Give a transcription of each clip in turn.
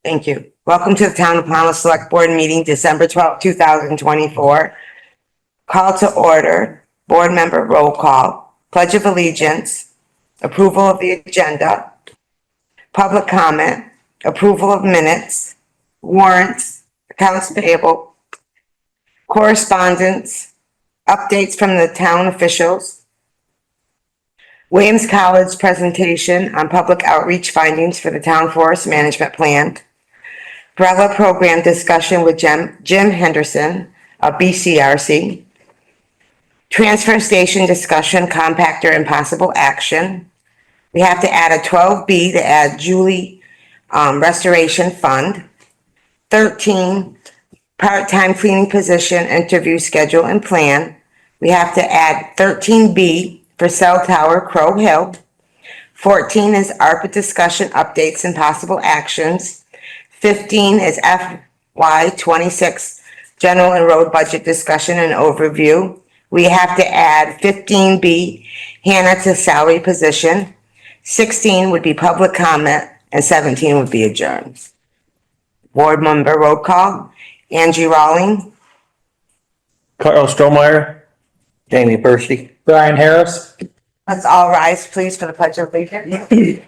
Thank you. Welcome to the Town of Pownal Select Board meeting, December 12th, 2024. Call to order, board member roll call, pledge of allegiance, approval of the agenda, public comment, approval of minutes, warrants, accounts payable, correspondence, updates from the town officials, Williams College presentation on public outreach findings for the town forest management plan, Brella program discussion with Jim Henderson of BCRC, transfer station discussion, compactor and possible action. We have to add a 12B to add Julie Restoration Fund. 13, part-time cleaning position, interview schedule and plan. We have to add 13B for cell tower Crow Hill. 14 is ARPA discussion, updates and possible actions. 15 is FY26 general and road budget discussion and overview. We have to add 15B, Hannah to salary position. 16 would be public comment and 17 would be adjourned. Board member roll call, Angie Rawling, Carl Strohmeyer, Jamie Percy, Brian Harris. let's all rise please for the pledge of allegiance.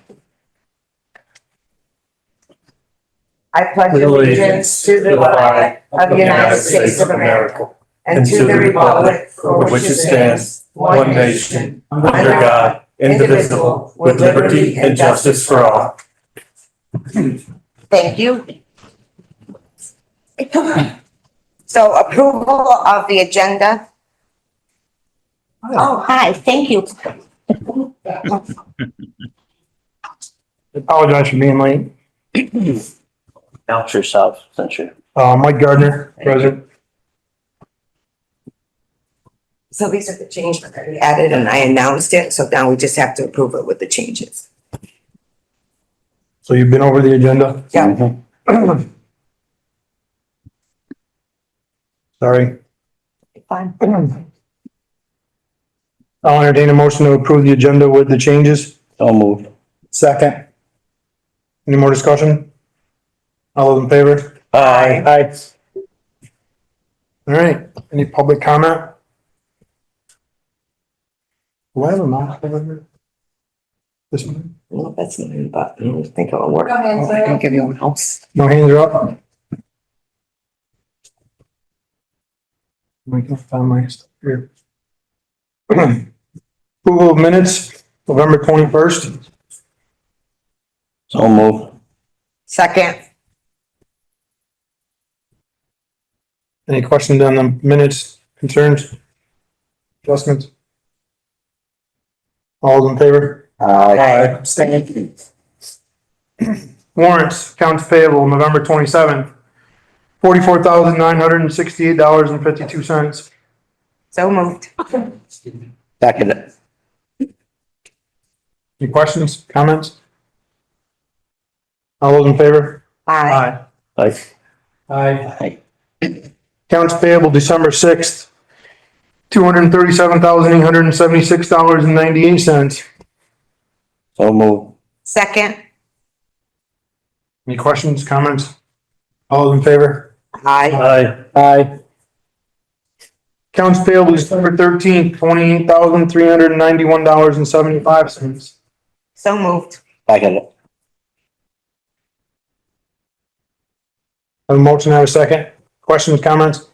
I pledge allegiance to the flag of the United States of America and to the republic for which it stands, one nation, under God, indivisible, with liberty and justice for all. Thank you. So approval of the agenda. Oh, hi, thank you. Apologize for being late. announce yourself, since you're. Mike Gardner, present. So these are the changes that we added and I announced it, so now we just have to approve it with the changes. So you've been over the agenda? Yeah. Sorry. Fine. I'll entertain a motion to approve the agenda with the changes. So moved. Second. Any more discussion? All those in favor? Aye. Aye. All right, any public comment? Do I have a mouse over here? This one? No, that's mine, but I don't think it'll work. Go ahead, I can give you a mouse. No hands are up? I can't find my stuff here. Approval of minutes, November 21st. So moved. Second. Any questions on the minutes, concerns, adjustments? All those in favor? Aye. Abstain. Warrants, accounts payable, November 27th, $44,968.52. So moved. Second. Any questions, comments? All those in favor? Aye. Aye. Aye. Aye. Accounts payable, December 6th, $237,876.98. So moved. Second. Any questions, comments? All those in favor? Aye. Aye. Aye. Accounts payable, December 13th, $28,391.75. So moved. Second. Have a motion, have a second. Questions, comments?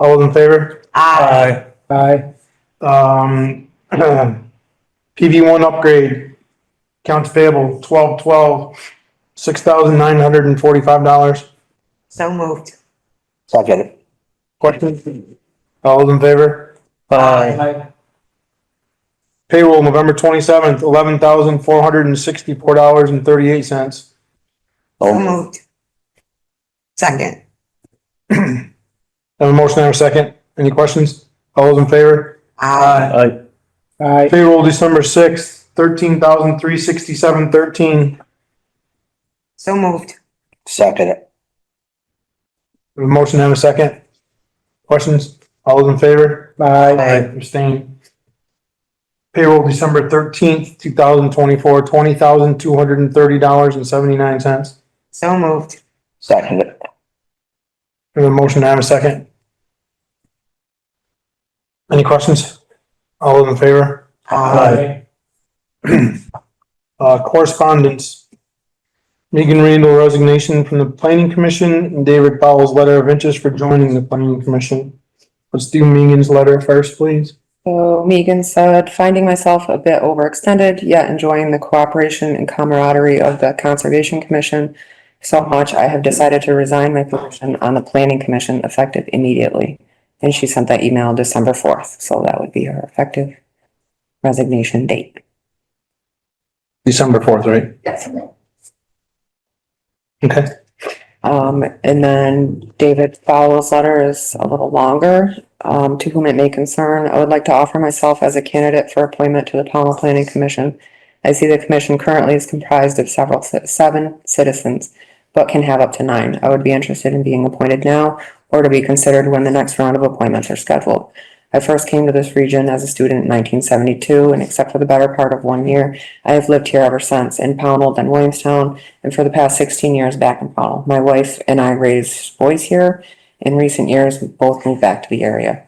All those in favor? Aye. Aye. PV1 upgrade, accounts payable, 12/12, $6,945. So moved. Second. Questions? All those in favor? Aye. Payroll, November 27th, $11,464.38. So moved. Second. Have a motion, have a second. Any questions? All those in favor? Aye. Aye. Payroll, December 6th, $13,367.13. So moved. Second. Have a motion, have a second. Questions? All those in favor? Aye. Abstain. Payroll, December 13th, 2024, $20,230.79. So moved. Second it. We have a motion and a second. Any questions? All those in favor? Correspondence. Megan Randall resignation from the planning commission and David Powell's letter of interest for joining the planning commission. Let's do Megan's letter first, please. So Megan said, finding myself a bit overextended, yet enjoying the cooperation and camaraderie of the Conservation Commission so much, I have decided to resign my position on the Planning Commission effective immediately. And she sent that email December 4th, so that would be her effective resignation date. December 4th, right? Yes. Okay. And then David Fowler's letter is a little longer. To whom it may concern, I would like to offer myself as a candidate for appointment to the Pownal Planning Commission. I see the commission currently is comprised of seven citizens, but can have up to 9. I would be interested in being appointed now or to be considered when the next round of appointments are scheduled. I first came to this region as a student in 1972, and except for the better part of 1 year, I have lived here ever since, in Pownal, then Williamstown, and for the past 16 years back in Pownal. My wife and I raised boys here. In recent years, we both moved back to the area.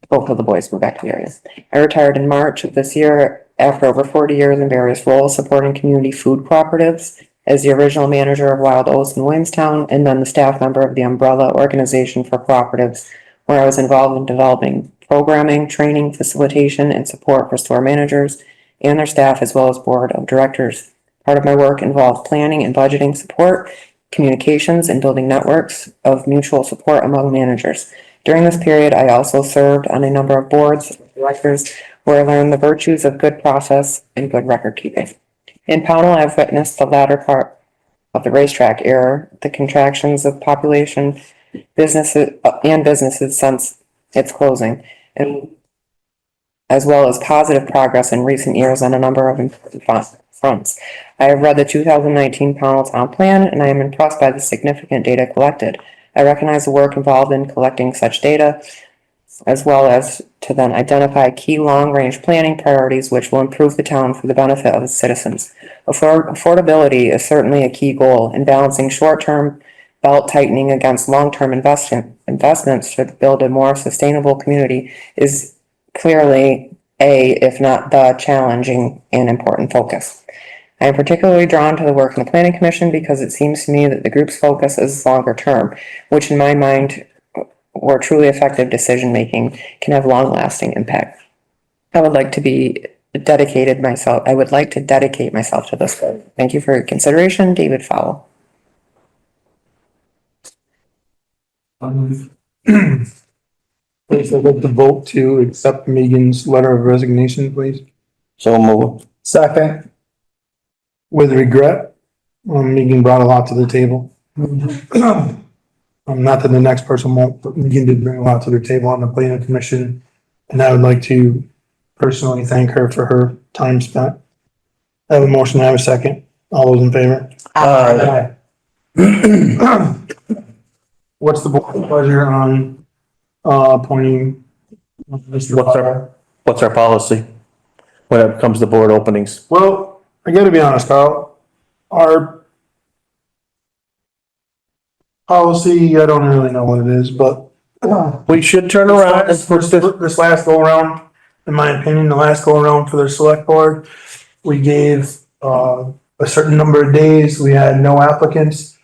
Both of the boys moved back to the area. I retired in March of this year after over 40 years in various roles supporting community food cooperatives as the original manager of Wild Oats in Williamstown, and then the staff member of the Umbrella Organization for Cooperatives, where I was involved in developing programming, training, facilitation, and support for store managers and their staff, as well as board of directors. Part of my work involved planning and budgeting support, communications, and building networks of mutual support among managers. During this period, I also served on a number of boards of directors where I learned the virtues of good process and good record keeping. In Pownal, I've witnessed the latter part of the racetrack era, the contractions of population, businesses since its closing, and as well as positive progress in recent years on a number of important fronts. I have read the 2019 Pownal Town Plan, and I am impressed by the significant data collected. I recognize the work involved in collecting such data, as well as to then identify key long-range planning priorities which will improve the town for the benefit of its citizens. Affordability is certainly a key goal, and balancing short-term belt tightening against long-term investments to build a more sustainable community is clearly if not the challenging and important focus. I am particularly drawn to the work in the Planning Commission because it seems to me that the group's focus is longer term, which in my mind, where truly effective decision-making can have long-lasting impact. I would like to dedicate myself to this work. Thank you for your consideration, David Fowle. Please, I'd like to vote to accept Megan's letter of resignation, please. So moved. Second. With regret, Megan brought a lot to the table. Not that the next person won't, but Megan did bring a lot to the table on the planning commission. And I would like to personally thank her for her time spent. I have a motion, I have a second. All those in favor? Aye. What's the board's pleasure on, appointing Mr. What's our policy when it comes to board openings? Well, I gotta be honest, Carl, our policy, I don't really know what it is, but We should turn around and push this. this last go around, in my opinion, the last go around for the select board, we gave, a certain number of days, we had no applicants.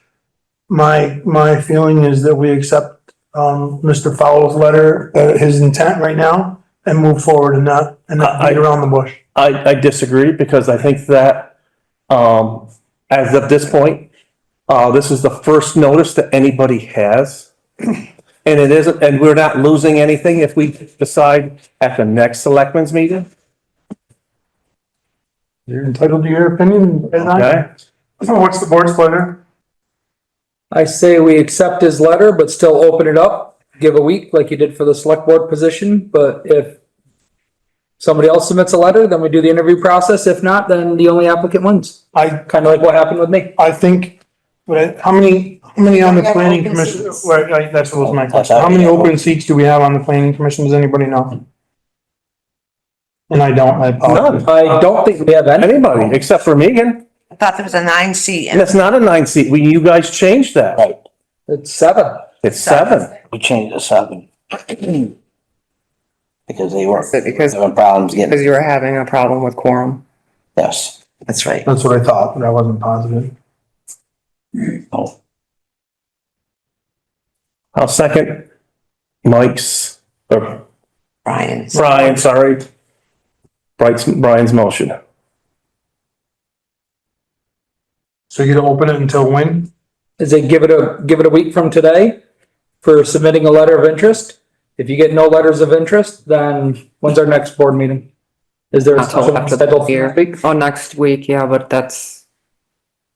My feeling is that we accept, Mr. Fowle's letter, his intent right now, and move forward and not beat around the bush. I disagree because I think that, as of this point, this is the first notice that anybody has. And it isn't, and we're not losing anything if we decide at the next selectmen's meeting. You're entitled to your opinion. Okay. What's the board's pleasure? I say we accept his letter, but still open it up, give a week like you did for the select board position, but if somebody else submits a letter, then we do the interview process. If not, then the only applicant wins. Kind of like what happened with me. I think, how many on the planning commission? Right, that's what was my question. How many open seats do we have on the planning commission? Does anybody know? And I don't, I apologize. None. I don't think we have any. Anybody, except for Megan. I thought there was a 9 seat. And it's not a 9 seat. You guys changed that. Right. It's 7. It's 7. We changed it to 7. Because they were Is it because- having problems getting, Because you were having a problem with quorum. yes, that's right. That's what I thought, but I wasn't positive. Oh, I'll second Mike's, or Brian. Brian, sorry. Brian's motion. So you're gonna open it until when? Is it give it a week from today for submitting a letter of interest? If you get no letters of interest, then when's our next board meeting? Is there a Not till special after the schedule for year. next week? Oh, next week, yeah, but that's,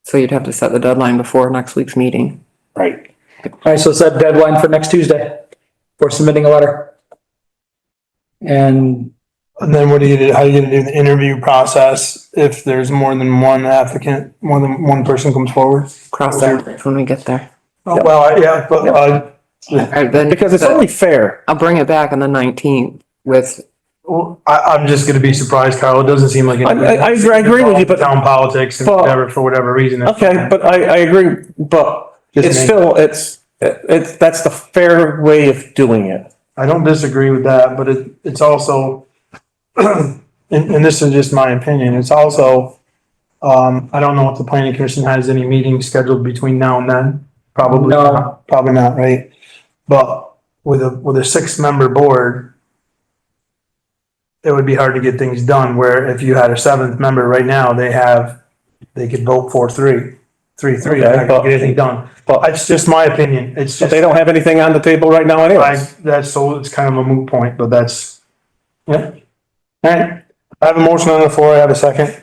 so you'd have to set the deadline before next week's meeting. right. Alright, so set deadline for next Tuesday for submitting a letter. And And then what are you, how are you gonna do the interview process if there's more than one applicant, more than one person comes forward? Cross that bridge when we get there. Oh, well, yeah, but, Alright, then. Because it's only fair. I'll bring it back on the 19th with, I'm just gonna be surprised, Carl. It doesn't seem like. I agree with you, but. Town politics and But- whatever, for whatever reason. Okay, but I agree, but Just it's me. still, that's the fair way of doing it. I don't disagree with that, but it's also, and this is just my opinion, it's also, I don't know if the planning commission has any meetings scheduled between now and then. Probably No. not, probably not, right? But with a 6-member board, it would be hard to get things done, where if you had a 7th member right now, they could vote 4-3, 3-3, Okay, not gonna get anything done. But It's just my opinion, it's they just, don't have anything on the table right now anyways. it's kind of a moot point, but that's, yeah. Alright, I have a motion on the floor, I have a second.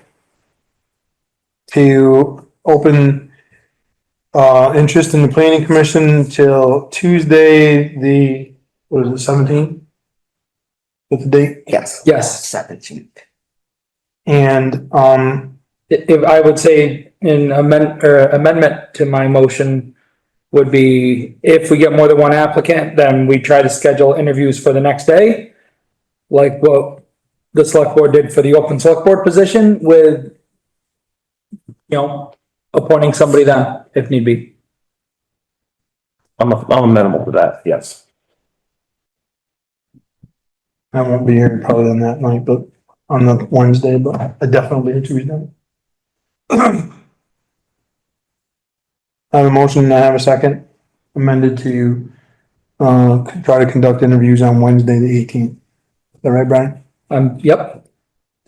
To open, interest in the planning commission till Tuesday, what is it, 17th? What's the date? Yes. yes, 17th. And, if I would say an amendment to my motion would be, if we get more than one applicant, then we try to schedule interviews for the next day. Like what the select board did for the open select board position with, appointing somebody then, if need be. I'm amenable to that, yes. I won't be here probably on that night, but on the Wednesday, but I definitely be here Tuesday. I have a motion and I have a second amended to, try to conduct interviews on Wednesday, the 18th. Is that right, Brian? Yep,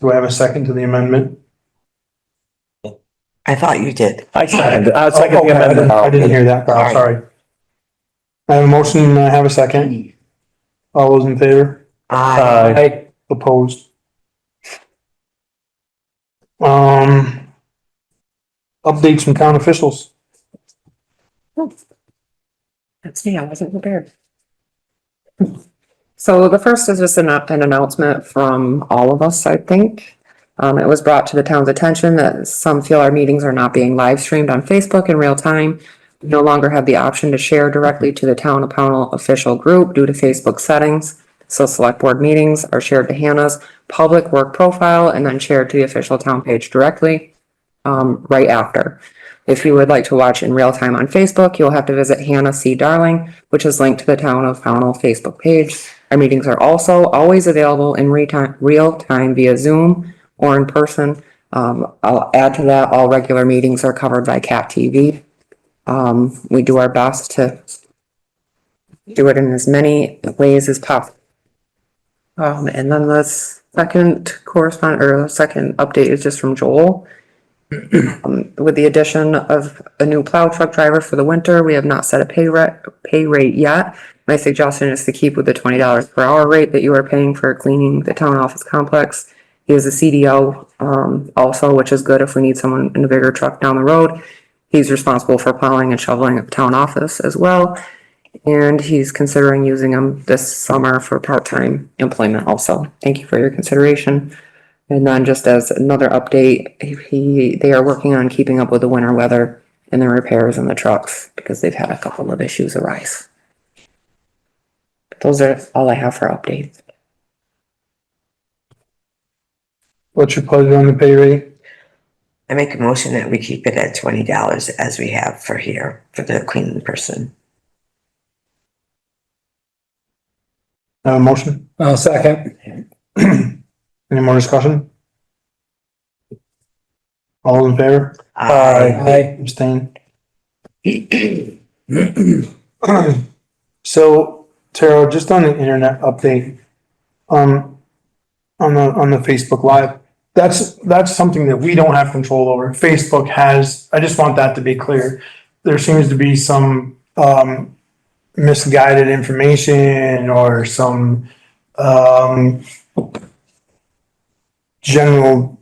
Do I have a second to the amendment? I thought you did. I second the Oh, okay, amendment. I didn't hear that, Carl, Alright. sorry. I have a motion and I have a second. All those in favor? Aye. Opposed? Updates from town officials. that's me, I wasn't prepared. So the first is just an announcement from all of us, I think. It was brought to the town's attention that some feel our meetings are not being live streamed on Facebook in real time. We no longer have the option to share directly to the Town of Pownal official group due to Facebook settings. So select board meetings are shared to Hannah's public work profile and then shared to the official town page directly, right after. If you would like to watch in real time on Facebook, you'll have to visit Hannah C. Darling, which is linked to the Town of Pownal Facebook page. Our meetings are also always available in real time via Zoom or in person. I'll add to that, all regular meetings are covered by CAT TV. We do our best to do it in as many ways as possible. And then the second second update is just from Joel. With the addition of a new plow truck driver for the winter, we have not set a pay rate yet. My suggestion is to keep with the $20 per hour rate that you are paying for cleaning the town office complex. He is a CDO, also, which is good if we need someone in a bigger truck down the road. He's responsible for plowing and shoveling at the town office as well. And he's considering using him this summer for part-time employment also. Thank you for your consideration. And then just as another update, they are working on keeping up with the winter weather and the repairs in the trucks because they've had a couple of issues arise. Those are all I have for updates. What's your pleasure on the pay rate? I make a motion that we keep it at $20 as we have for here, for the cleaning person. Have a motion? Second. Any more discussion? All in favor? Aye. Abstain? So, Tara, just on the internet update, on the Facebook Live, that's something that we don't have control over. Facebook has, I just want that to be clear. There seems to be some, misguided information or some, general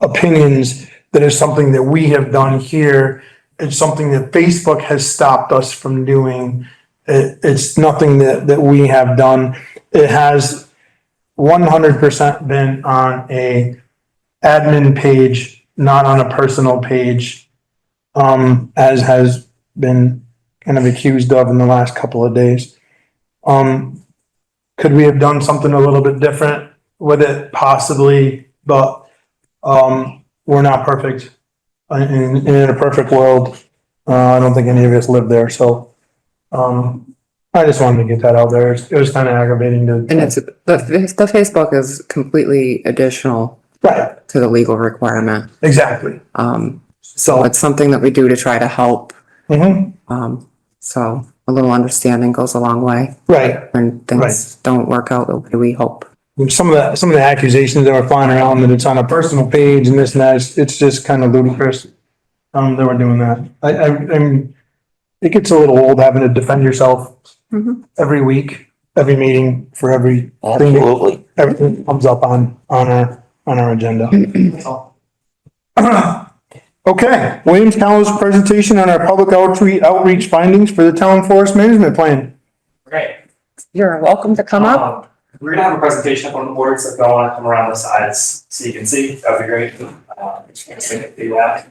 opinions that is something that we have done here. It's something that Facebook has stopped us from doing. It's nothing that we have done. It has 100% been on a admin page, not on a personal page, as has been kind of accused of in the last couple of days. Could we have done something a little bit different with it? Possibly, but we're not perfect. In a perfect world, I don't think any of us live there, so I just wanted to get that out there. It was kind of aggravating to. And it's, the Facebook is completely additional Right, to the legal requirement. exactly. So it's something that we do to try to help. Mhm. So a little understanding goes a long way Right. when things don't work out the way we hope. Some of the accusations that were flying around that it's on a personal page and this and that, it's just kind of ludicrous. That we're doing that. It gets a little old having to defend yourself every week, every meeting for everything Absolutely. that comes up on our agenda. Okay, Williams County's presentation on our public outreach findings for the town forest management plan. Great. You're welcome to come up. We're gonna have a presentation up on the board, so if y'all wanna come around the sides so you can see, that'd be great. Just gonna do that.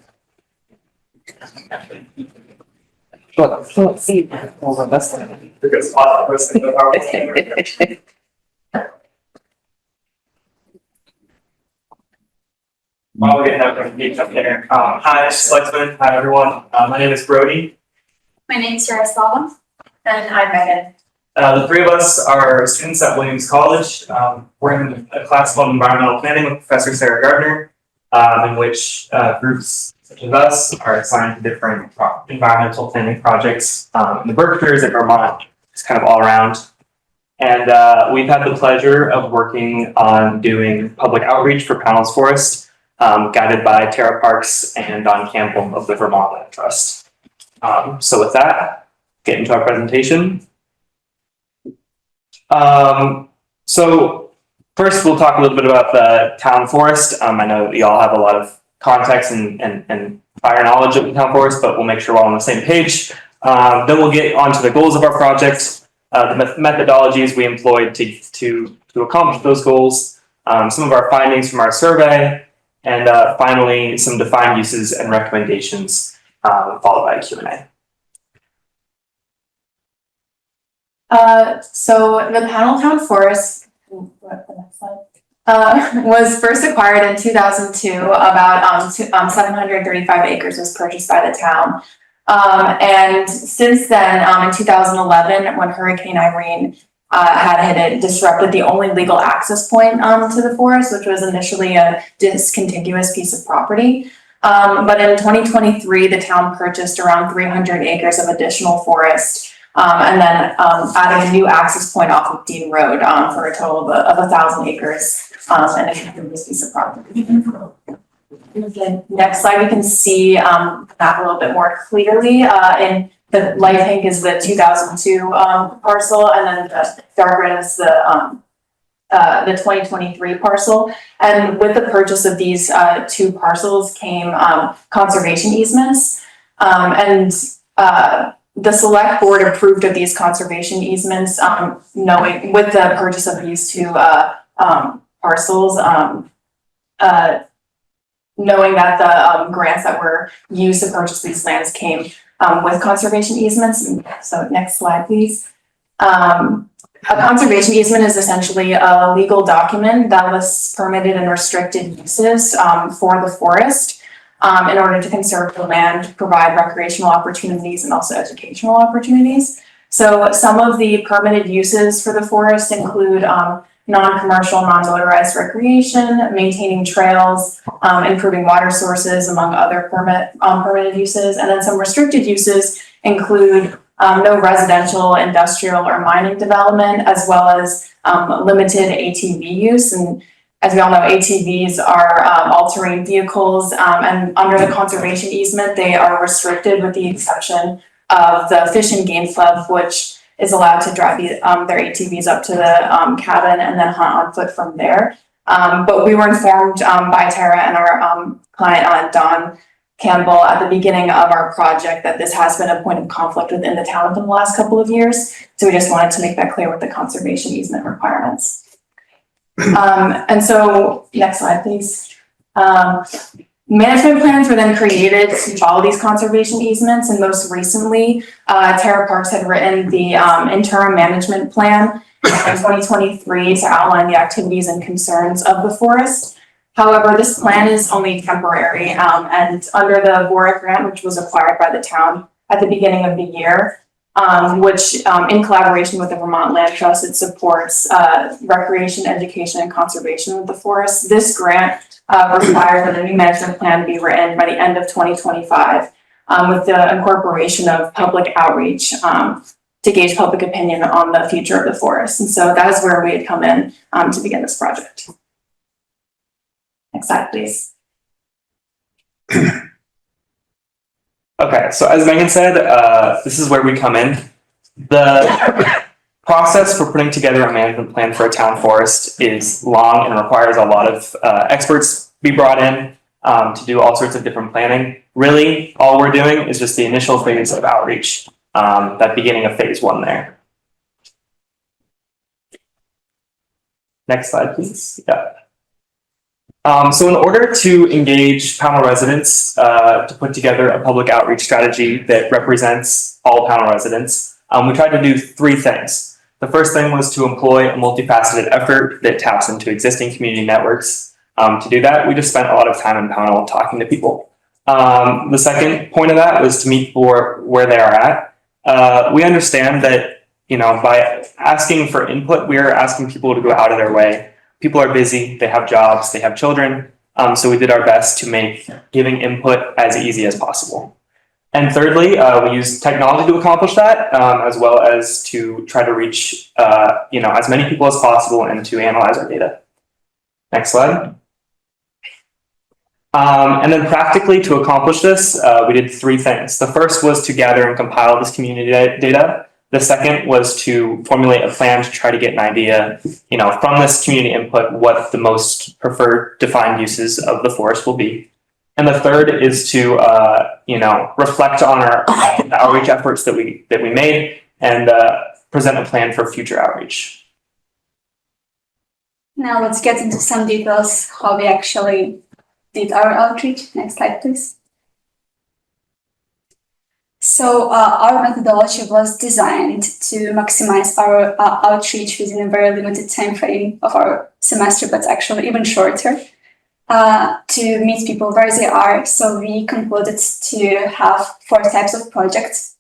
Let's see. Over this one. Because a lot of us in the PowerPoint. While we're getting that presentation up there, hi, Selectman, hi, everyone. My name is Brody. My name's Jaroslava. And I'm Megan. The three of us are students at Williams College. We're in a class called Environmental Planning with Professor Sarah Gardner, in which groups such as us are assigned to different environmental planning projects in the Berkshires and Vermont, just kind of all around. And we've had the pleasure of working on doing public outreach for Pownal's Forest, guided by Tara Parks and Don Campbell of the Vermont Land Trust. So with that, get into our presentation. So first we'll talk a little bit about the town forest. I know you all have a lot of context and prior knowledge of the town forest, but we'll make sure we're all on the same page. Then we'll get onto the goals of our project, the methodologies we employed to accomplish those goals, some of our findings from our survey, and finally some defined uses and recommendations, followed by a Q&A. So the Pownal Town Forest was first acquired in 2002. About 735 acres was purchased by the town. And since then, in 2011, when Hurricane Irene had hit it, disrupted the only legal access point to the forest, which was initially a discontiguous piece of property. But in 2023, the town purchased around 300 acres of additional forest. And then adding a new access point off of Dean Road for a total of 1,000 acres and a contiguous piece of property. The next slide, we can see the map a little bit more clearly. In the light pink is the 2002 parcel, and then the dark red is the 2023 parcel. And with the purchase of these two parcels came conservation easements. The select board approved of these conservation easements, knowing with the purchase of these two parcels, knowing that the grants that were used to purchase these lands came with conservation easements. So next slide, please. A conservation easement is essentially a legal document that lists permitted and restricted uses for the forest. In order to conserve the land, provide recreational opportunities and also educational opportunities. So some of the permitted uses for the forest include non-commercial, non-motorized recreation, maintaining trails, improving water sources, among other permitted uses. And then some restricted uses include no residential, industrial, or mining development, as well as limited ATV use. And as we all know, ATVs are all-terrain vehicles, and under the conservation easement, they are restricted with the exception of the Fish and Game Club, which is allowed to drive their ATVs up to the cabin and then hunt on foot from there. But we were informed by Tara and our client, Don Campbell, at the beginning of our project that this has been a point of conflict within the town for the last couple of years. So we just wanted to make that clear with the conservation easement requirements. And so, next slide, please. Management plans were then created to follow these conservation easements, and most recently, Terra Parks had written the interim management plan in 2023 to outline the activities and concerns of the forest. However, this plan is only temporary, and under the VORIC grant, which was acquired by the town at the beginning of the year, which in collaboration with the Vermont Land Trust, it supports recreation, education, and conservation of the forest. This grant requires that a new management plan be written by the end of 2025 with the incorporation of public outreach to gauge public opinion on the future of the forest. And so that is where we had come in to begin this project. Next slide, please. Okay, so as Megan said, this is where we come in. The process for putting together a management plan for a town forest is long and requires a lot of experts be brought in to do all sorts of different planning. Really, all we're doing is just the initial phase of outreach, that beginning of phase 1 there. Next slide, please. Yeah. So in order to engage Pownal residents to put together a public outreach strategy that represents all Pownal residents, we tried to do 3 things. The first thing was to employ a multifaceted effort that taps into existing community networks. To do that, we just spent a lot of time in Pownal talking to people. The second point of that was to meet people where they are at. We understand that, by asking for input, we are asking people to go out of their way. People are busy, they have jobs, they have children. So we did our best to make giving input as easy as possible. And thirdly, we used technology to accomplish that, as well as to try to reach, as many people as possible and to analyze our data. Next slide. And then practically to accomplish this, we did 3 things. The first was to gather and compile this community data. The second was to formulate a plan to try to get an idea, from this community input, what the most preferred defined uses of the forest will be. And the third is to, reflect on our outreach efforts that we made and present a plan for future outreach. Now let's get into some details how we actually did our outreach. Next slide, please. So our methodology was designed to maximize our outreach within a very limited time frame of our semester, but actually even shorter, to meet people where they are. So we concluded to have 4 types of projects.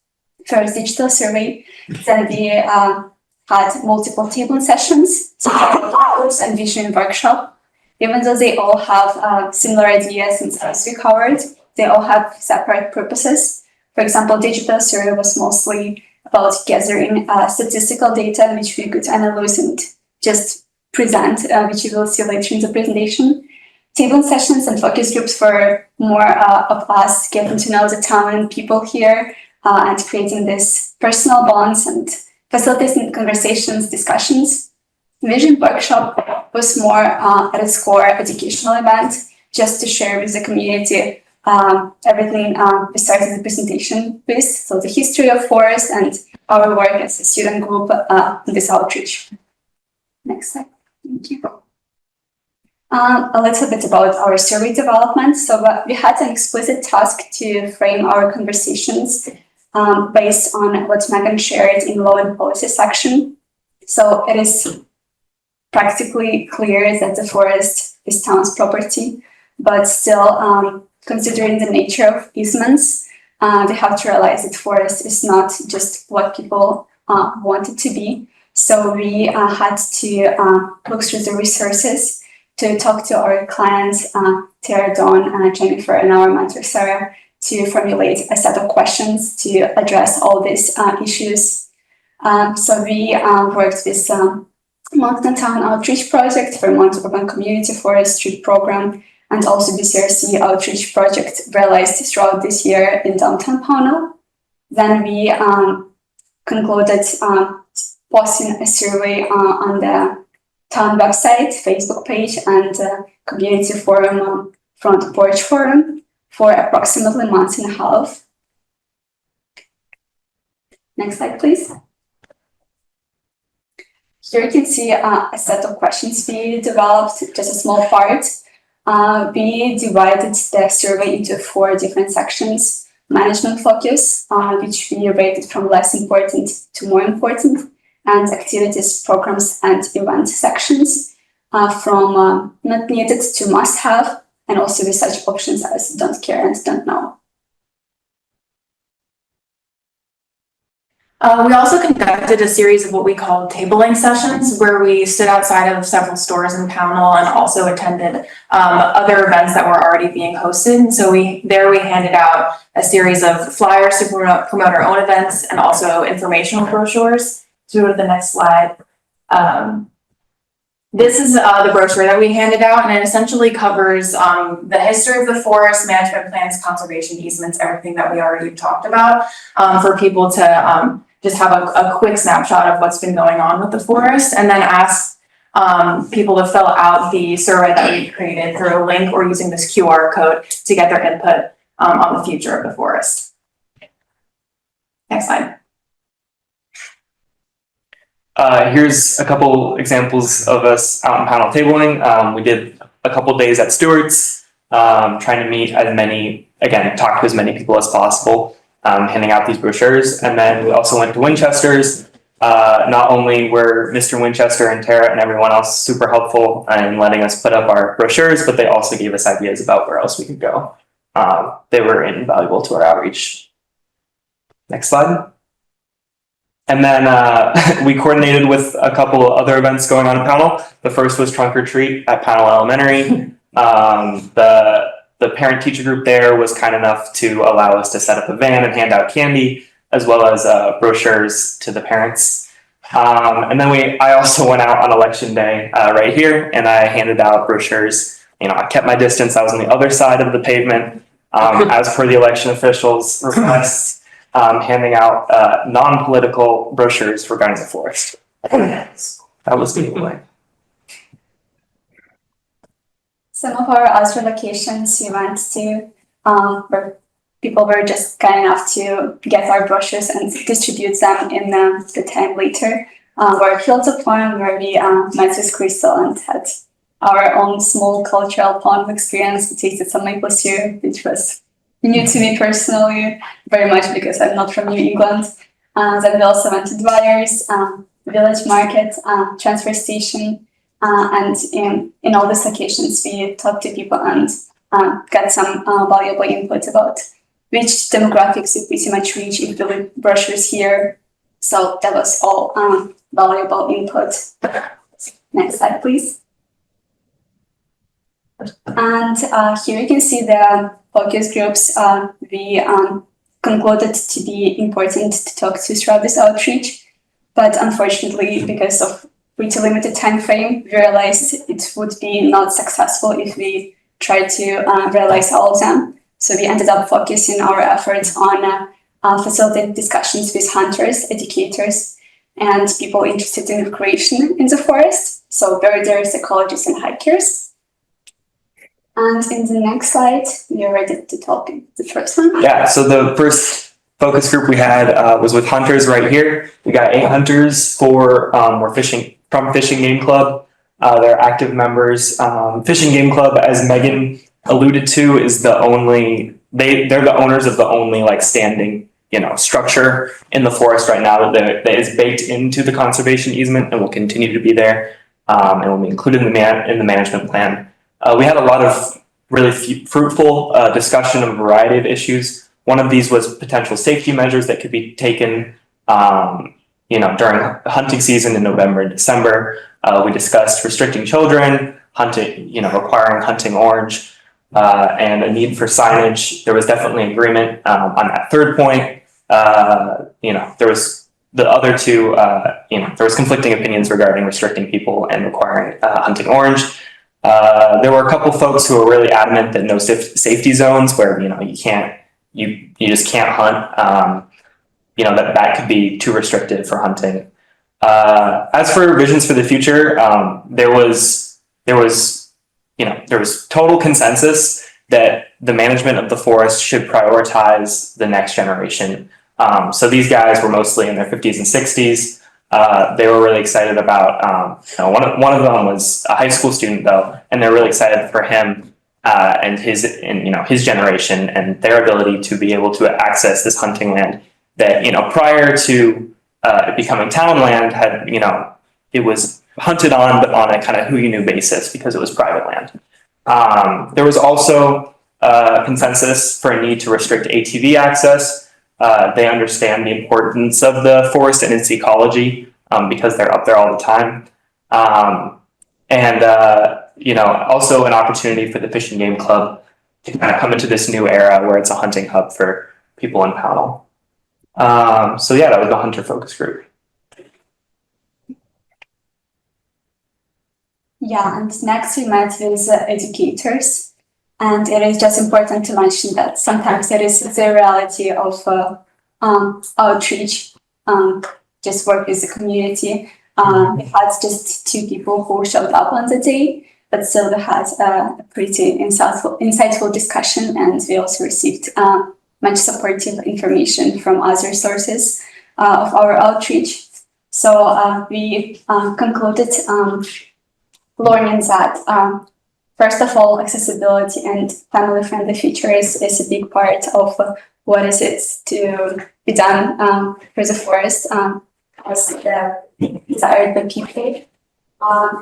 First, digital survey. Then we had multiple table sessions, tours and vision workshop. Even though they all have similar ideas and as we covered, they all have separate purposes. For example, digital survey was mostly about gathering statistical data which we could analyze and just present, which you will see later in the presentation. Table sessions and focus groups were more of us getting to know the town and people here and creating this personal bonds and facilitating conversations, discussions. Vision workshop was more at its core educational event, just to share with the community everything we started the presentation with, so the history of forest and our work as a student group in this outreach. Next slide, thank you. A little bit about our survey development. So we had an explicit task to frame our conversations based on what Megan shared in law and policy section. So it is practically clear that the forest is town's property, but still considering the nature of easements, we have to realize that forest is not just what people want it to be. So we had to look through the resources to talk to our clients, Tara, Dawn, Jennifer, and our mentor, Sarah, to formulate a set of questions to address all these issues. So we worked with Moncton Town Outreach Project, Vermont Urban Community Forestry Program, and also the BCRC Outreach Project realized throughout this year in downtown Pownal. Then we concluded posting a survey on the town website, Facebook page, and community forum, front porch forum for approximately a month and a half. Next slide, please. Here you can see a set of questions we developed, just a small part. We divided the survey into 4 different sections. Management focus, which we rated from less important to more important, and activities, programs, and event sections, from not needed to must have, and also with such options as don't care and don't know. We also conducted a series of what we call tabling sessions, where we stood outside of several stores in Pownal and also attended other events that were already being hosted. And so we handed out a series of flyers to promote our own events and also informational brochures. So go to the next slide. This is the brochure that we handed out, and it essentially covers the history of the forest, management plans, conservation easements, everything that we already talked about, for people to just have a quick snapshot of what's been going on with the forest, and then ask people to fill out the survey that we created through a link or using this QR code to get their input on the future of the forest. Next slide. Here's a couple examples of us out in panel tabling. We did a couple days at Stewart's, trying to meet as many, again, talk to as many people as possible, handing out these brochures. And then we also went to Winchester's. Not only were Mr. Winchester and Tara and everyone else super helpful in letting us put up our brochures, but they also gave us ideas about where else we could go. They were invaluable to our outreach. Next slide. And then we coordinated with a couple other events going on in Pownal. The first was Trunk or Treat at Pownal Elementary. The parent-teacher group there was kind enough to allow us to set up a van and hand out candy, as well as brochures to the parents. And then I also went out on election day right here, and I handed out brochures. You know, I kept my distance. I was on the other side of the pavement, as per the election officials' requests. Handing out non-political brochures regarding the forest. That was the way. Some of our other locations we went to, where people were just kind enough to get our brochures and distribute them in the time later, were Hilltop Farm, where we met with Crystal and had our own small cultural pond experience. We tasted some maple syrup, which was new to me personally, very much because I'm not from New England. Then we also went to Dwyer's, Village Market, transfer station, and in all these locations we talked to people and got some valuable input about which demographics we pretty much reach if the brochures here. So that was all valuable input. Next slide, please. And here you can see the focus groups we concluded to be important to talk to throughout this outreach. But unfortunately, because of pretty limited time frame, we realized it would be not successful if we tried to realize all of them. So we ended up focusing our efforts on facilitating discussions with hunters, educators, and people interested in recreation in the forest. So birders, ecologists, and hikers. And in the next slide, we are ready to talk the first one. Yeah, so the first focus group we had was with hunters right here. We got 8 hunters for we're fishing from Fishing Game Club. They're active members. Fishing Game Club, as Megan alluded to, is the only they're the owners of the only like standing structure in the forest right now that is baked into the conservation easement and will continue to be there and will be included in the management plan. We had a lot of really fruitful discussion of a variety of issues. One of these was potential safety measures that could be taken during hunting season in November and December, we discussed restricting children, hunting, requiring hunting orange, and a need for signage. There was definitely agreement on that third point. There was the other two, there was conflicting opinions regarding restricting people and requiring hunting orange. There were a couple folks who were really adamant that no safety zones where, you just can't hunt. That could be too restrictive for hunting. As for visions for the future, there was total consensus that the management of the forest should prioritize the next generation. So these guys were mostly in their 50s and 60s. They were really excited about, one of them was a high school student though, and they're really excited for him and his generation and their ability to be able to access this hunting land that, prior to it becoming town land had, it was hunted on, but on a kind of who you knew basis because it was private land. There was also consensus for a need to restrict ATV access. They understand the importance of the forest and its ecology because they're up there all the time. Also an opportunity for the Fish and Game Club to kind of come into this new era where it's a hunting hub for people in Pownal. That was the hunter focus group. Yeah, and next we met with educators, and it is just important to mention that sometimes there is the reality of outreach, just work with the community. We had just 2 people who showed up on the day, but still we had a pretty insightful discussion, and we also received much supportive information from other sources of our outreach. So we concluded learning that, first of all, accessibility and family-friendly features is a big part of what is it to be done for the forest as desired by people.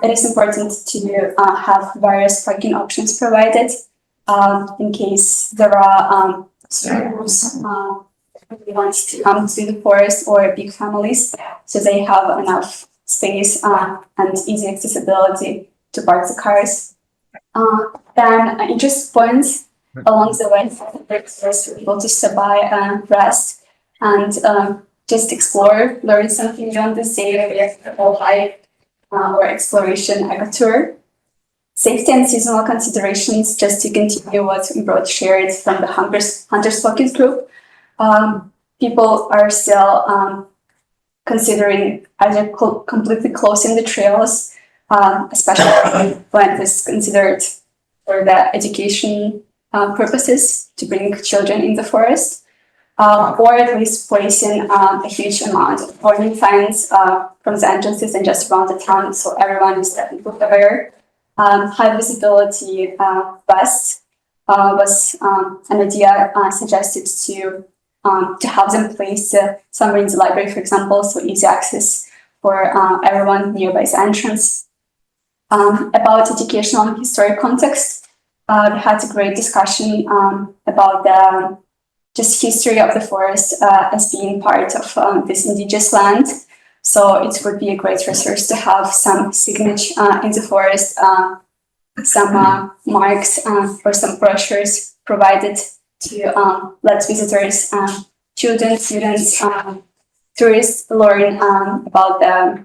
It is important to have various parking options provided in case there are schools who want to come to the forest or big families, so they have enough space and easy accessibility to park the cars. Then interest points along the way for people to stop by and rest and just explore, learn something new on this day, like a whole hike or exploration eco tour. Safety and seasonal considerations, just to continue what Brod shared from the Hunters Focus Group. People are still considering either completely closing the trails, especially when it is considered for the education purposes to bring children in the forest, or at least placing a huge amount of warning signs from the entrances and just around the town, so everyone is definitely aware. High visibility vests was an idea suggested to have them placed somewhere in the library, for example, so easy access for everyone nearby the entrance. About educational and historic context, we had a great discussion about the just history of the forest as being part of this indigenous land. So it would be a great resource to have some signage in the forest, some marks or some brochures provided to let visitors, children, students, tourists learn about the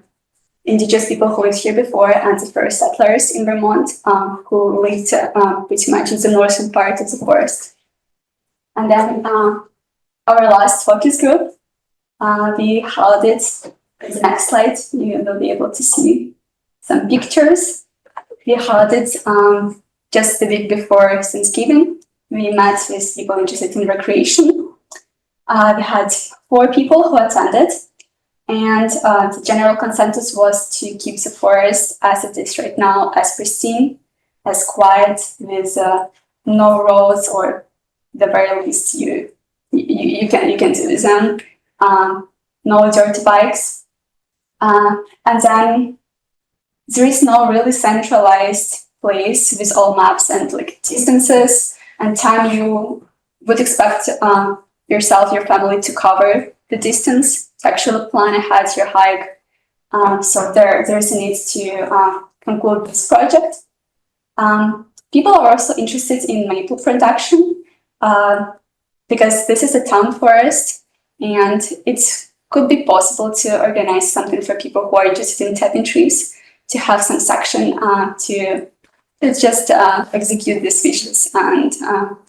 indigenous people who lived here before and the first settlers in Vermont who lived pretty much in the northern part of the forest. And then our last focus group, we held it. The next slide, you will be able to see some pictures. We held it just the week before Thanksgiving. We met with people interested in recreation. We had 4 people who attended, and the general consensus was to keep the forest as it is right now, as pristine, as quiet, with no roads, or the very least you can do them. No dirt bikes. And then there is no really centralized place with all maps and like distances and time you would expect yourself, your family to cover the distance to actually plan ahead your hike. So there's a need to conclude this project. People are also interested in maple production because this is a town forest, and it could be possible to organize something for people who are interested in tapping trees, to have some section to just execute these wishes and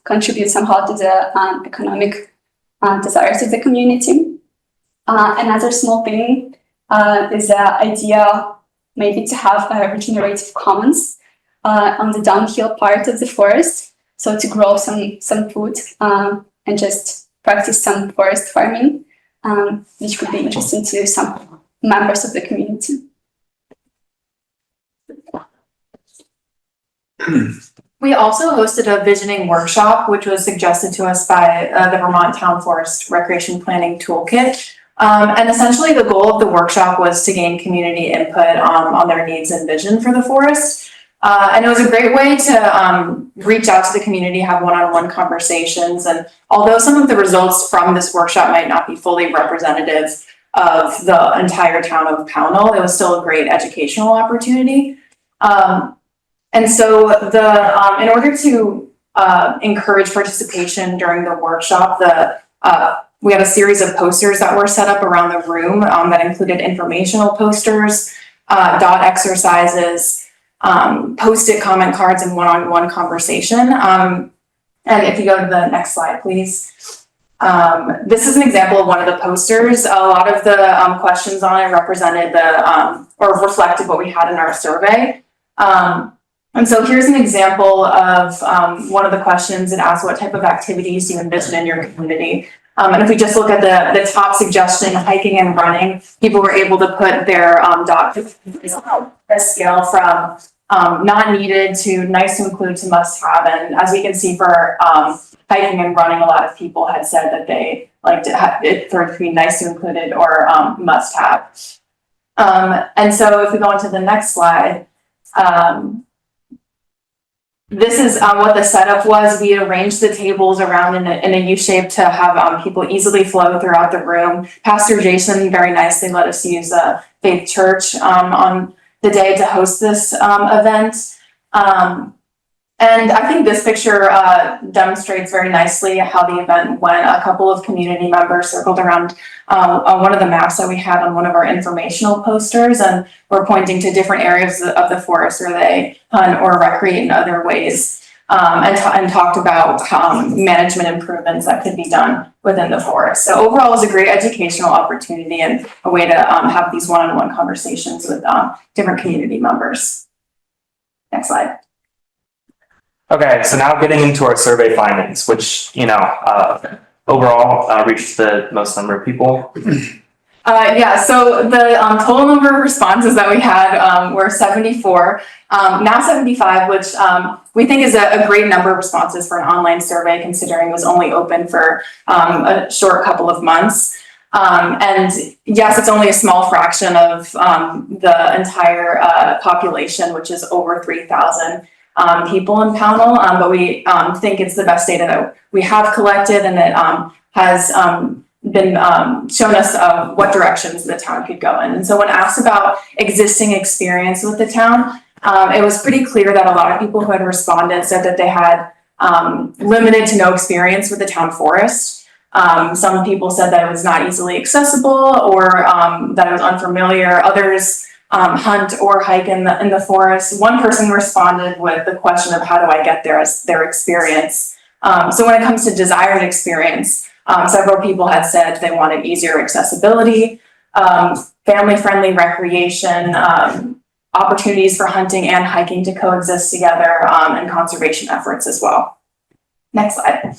contribute somehow to the economic desires of the community. Another small thing is the idea maybe to have a regenerative commons on the downhill part of the forest, so to grow some food and just practice some forest farming, which could be interesting to some members of the community. We also hosted a visioning workshop, which was suggested to us by the Vermont Town Forest Recreation Planning Toolkit. And essentially the goal of the workshop was to gain community input on their needs and vision for the forest. And it was a great way to reach out to the community, have one-on-one conversations. And although some of the results from this workshop might not be fully representative of the entire town of Pownal, it was still a great educational opportunity. And so in order to encourage participation during the workshop, we had a series of posters that were set up around the room that included informational posters, dot exercises, post-it comment cards, and one-on-one conversation. And if you go to the next slide, please. This is an example of one of the posters. A lot of the questions on it represented or reflected what we had in our survey. And so here's an example of one of the questions. It asks, what type of activities do you envision in your community? And if we just look at the top suggestion, hiking and running, people were able to put their dot a scale from not needed to nice to include to must have. And as we can see for hiking and running, a lot of people had said that they liked it to be nice to included or must have. And so if we go on to the next slide, this is what the setup was. We arranged the tables around in a U shape to have people easily flow throughout the room. Pastor Jason very nicely let us use Faith Church on the day to host this event. And I think this picture demonstrates very nicely how the event went. A couple of community members circled around on one of the maps that we had on one of our informational posters, and we're pointing to different areas of the forest where they hunt or recreate in other ways, and talked about management improvements that could be done within the forest. So overall, it was a great educational opportunity and a way to have these one-on-one conversations with different community members. Next slide. Okay, so now getting into our survey findings, which, overall reached the most number of people. So the total number of responses that we had were 74, now 75, which we think is a great number of responses for an online survey, considering it was only open for a short couple of months. And yes, it's only a small fraction of the entire population, which is over 3,000. People in Pownal, but we think it's the best data that we have collected, and it has been shown us what directions the town could go in. And so when asked about existing experience with the town, it was pretty clear that a lot of people who had responded said that they had limited to no experience with the town forest. Some people said that it was not easily accessible, or that it was unfamiliar. Others hunt or hike in the forest. One person responded with the question of how do I get there as their experience. So when it comes to desired experience, several people had said they wanted easier accessibility, family-friendly recreation, opportunities for hunting and hiking to coexist together, and conservation efforts as well. Next slide.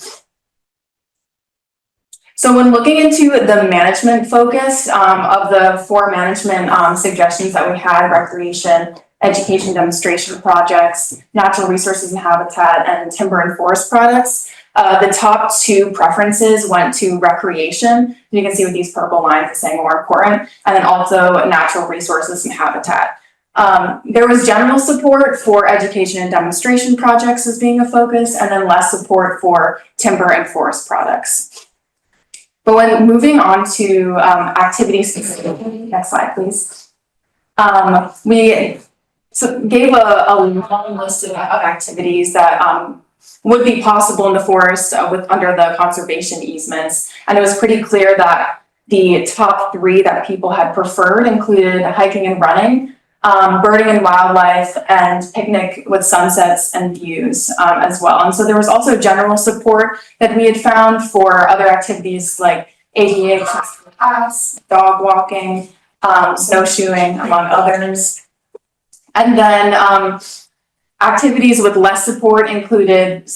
So when looking into the management focus of the 4 management suggestions that we had, recreation, education demonstration projects, natural resources and habitat, and timber and forest products, the top 2 preferences went to recreation. You can see with these purple lines it's saying more important, and then also natural resources and habitat. There was general support for education and demonstration projects as being a focus, and then less support for timber and forest products. But when moving on to activities, next slide, please. We gave a long list of activities that would be possible in the forest under the conservation easements. And it was pretty clear that the top 3 that people had preferred included hiking and running, birding and wildlife, and picnic with sunsets and views as well. And so there was also general support that we had found for other activities like ADA accessible paths, dog walking, snowshoeing, among others. And then activities with less support included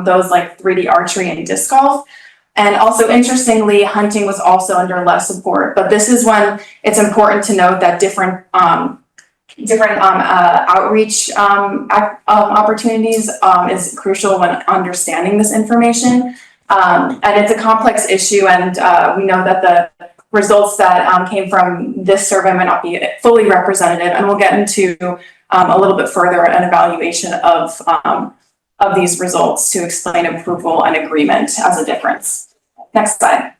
those like 3D archery and disc golf. And also, interestingly, hunting was also under less support. But this is when it's important to note that different outreach opportunities is crucial when understanding this information. And it's a complex issue, and we know that the results that came from this survey might not be fully representative, and we'll get into a little bit further an evaluation of these results to explain approval and agreement as a difference. Next slide.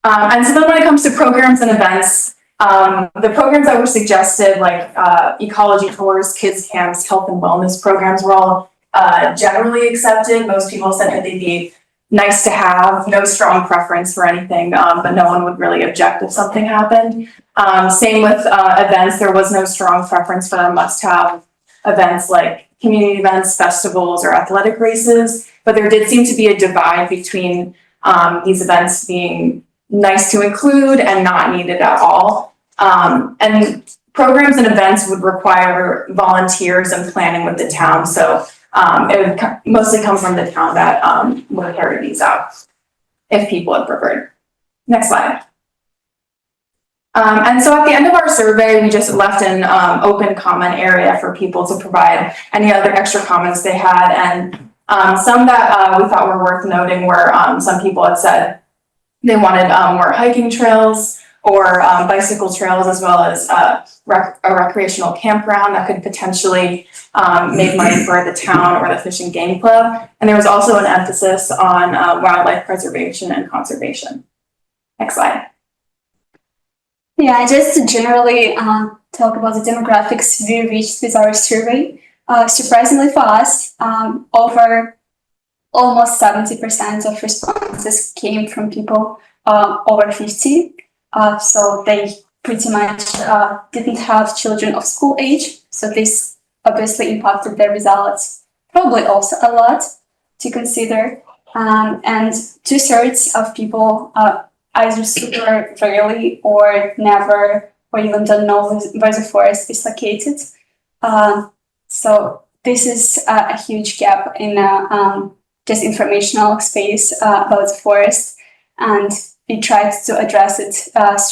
And so then when it comes to programs and events, the programs that were suggested, like ecology tours, kids camps, health and wellness programs, were all generally accepted. Most people said that they'd be nice to have, no strong preference for anything, but no one would really object if something happened. Same with events, there was no strong preference for must-have events like community events, festivals, or athletic races, but there did seem to be a divide between these events being nice to include and not needed at all. And programs and events would require volunteers and planning with the town, so it would mostly come from the town that would carry these out if people had preferred. Next slide. And so at the end of our survey, we just left an open comment area for people to provide any other extra comments they had. And some that we thought were worth noting were some people had said they wanted more hiking trails or bicycle trails, as well as a recreational campground that could potentially make money for the town or the Fish and Game Club. And there was also an emphasis on wildlife preservation and conservation. Next slide. Yeah, just to generally talk about the demographics we reached with our survey. Surprisingly for us, over almost 70% of responses came from people over 50. So they pretty much didn't have children of school age. So this obviously impacted their results, probably also a lot to consider. And 2/3 of people either super rarely or never, or even don't know where the forest is located. So this is a huge gap in just informational space about the forest, and we tried to address it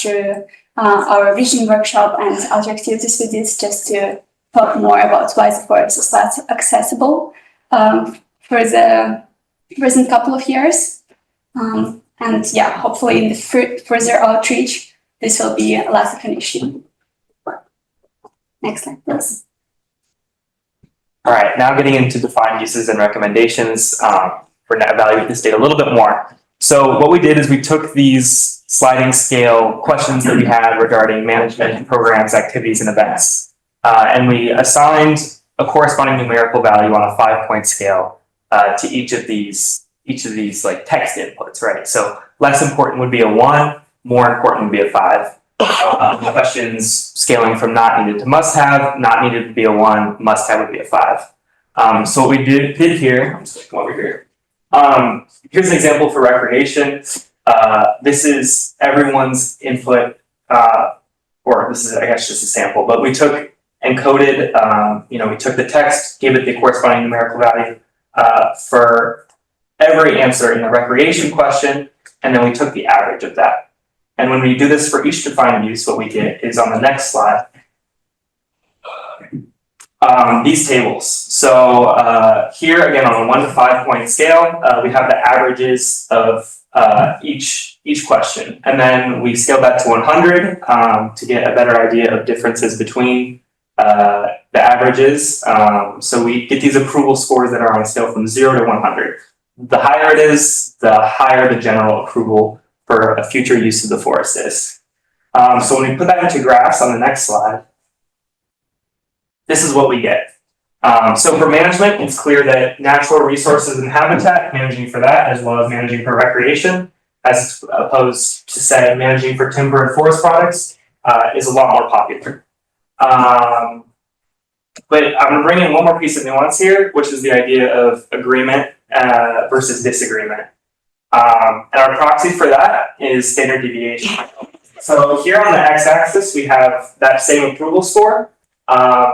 through our vision workshop and other activities we did, just to talk more about why the forest is less accessible for the present couple of years. And yeah, hopefully in the further outreach, this will be less of an issue. Next slide, please. All right, now getting into defined uses and recommendations for evaluating this data a little bit more. So what we did is we took these sliding scale questions that we had regarding management, programs, activities, and events, and we assigned a corresponding numerical value on a 5-point scale to each of these like text inputs, right? So less important would be a 1, more important would be a 5. Questions scaling from not needed to must have, not needed would be a 1, must have would be a 5. So what we did here, I'm just going to come over here. Here's an example for recreation. This is everyone's input, or this is, I guess, just a sample, but we took encoded, we took the text, gave it the corresponding numerical value for every answer in the recreation question, and then we took the average of that. And when we do this for each defined use, what we get is on the next slide, these tables. So here, again, on a 1 to 5 point scale, we have the averages of each question. And then we scale that to 100 to get a better idea of differences between the averages. So we get these approval scores that are on a scale from 0 to 100. the higher it is, the higher the general approval for a future use of the forest is. So when we put that into graphs on the next slide, this is what we get. So for management, it's clear that natural resources and habitat, managing for that, as well as managing for recreation, as opposed to, say, managing for timber and forest products, is a lot more popular. But I'm going to bring in one more piece of nuance here, which is the idea of agreement versus disagreement. And our proxy for that is standard deviation. So here on the x-axis, we have that same approval score.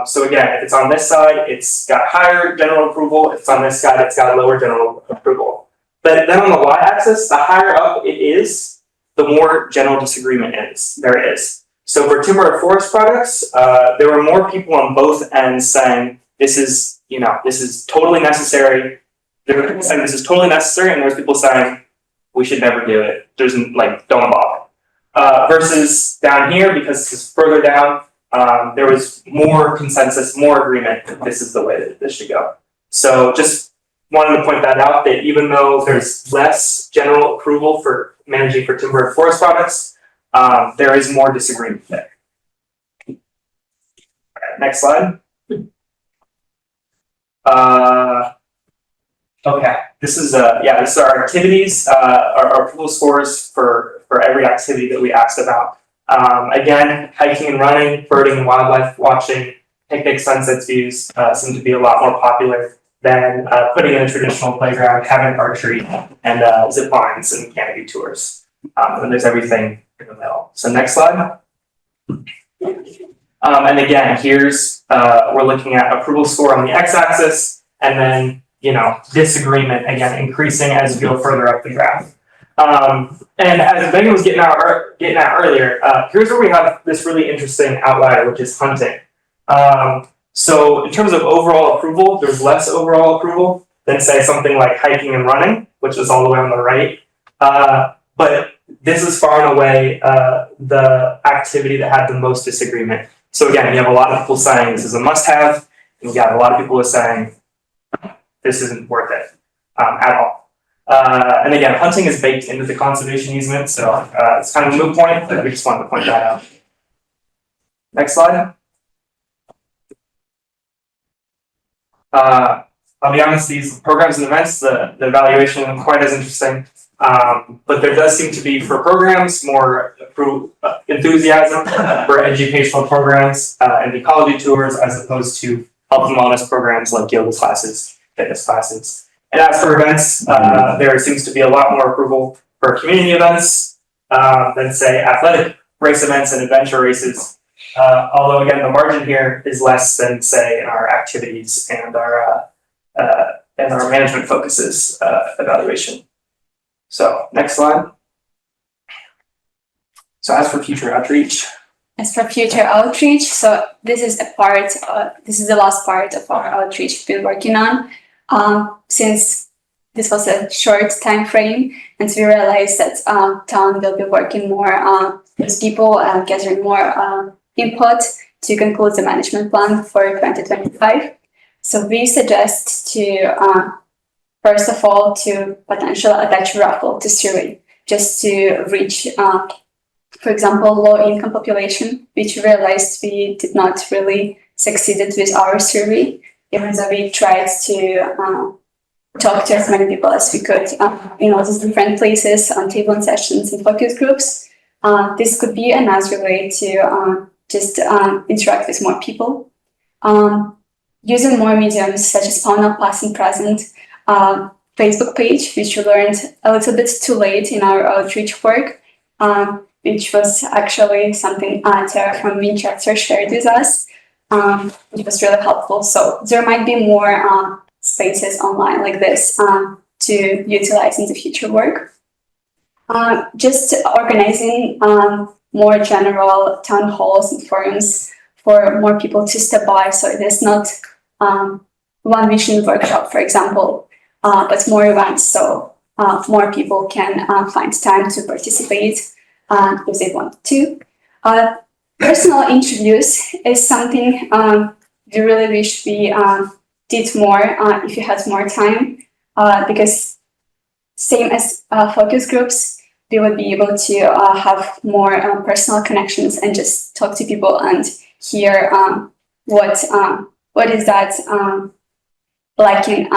So again, if it's on this side, it's got higher general approval. If it's on this side, it's got lower general approval. But then on the y-axis, the higher up it is, the more general disagreement there is. So for timber and forest products, there were more people on both ends saying this is totally necessary. There were people saying this is totally necessary, and there's people saying we should never do it. There's don't bother. Versus down here, because this is further down, there was more consensus, more agreement that this is the way that this should go. So just wanted to point that out, that even though there's less general approval for managing for timber and forest products, there is more disagreement there. All right, next slide. Okay, this is our activities, our approval scores for every activity that we asked about. Again, hiking and running, birding and wildlife watching, picnic sunsets views seem to be a lot more popular than putting in a traditional playground, having archery, and zip lines and canopy tours. And there's everything in the middle. So next slide. And again, here's we're looking at approval score on the x-axis, and then disagreement again increasing as you go further up the graph. And as Megan was getting at earlier, here's where we have this really interesting outlier, which is hunting. So in terms of overall approval, there's less overall approval than say something like hiking and running, which is all the way on the right. But this is far and away the activity that had the most disagreement. So again, you have a lot of people saying this is a must-have, and you got a lot of people who are saying this isn't worth it at all. And again, hunting is baked into the conservation easement, so it's kind of a moot point, but we just wanted to point that out. Next slide. I'll be honest, these programs and events, the evaluation isn't quite as interesting, but there does seem to be, for programs, more enthusiasm for educational programs and ecology tours, as opposed to health and wellness programs like yoga classes, fitness classes. And as for events, there seems to be a lot more approval for community events than, say, athletic race events and adventure races. Although, again, the margin here is less than, say, in our activities and our management focuses evaluation. So, next slide. So, as for future outreach. As for future outreach, so this is the last part of our outreach we've been working on. Since this was a short time frame, and we realized that town will be working more with people and gathering more input to conclude the management plan for 2025. So we suggest to first of all to potentially attach raffle to survey, just to reach for example, low-income population, which we realized we did not really succeeded with our survey, even though we tried to talk to as many people as we could in all these different places, on table sessions and focus groups. This could be another way to just interact with more people. Using more mediums such as Pownal Past and Present, Facebook page, which we learned a little bit too late in our outreach work, which was actually something Tara from Winchester shared with us. It was really helpful. So there might be more spaces online like this to utilize in the future work. Just organizing more general town halls and forums for more people to step by. So it is not one vision workshop, for example, but more events. So more people can find time to participate if they want to. Personal interviews is something we really wish we did more if you had more time, because same as focus groups, they would be able to have more personal connections and just talk to people and hear what is that like in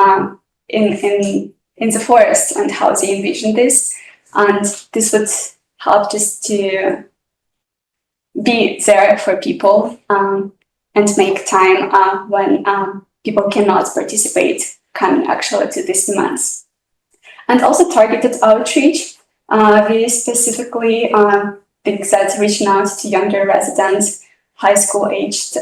the forest and how they envision this. And this would help just to be there for people and make time when people cannot participate, can actually to these demands. And also targeted outreach. We specifically think that reaching out to younger residents, high school aged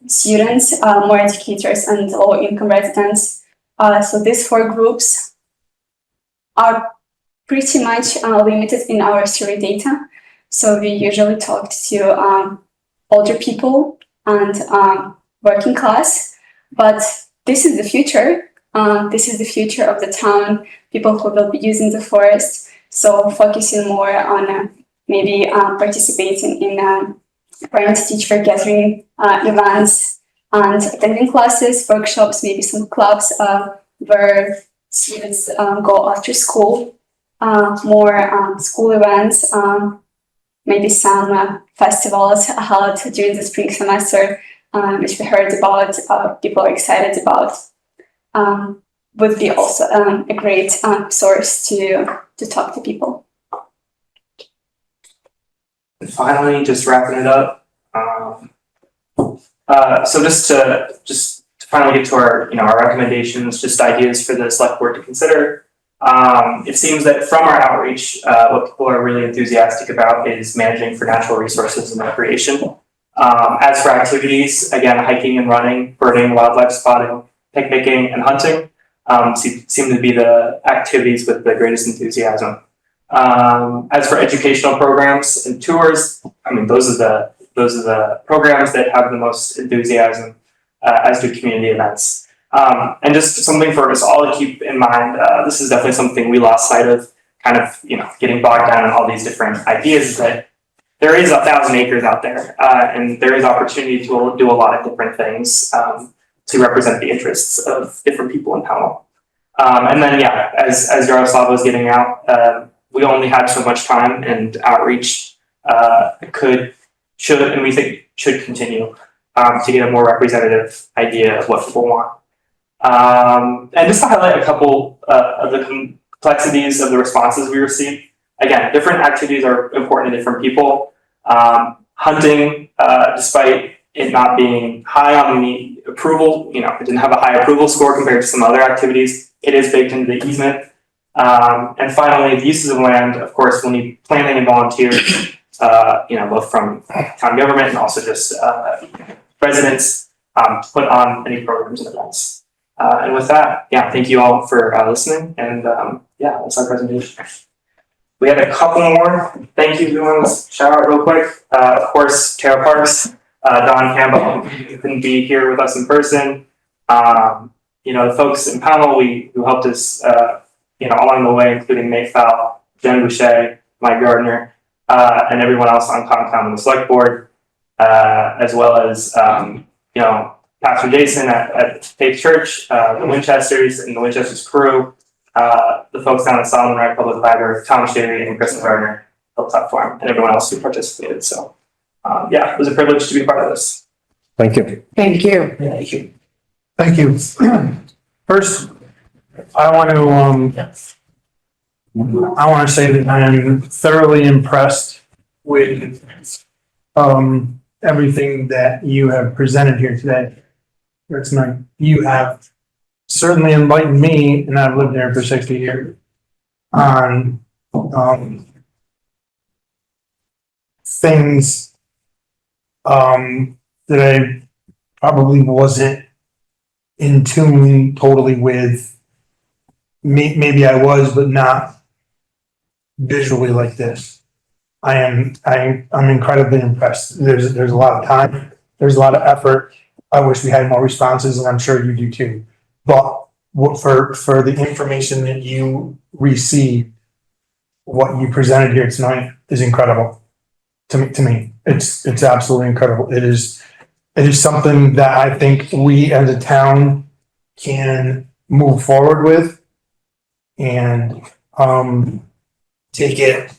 students, more educators and low income residents. So these 4 groups are pretty much limited in our survey data. So we usually talk to older people and working class, but this is the future. This is the future of the town, people who will be using the forest. So focusing more on maybe participating in parent-teacher gathering events and attending classes, workshops, maybe some clubs where students go after school, more school events, maybe some festivals held during the spring semester, which we heard about, people are excited about, would be also a great source to talk to people. And finally, just wrapping it up. So just to finally get to our recommendations, just ideas for the select board to consider. It seems that from our outreach, what people are really enthusiastic about is managing for natural resources and recreation. As for activities, again, hiking and running, birding, wildlife spotting, picnicking, and hunting seem to be the activities with the greatest enthusiasm. As for educational programs and tours, I mean, those are the programs that have the most enthusiasm, as do community events. And just something for us all to keep in mind, this is definitely something we lost sight of, kind of, getting bogged down in all these different ideas, is that there is 1,000 acres out there, and there is opportunity to do a lot of different things to represent the interests of different people in Pownal. And then, yeah, as Yaroslav was getting out, we only had so much time, and outreach should continue to get a more representative idea of what people want. And just to highlight a couple of the complexities of the responses we received. Again, different activities are important to different people. Hunting, despite it not being high on the approval, it didn't have a high approval score compared to some other activities. It is baked into the easement. And finally, the uses of land, of course, will need planning and volunteers, both from town government and also just residents to put on any programs and events. And with that, yeah, thank you all for listening. And yeah, that's our presentation. We had a couple more. Thank you. Let's shout out real quick. Of course, Tara Parks, Don Campbell, who couldn't be here with us in person. The folks in Pownal who helped us, along the way, including Mayfell, Jen Boucher, Mike Gardner, and everyone else on Concom and the select board, as well as, Pastor Jason at Faith Church, the Winchesters and the Winchesters crew, the folks down at Solomon Wright Public Library, Tom Sherry and Kristen Gardner, Hilltop Farm, and everyone else who participated. So, it was a privilege to be part of this. Thank you. Thank you. Thank you. Thank you. First, I want to say that I am thoroughly impressed with everything that you have presented here today. It's nice. You have certainly enlightened me, and I've lived there for 60 years, on things that I probably wasn't in tune totally with. Maybe I was, but not visually like this. I'm incredibly impressed. There's a lot of time. There's a lot of effort. I wish we had more responses, and I'm sure you do too. But for the information that you received, what you presented here tonight is incredible. To me, it's absolutely incredible. It is something that I think we as a town can move forward with, and take it,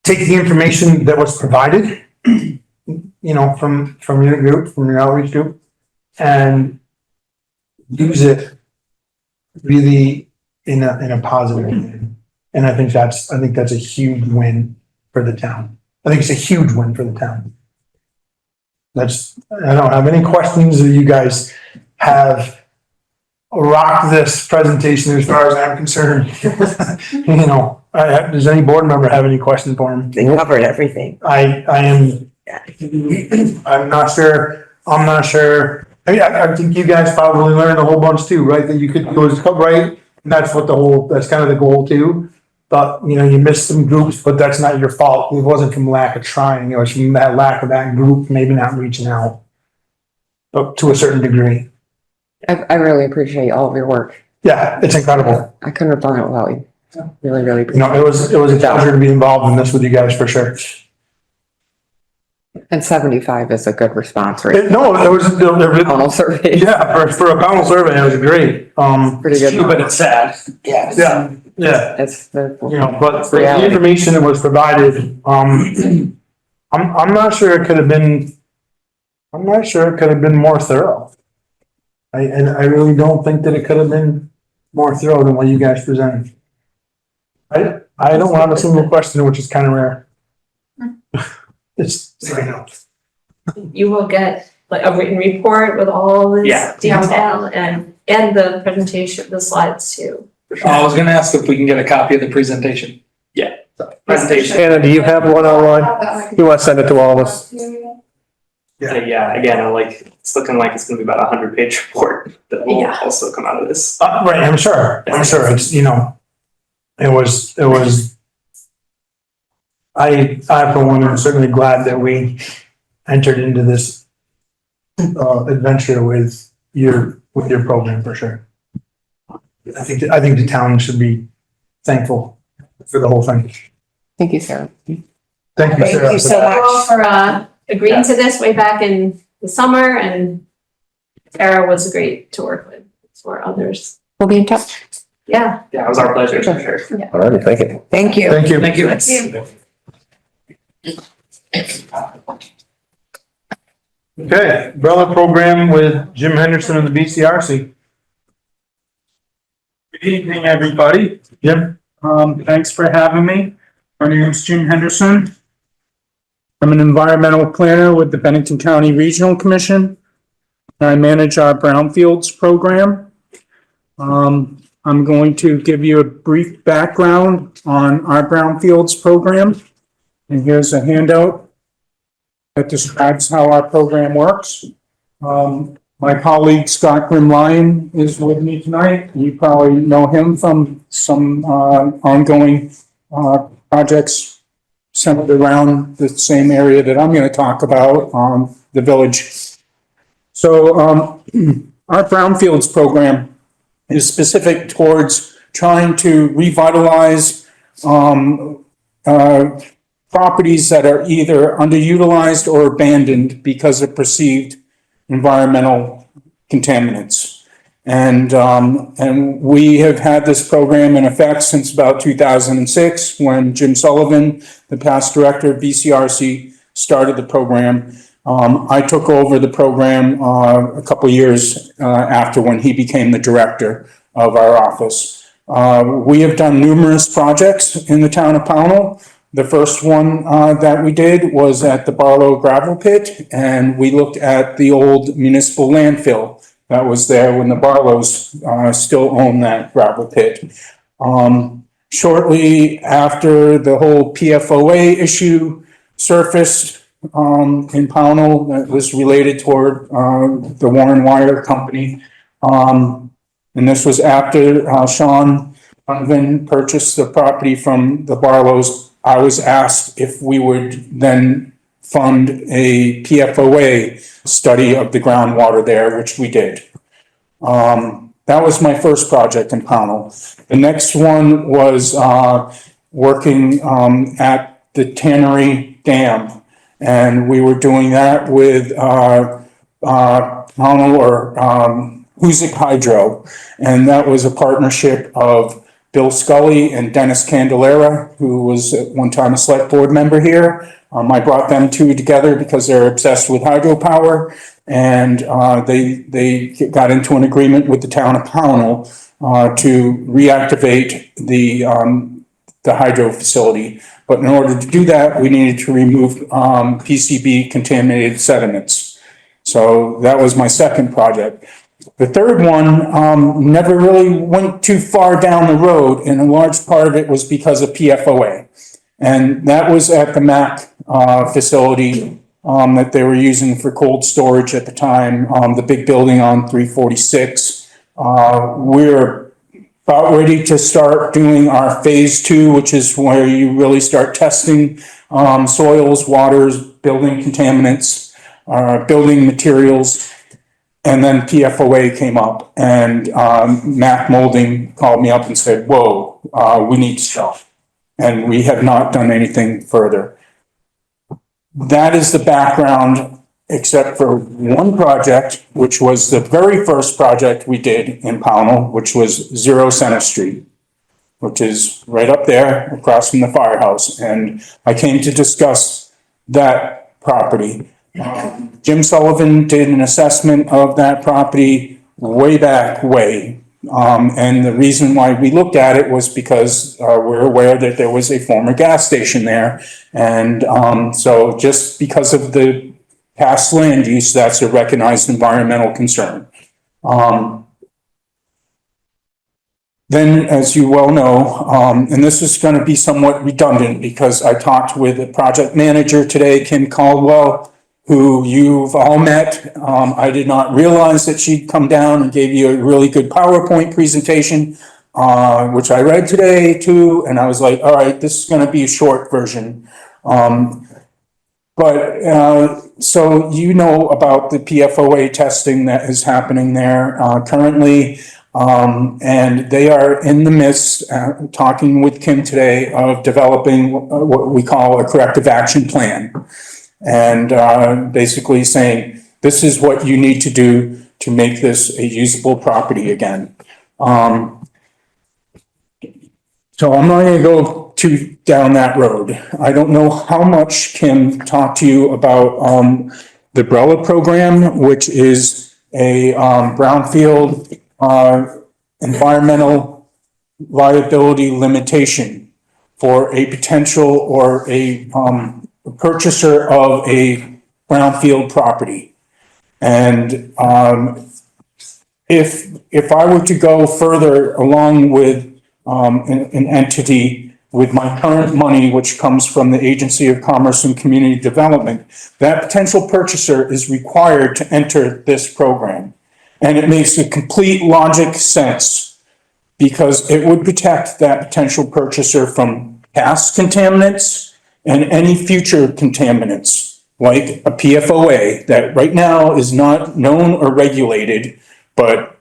take the information that was provided, you know, from your group, from your outreach group, and use it really in a positive way. And I think that's a huge win for the town. I think it's a huge win for the town. I don't have any questions that you guys have rocked this presentation as far as I'm concerned. You know, does any board member have any questions for him? They covered everything. I'm not sure. I think you guys probably learned a whole bunch too, right? That you could, it was right. And that's that's kind of the goal too. But, you know, you missed some groups, but that's not your fault. It wasn't from lack of trying. It was from that lack of that group, maybe not reaching out. But to a certain degree. I really appreciate all of your work. Yeah, it's incredible. I couldn't have done it without you. Really, really. You know, it was a pleasure to be involved in this with you guys for sure. And 75 is a good response rate. No, it was, Pownal survey. yeah, for a Pownal survey, it was great. Pretty good. But it's sad. Yeah. It's the. You know, but the Reality. information that was provided, I'm not sure it could have been, more thorough. I really don't think that it could have been more thorough than what you guys presented. I don't have a single question, which is kind of rare. It's, I know. You will get like a written report with all this Yeah. detail and the presentation, the slides too. I was gonna ask if we can get a copy of the presentation. Presentation. Anna, do you have one online? You want to send it to all of us? Yeah, again, it's looking like it's gonna be about 100-page report that will Yeah. also come out of this. Right, I'm sure, it's, you know, it was, I for one am certainly glad that we entered into this adventure with your program for sure. I think the town should be thankful for the whole thing. Thank you, Sarah. Thank you, Thank Sarah. you so Thank you all much. for agreeing to this way back in the summer, and Sarah was great to work with for others. We'll be in touch. Yeah. Yeah, it was our pleasure, for sure. All right, thank you. Thank you. Thank you. Thank you. Okay, umbrella program with Jim Henderson of the BCRC. Good evening, everybody. Jim? Thanks for having me. My name is Jim Henderson. I'm an environmental planner with the Bennington County Regional Commission. I manage our brownfields program. I'm going to give you a brief background on our brownfields program. And here's a handout that describes how our program works. My colleague Scott Grimline is with me tonight. You probably know him from some ongoing projects centered around the same area that I'm going to talk about, the village. So our brownfields program is specific towards trying to revitalize properties that are either underutilized or abandoned because of perceived environmental contaminants. And we have had this program in effect since about 2006, when Jim Sullivan, the past director of BCRC, started the program. I took over the program a couple years after, when he became the director of our office. We have done numerous projects in the town of Pownal. The first one that we did was at the Barlow gravel pit, and we looked at the old municipal landfill that was there when the Barlows still owned that gravel pit. Shortly after the whole PFOA issue surfaced in Pownal, that was related toward the Warren Wire Company. And this was after Sean Donovan purchased the property from the Barlows. I was asked if we would then fund a PFOA study of the groundwater there, which we did. That was my first project in Pownal. The next one was working at the Tannery Dam, and we were doing that with Pownal, or Huzik Hydro. And that was a partnership of Bill Scully and Dennis Candelera, who was at one time a select board member here. I brought them two together because they're obsessed with hydropower. And they got into an agreement with the town of Pownal to reactivate the hydro facility. But in order to do that, we needed to remove PCB contaminated sediments. So that was my second project. The third one never really went too far down the road, and a large part of it was because of PFOA. And that was at the MAC facility that they were using for cold storage at the time, the big building on 346. We're about ready to start doing our phase 2, which is where you really start testing soils, waters, building contaminants, building materials. And then PFOA came up, and MAC Molding called me up and said, whoa, we need to stop. And we have not done anything further. That is the background, except for one project, which was the very first project we did in Pownal, which was 0 Center Street, which is right up there across from the firehouse. And I came to discuss that property. Jim Sullivan did an assessment of that property way back. And the reason why we looked at it was because we're aware that there was a former gas station there. And so just because of the past land use, that's a recognized environmental concern. Then, as you well know, and this is going to be somewhat redundant because I talked with a project manager today, Kim Caldwell, who you've all met. I did not realize that she'd come down and gave you a really good PowerPoint presentation, which I read today too. And I was like, all right, this is going to be a short version. So you know about the PFOA testing that is happening there currently. And they are in the midst, talking with Kim today, of developing what we call a corrective action plan. And basically saying, this is what you need to do to make this a usable property again. So I'm not going to go down that road. I don't know how much Kim talked to you about the BRELA program, which is a brownfield environmental liability limitation for a potential or a purchaser of a brownfield property. And if I were to go further along with an entity with my current money, which comes from the Agency of Commerce and Community Development, that potential purchaser is required to enter this program. And it makes a complete logic sense because it would protect that potential purchaser from past contaminants and any future contaminants, like a PFOA that right now is not known or regulated, but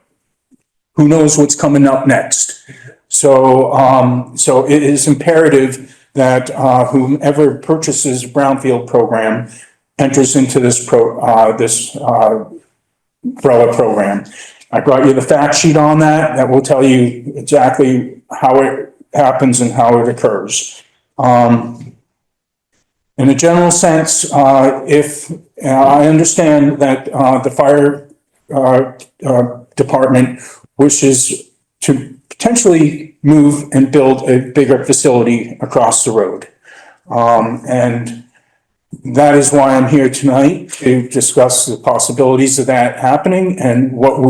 who knows what's coming up next. So it is imperative that whomever purchases brownfield program enters into this BRELA program. I brought you the fact sheet on that. That will tell you exactly how it happens and how it occurs. In a general sense, if I understand that the fire department wishes to potentially move and build a bigger facility across the road. And that is why I'm here tonight, to discuss the possibilities of that happening and what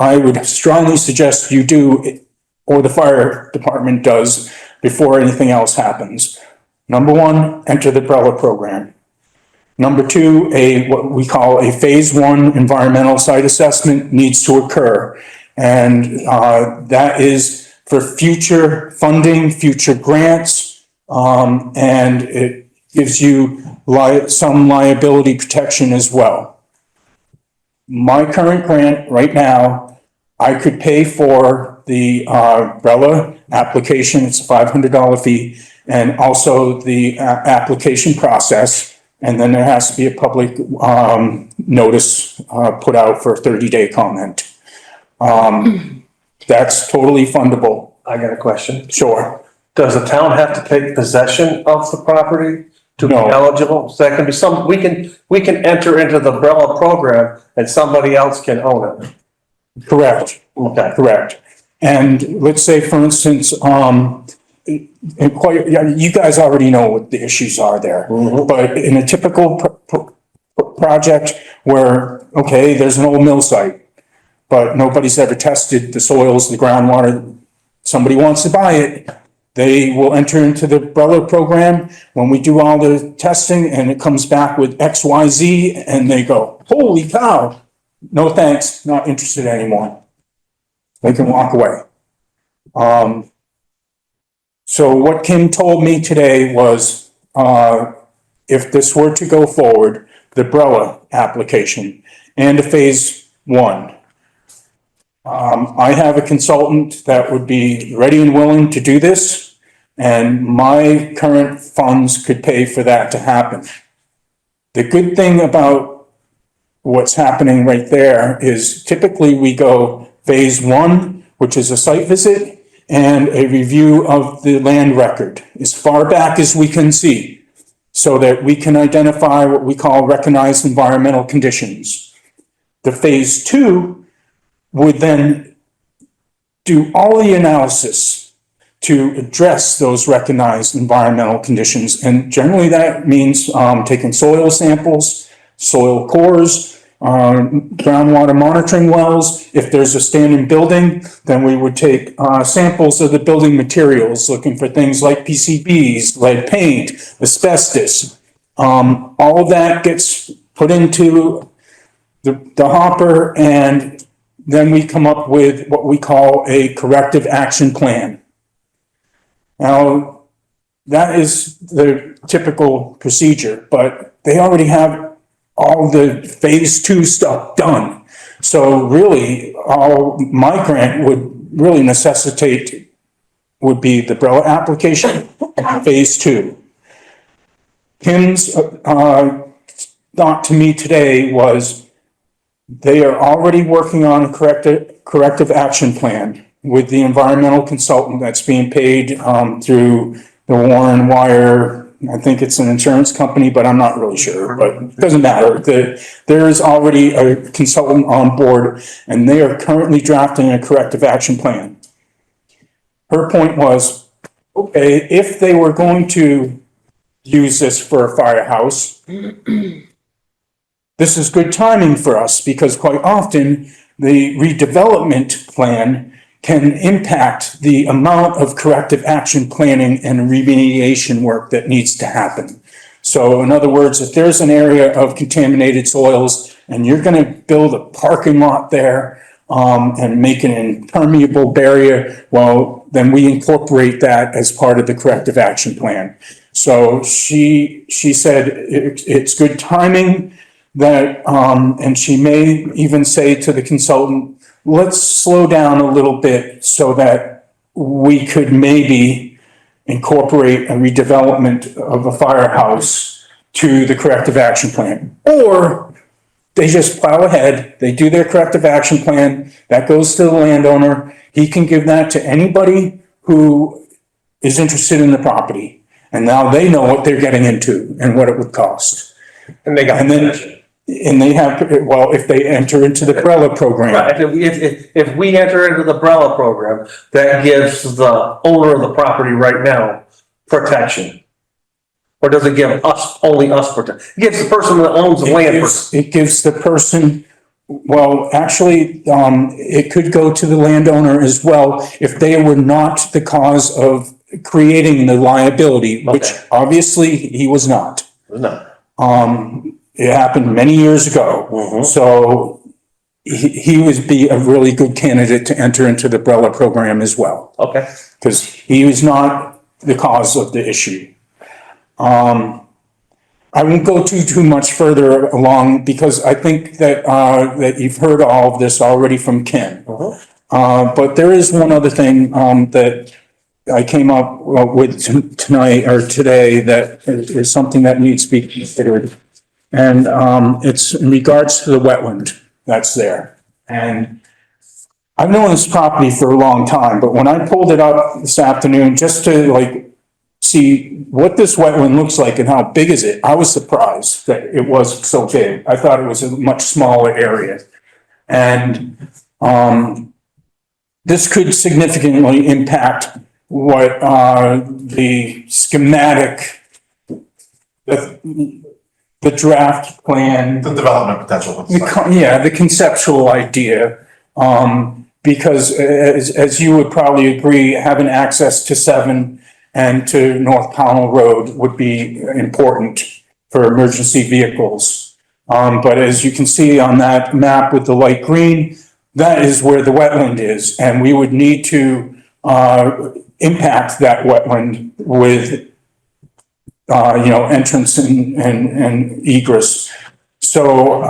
I would strongly suggest you do, or the fire department does, before anything else happens. Number one, enter the BRELA program. Number two, what we call a phase 1 environmental site assessment needs to occur. And that is for future funding, future grants, and it gives you some liability protection as well. My current grant right now, I could pay for the BRELA application. It's a $500 fee, and also the application process, And then there has to be a public, notice, put out for a 30-day comment. That's totally fundable. I got a question. Sure. Does the town have to take possession of the property to be No. eligible? So that can be we can enter into the umbrella program and somebody else can own it. Correct. Okay. Correct. And let's say, for instance, you guys already know what the issues are there. Mhm. But in a typical project where, okay, there's an old mill site, but nobody's ever tested the soils, the groundwater, somebody wants to buy it, they will enter into the umbrella program. When we do all the testing and it comes back with X, Y, Z, and they go, holy cow, no thanks, not interested anymore. They can walk away. So what Kim told me today was, if this were to go forward, the umbrella application and a phase one, I have a consultant that would be ready and willing to do this, and my current funds could pay for that to happen. The good thing about what's happening right there is typically we go phase one, which is a site visit, and a review of the land record as far back as we can see, so that we can identify what we call recognized environmental conditions. The phase two would then do all the analysis to address those recognized environmental conditions. And generally that means taking soil samples, soil cores, groundwater monitoring wells. If there's a standing building, then we would take samples of the building materials, looking for things like PCBs, lead paint, asbestos. All of that gets put into the hopper, and then we come up with what we call a corrective action plan. Now, that is the typical procedure, but they already have all the phase two stuff done. So really, all my grant would really necessitate would be the umbrella application, phase two. Kim's thought to me today was they are already working on a corrective action plan with the environmental consultant that's being paid through the Warren Wire. I think it's an insurance company, but I'm not really sure, but it doesn't matter. There is already a consultant on board, and they are currently drafting a corrective action plan. Her point was, okay, if they were going to use this for a firehouse, this is good timing for us, because quite often the redevelopment plan can impact the amount of corrective action planning and remediation work that needs to happen. So in other words, if there's an area of contaminated soils and you're going to build a parking lot there and make an impermeable barrier, well, then we incorporate that as part of the corrective action plan. So she said it's good timing that, and she may even say to the consultant, let's slow down a little bit so that we could maybe incorporate a redevelopment of a firehouse to the corrective action plan. Or they just plow ahead, they do their corrective action plan, that goes to the landowner, he can give that to anybody who is interested in the property. And now they know what they're getting into and what it would cost. And they got possession. And they have, well, if they enter into the umbrella program. Right, if we enter into the umbrella program, that gives the owner of the property right now protection. Or does it give us, only us protection? It gives the person that owns the land. It gives the person, well, actually, it could go to the landowner as well if they were not the cause of creating the liability, which Okay. obviously he was not. No. It happened many years ago. Mhm. So he would be a really good candidate to enter into the umbrella program as well, Okay. because he was not the cause of the issue. I won't go too much further along, because I think that, that you've heard all of this already from Ken. Mhm. But there is one other thing, that I came up with tonight or today that is something that needs to be considered. And, it's in regards to the wetland that's there. And I've known this property for a long time, but when I pulled it up this afternoon, just to like see what this wetland looks like and how big is it, I was surprised that it was so big. I thought it was a much smaller area. And, this could significantly impact what, the schematic, the draft plan. The development potential. The conceptual idea, because as you would probably agree, having access to 7 and to North Pownal Road would be important for emergency vehicles. But as you can see on that map with the light green, that is where the wetland is, and we would need to, impact that wetland with, entrance and egress. So,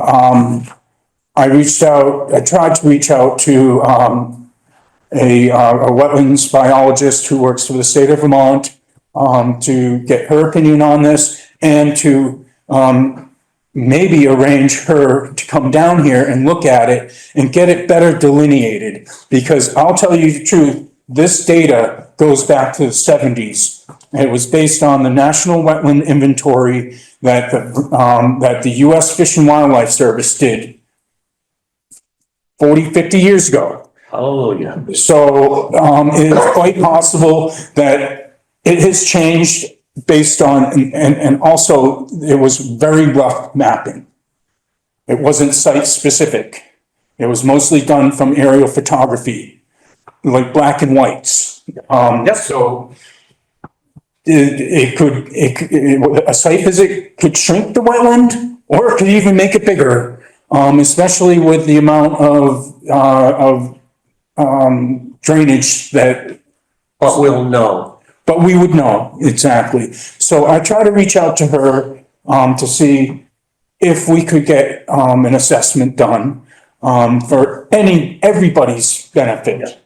I tried to reach out to, a wetlands biologist who works for the state of Vermont, to get her opinion on this and to, maybe arrange her to come down here and look at it and get it better delineated. Because I'll tell you the truth, this data goes back to the 70s. It was based on the National Wetland Inventory that the US Fish and Wildlife Service did 40, 50 years ago. Oh, yeah. So, it is quite possible that it has changed based on, and also it was very rough mapping. It wasn't site specific. It was mostly done from aerial photography, like black and whites. So a site visit could shrink the wetland or it could even make it bigger, especially with the amount of drainage that. But we'll know. But we would know, exactly. So I try to reach out to her, to see if we could get, an assessment done, for everybody's benefit.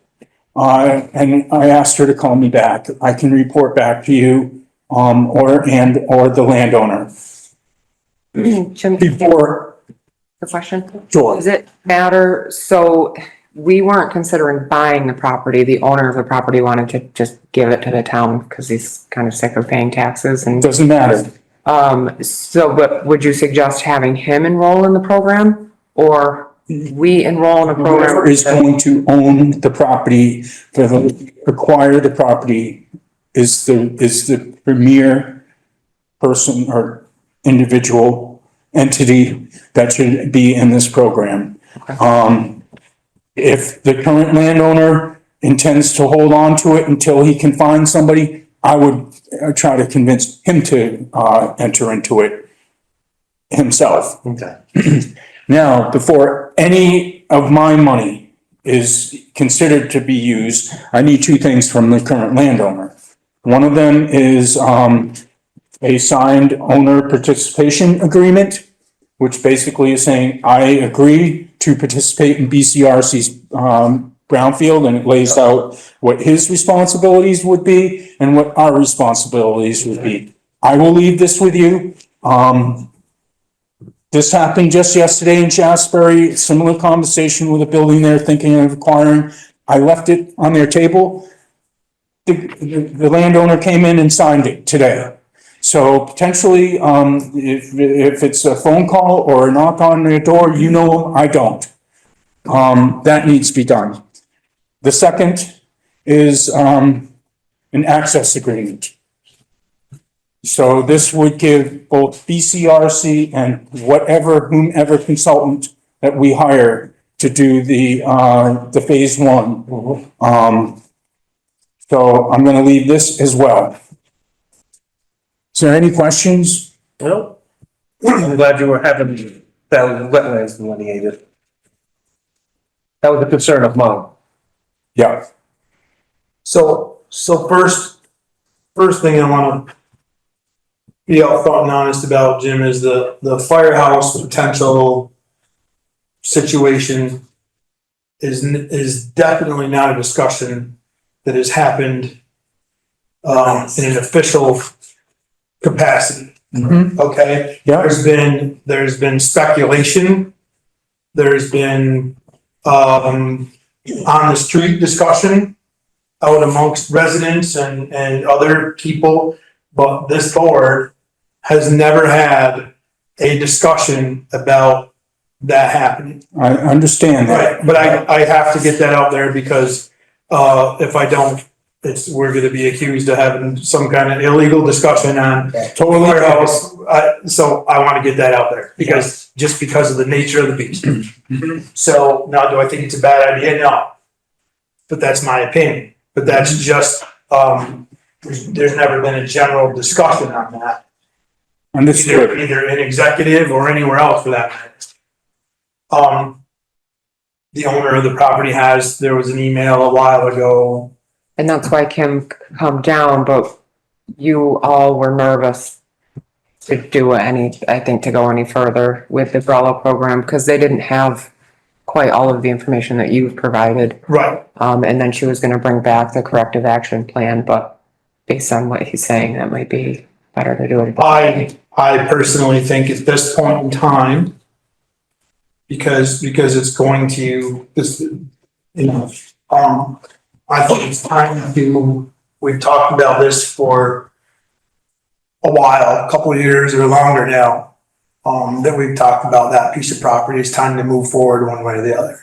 And I asked her to call me back. I can report back to you, or the landowner. Jim, Before, the question? sure. Does it matter? So we weren't considering buying the property. The owner of the property wanted to just give it to the town because he's kind of sick of paying taxes and. Doesn't matter. But would you suggest having him enroll in the program or we enroll in a program? Whoever is going to own the property, acquire the property is the premier person or individual entity that should be in this program. If the current landowner intends to hold on to it until he can find somebody, I would try to convince him to, enter into it himself. Okay. Now, before any of my money is considered to be used, I need 2 things from the current landowner. One of them is, a signed owner participation agreement, which basically is saying, I agree to participate in BCRC's, brownfield, and it lays out what his responsibilities would be and what our responsibilities would be. I will leave this with you. This happened just yesterday in Shasbury, similar conversation with a building they're thinking of acquiring. I left it on their table. The landowner came in and signed it today. So potentially, if it's a phone call or a knock on their door, I don't. That needs to be done. The second is, an access agreement. So this would give both BCRC and whomever consultant that we hire to do the phase 1. So I'm gonna leave this as well. Is there any questions? Well, I'm glad you were having that wetlands delineated. That was a concern of mine. Yeah. So first thing I want to be upfront and honest about, Jim, is the firehouse potential situation is definitely not a discussion that has happened in an official capacity. Okay? Yeah. There's been speculation. There's been, on the street discussion out amongst residents and other people, but this board has never had a discussion about that happening. I understand that. Right, but I have to get that out there because, if I don't, we're gonna be accused of having some kind of illegal discussion on Totally. firehouse. So I wanna get that out there because, just because of the nature of the beast. So now, do I think it's a bad idea? No. But that's my opinion, but that's just, there's never been a general discussion on that. Understood. Either in executive or anywhere else for that matter. The owner of the property there was an email a while ago. And that's why Kim come down, but you all were nervous to do I think to go any further with the umbrella program, because they didn't have quite all of the information that you've provided. Right. And then she was gonna bring back the corrective action plan, but based on what he's saying, that might be better to do it. I personally think at this point in time, because it's going to, I think it's time to, we've talked about this for a while, a couple of years or longer now, that we've talked about that piece of property. It's time to move forward one way or the other,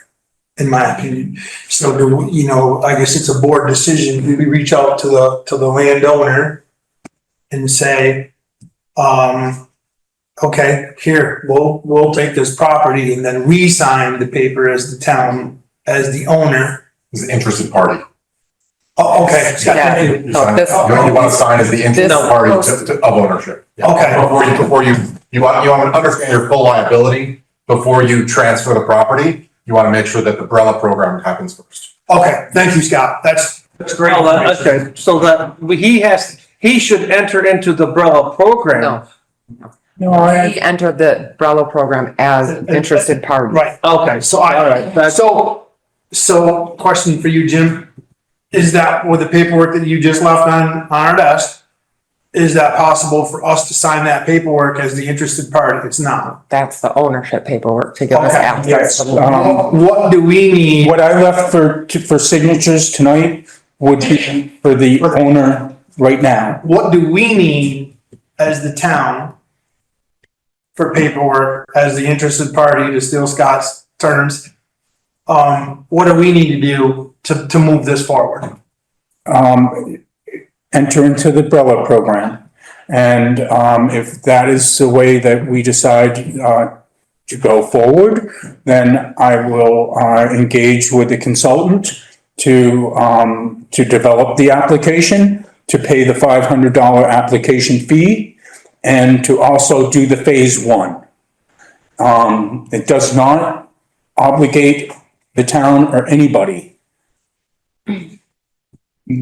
in my opinion. So I guess it's a board decision. We reach out to the landowner and say, okay, here, we'll take this property, and then we sign the paper as the town, as the owner. As an interested party. Oh, okay. Yeah. You No, this- want to sign as the interested This- party of ownership. Yeah. Okay. Before you want to understand your full liability before you transfer the property. You want to make sure that the umbrella program happens first. Okay, thank you, Scott. That's great. Well, okay, so that he should enter into the umbrella program. No, No, he entered the umbrella program as an interested party. Right. Okay, so, all right, that's, So question for you, Jim. Is that with the paperwork that you just left on our desk? Is that possible for us to sign that paperwork as the interested party? It's not. That's the ownership paperwork to give us Okay, access. yes, to the- What do we need? what I left for signatures tonight would be for the owner right now. What do we need as the town for paperwork as the interested party, to steal Scott's terms? What do we need to do to move this forward? Enter into the umbrella program. And, if that is the way that we decide, to go forward, then I will, engage with the consultant to develop the application, to pay the $500 application fee, and to also do the phase one. It does not obligate the town or anybody. The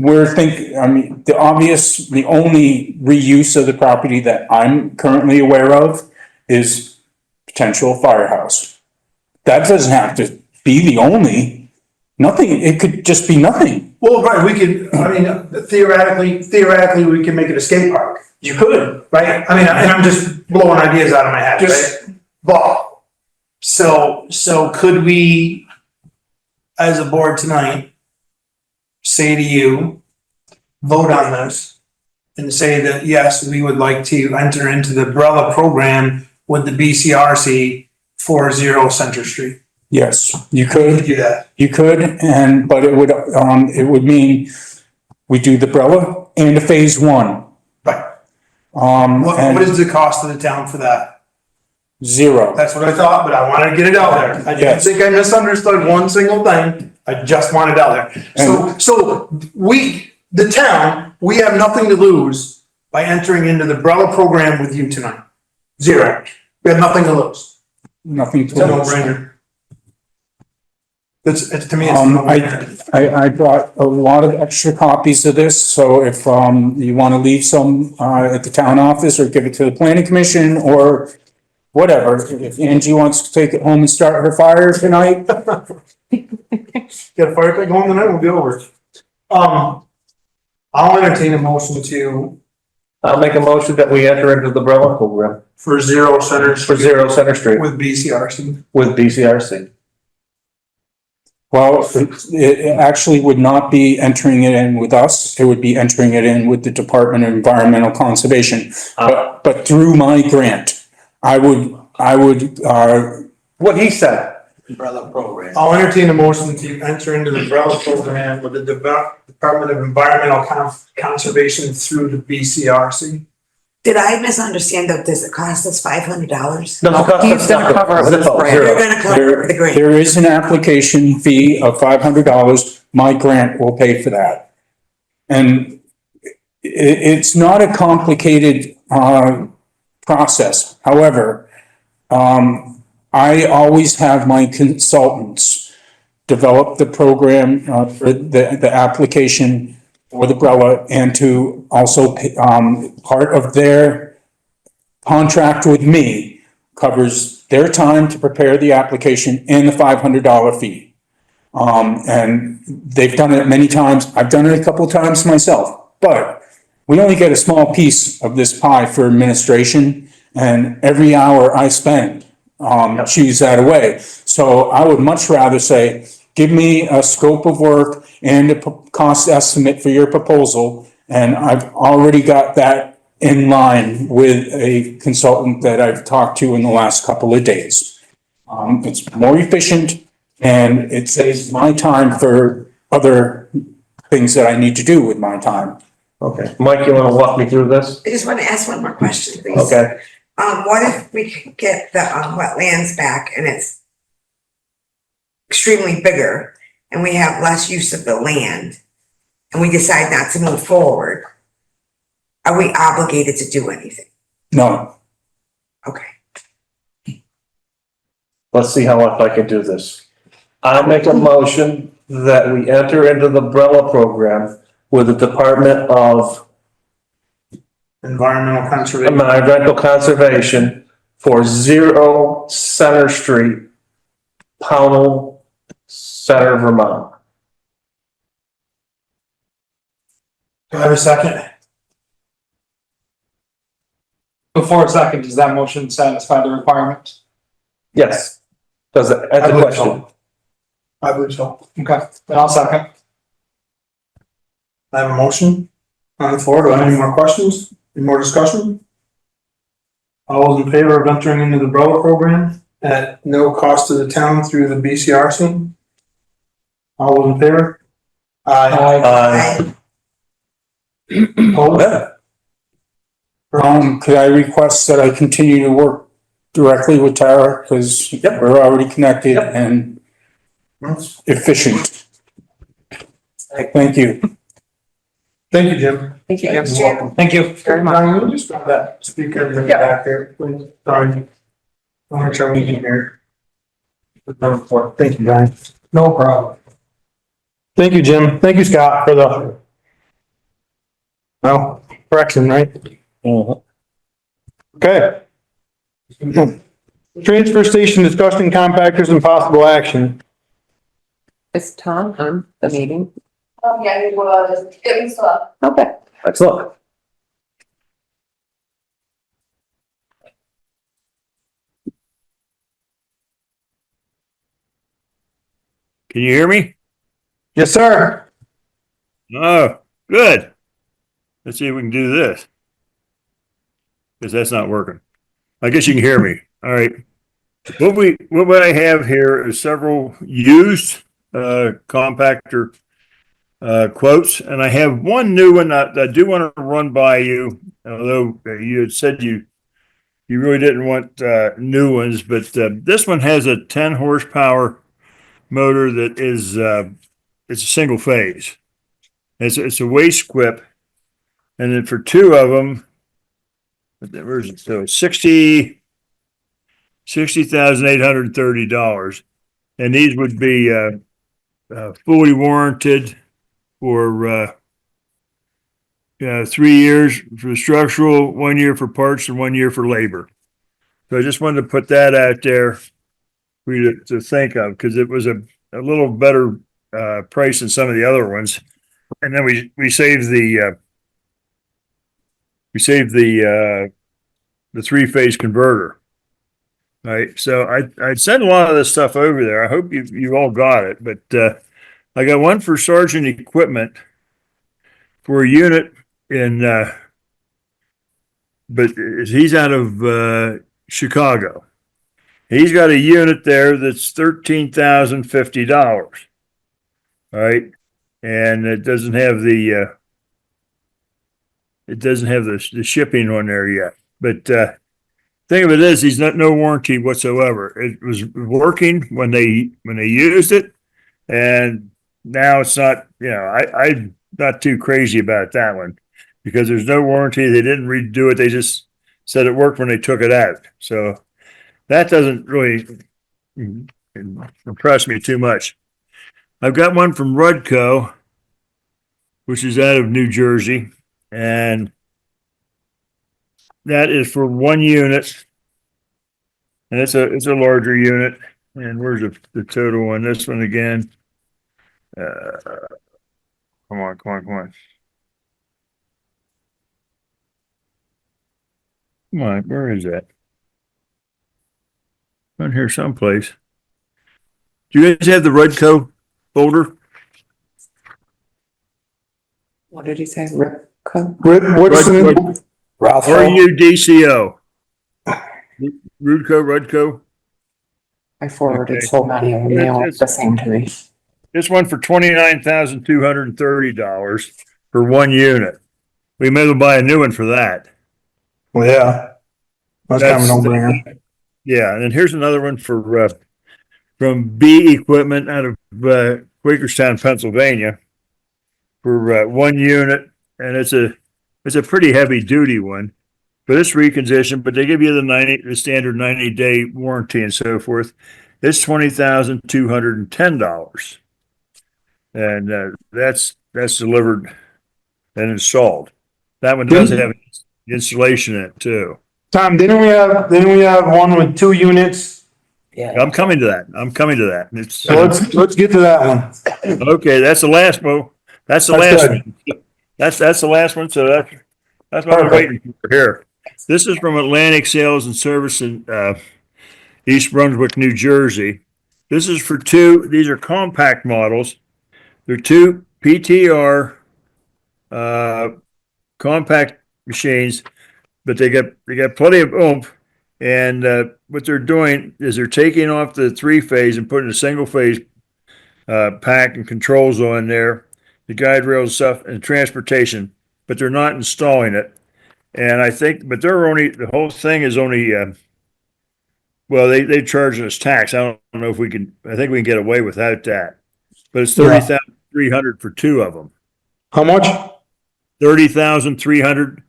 only reuse of the property that I'm currently aware of is potential firehouse. That doesn't have to be the only, nothing, it could just be nothing. Well, right, theoretically, we can make it a skate park. You could, right? I mean, and I'm just blowing ideas out of my head, right? But, so could we, as a board tonight, say to you, vote on this and say that, yes, we would like to enter into the umbrella program with the BCRC 40 Center Street? Yes, you Could could, do that. but it would mean we do the umbrella and a phase one. Right. What And is the cost of the town for that? zero. That's what I thought, but I wanted to get it out there. I didn't Yes. think I misunderstood one single thing. I just wanted it out there. So the town, we have nothing to lose by entering into the umbrella program with you tonight. Zero. We have nothing to lose. Nothing It's a to lose. no-brainer. It's to me, it's a no-brainer. I brought a lot of extra copies of this, so if, you wanna leave some, at the town office or give it to the planning commission or whatever, if Angie wants to take it home and start her fire tonight, Get a fire pit going tonight, we'll be over. I'll entertain a motion to, I'll make a motion that we enter into the umbrella program for Zero Center for Zero Center Street with BCRC. with BCRC. Well, it actually would not be entering it in with us. It would be entering it in with the Department of Environmental Conservation. But through my grant, I would, What he said. Umbrella program. I'll entertain a motion to enter into the umbrella program with the Department of Environmental Conservation through the BCRC. Did I misunderstand though? Does it cost us $500? No, He's gonna cover it with his grant. You're gonna cover the grant. there is an application fee of $500. My grant will pay for that. And it's not a complicated, process. However, I always have my consultants develop the program, for the application for the umbrella and to also, part of their contract with me covers their time to prepare the application and the $500 fee. And they've done it many times. I've done it a couple of times myself, but we only get a small piece of this pie for administration, and every hour I spend, chews that away. So I would much rather say, give me a scope of work and a cost estimate for your proposal, and I've already got that in line with a consultant that I've talked to in the last couple of days. It's more efficient and it saves my time for other things that I need to do with my time. Okay. Mike, you wanna walk me through this? I just want to ask one more question, please. Okay. What if we could get the wetlands back and it's extremely bigger and we have less use of the land and we decide not to move forward? Are we obligated to do anything? No, Okay. Let's see how I can do this. I'll make a motion that we enter into the umbrella program with the Department of Environmental Conservation. Environmental Conservation for Zero Center Street, Pownal Center, Vermont. Do I have a second? Before a second, does that motion satisfy the requirement? Yes. Does it, I that's a believe question. so. I believe so. Okay, then I'll second. I have a motion on the floor. Do I have any more questions? Any more discussion? All those in favor of entering into the umbrella program at no cost to the town through the BCRC? All those in favor? Aye. Opposed? could I request that I continue to work directly with Tara, because we're already connected and efficient. Thank you. Thank you, Jim. Thank you, You're Jim. welcome. Thank you. Very much. Ryan, will you just grab that speaker and bring it back there, please? Sorry. I'll make sure we can hear. Thank you, Brian. No problem. Thank you, Jim. Thank you, Scott, for the correction, right? Okay. Transfer station discussion, compactors and possible action. Is Tom on the meeting? Yeah, it was, Okay. Let's look. Can you hear me? Yes, sir. Oh, good. Let's see if we can do this. Because that's not working. I guess you can hear me. All right. What I have here is several used compactor quotes, and I have one new one that I do want to run by you. Although you had said you really didn't want new ones, but this one has a 10 horsepower motor that is it's a single phase. It's a waste quip, and then for two of them, so $60,830, and these would be fully warranted for 3 years for structural, 1 year for parts, and 1 year for labor. So I just wanted to put that out there for you to think of, because it was a little better price than some of the other ones. and then we saved the three-phase converter. Right, so I sent a lot of this stuff over there. I hope you all got it, but I got one for Sergeant Equipment for a unit in but he's out of Chicago. He's got a unit there that's $13,050. All right, and it doesn't have the shipping on there yet. But thing of it is, he's not no warranty whatsoever. It was working when they used it, and now it's not. You know, I'm not too crazy about that one because there's no warranty. They didn't redo it. They just said it worked when they took it out. So that doesn't really impress me too much. I've got one from Rudco, which is out of New Jersey, and that is for one unit, and it's a larger unit. And where's the total on this one again? Come on. Come on, where is that? On here someplace. Do you guys have the Rudco folder? What did he say? Ripco? What's the, RUDCO. Rudco. I forwarded Okay. so many of them. They all look the same to me. This one for $29,230 for one unit. We may as well buy a new one for that. well, yeah. That's kind of a no-brainer. Yeah, and then here's another one for from B Equipment out of Quakerstown, Pennsylvania, for one unit, and it's a pretty heavy duty one, but it's reconditioned. But they give you the standard 90-day warranty and so forth. It's $20,210, and that's delivered and installed. That one does have installation in it too. Tom, didn't we have one with 2 units? I'm coming to that. It's So let's get to that one. okay. That's the last one. That's the That's last good. one. That's the last one. So that's what I'm waiting for here. This is from Atlantic Sales and Service in East Brunswick, New Jersey. This is for 2. These are compact models. They're 2 PTR compact machines, but they got plenty of oomph. And what they're doing is they're taking off the 3-phase and putting a single-phase pack and controls on there, the guide rails stuff and transportation, but they're not installing it. And I think, but the whole thing is only, well, they charge us tax. I don't know if we can, I think we can get away without that. But it's $30,300 for 2 of them. How much? $30,300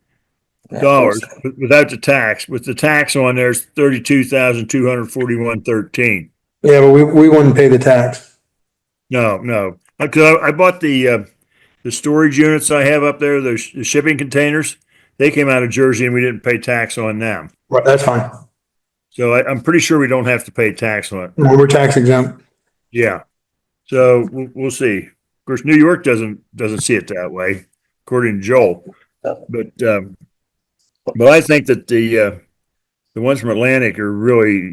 without the tax. With the tax on there, it's $32,241.13. Yeah, but we wouldn't pay the tax. No, because I bought the storage units I have up there, those the shipping containers. They came out of Jersey, and we didn't pay tax on them. Right, that's fine. So I'm pretty sure we don't have to pay tax on it. We're tax exempt. Yeah. So we'll see. Of course, New York doesn't see it that way, according to Joel. But I think that the ones from Atlantic are really,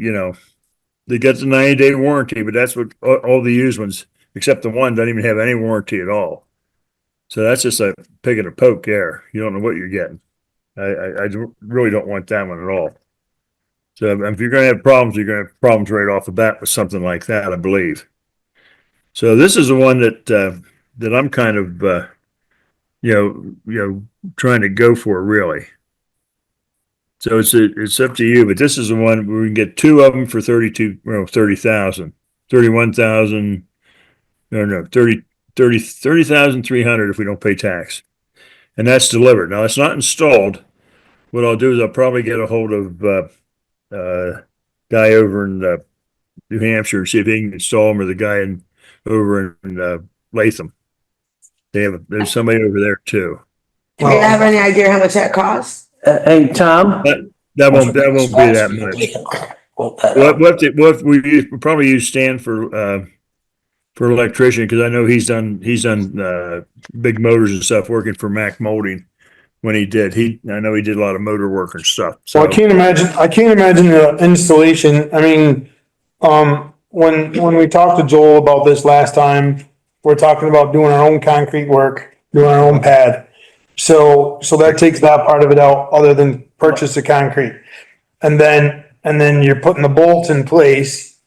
they get the 90-day warranty, but that's what all the used ones, except the one, don't even have any warranty at all. So that's just a pig in a poke there. You don't know what you're getting. I really don't want that one at all. So if you're going to have problems, you're going to have problems right off the bat with something like that, I believe. So this is the one that I'm kind of trying to go for, really. So it's up to you, but this is the one where we can get 2 of them for 30,300 if we don't pay tax. And that's delivered. Now it's not installed. What I'll do is I'll probably get a hold of guy over in New Hampshire, see if he can install them, or the guy over in Latham. There's somebody over there too. Do you have any idea how much that costs? Hey, Tom? That won't be that much. We'll probably use Stan for for electrician, because I know he's done big motors and stuff working for Mac Molding when he did. I know he did a lot of motor work and stuff. So So I can't imagine the installation. I mean, when we talked to Joel about this last time, we're talking about doing our own concrete work, doing our own pad. So that takes that part of it out, other than purchase the concrete. And then you're putting the bolts in place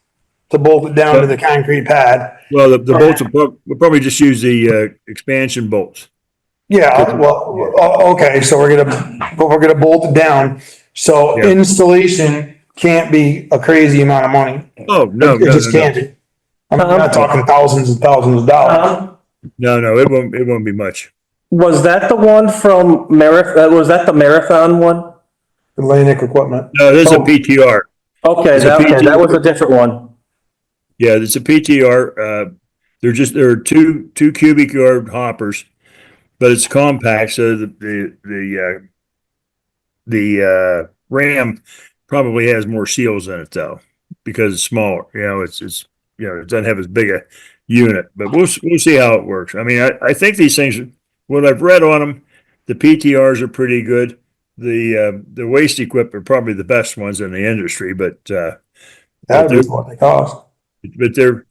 to bolt it down to the concrete pad. well, the bolts we'll probably just use the expansion bolts. Yeah, well, okay, so we're gonna bolt it down. So Yeah. installation can't be a crazy amount of money. Oh, no, It no, just no, can't be. I'm not talking thousands and thousands of dollars. no, it won't be much. Was that the one from was that the marathon one? Atlantic equipment. No, this is a PTR. Okay, It's a that was a different one. Yeah, it's a PTR. There are two cubic yard hoppers, but it's compact, so the Ram probably has more seals in it though, because it's smaller. You know, it's it doesn't have as big a unit, but we'll see how it works. I mean, I think these things, what I've read on them, the PTRs are pretty good. The waste equipment are probably the best ones in the industry, but That'd be what they cost. they're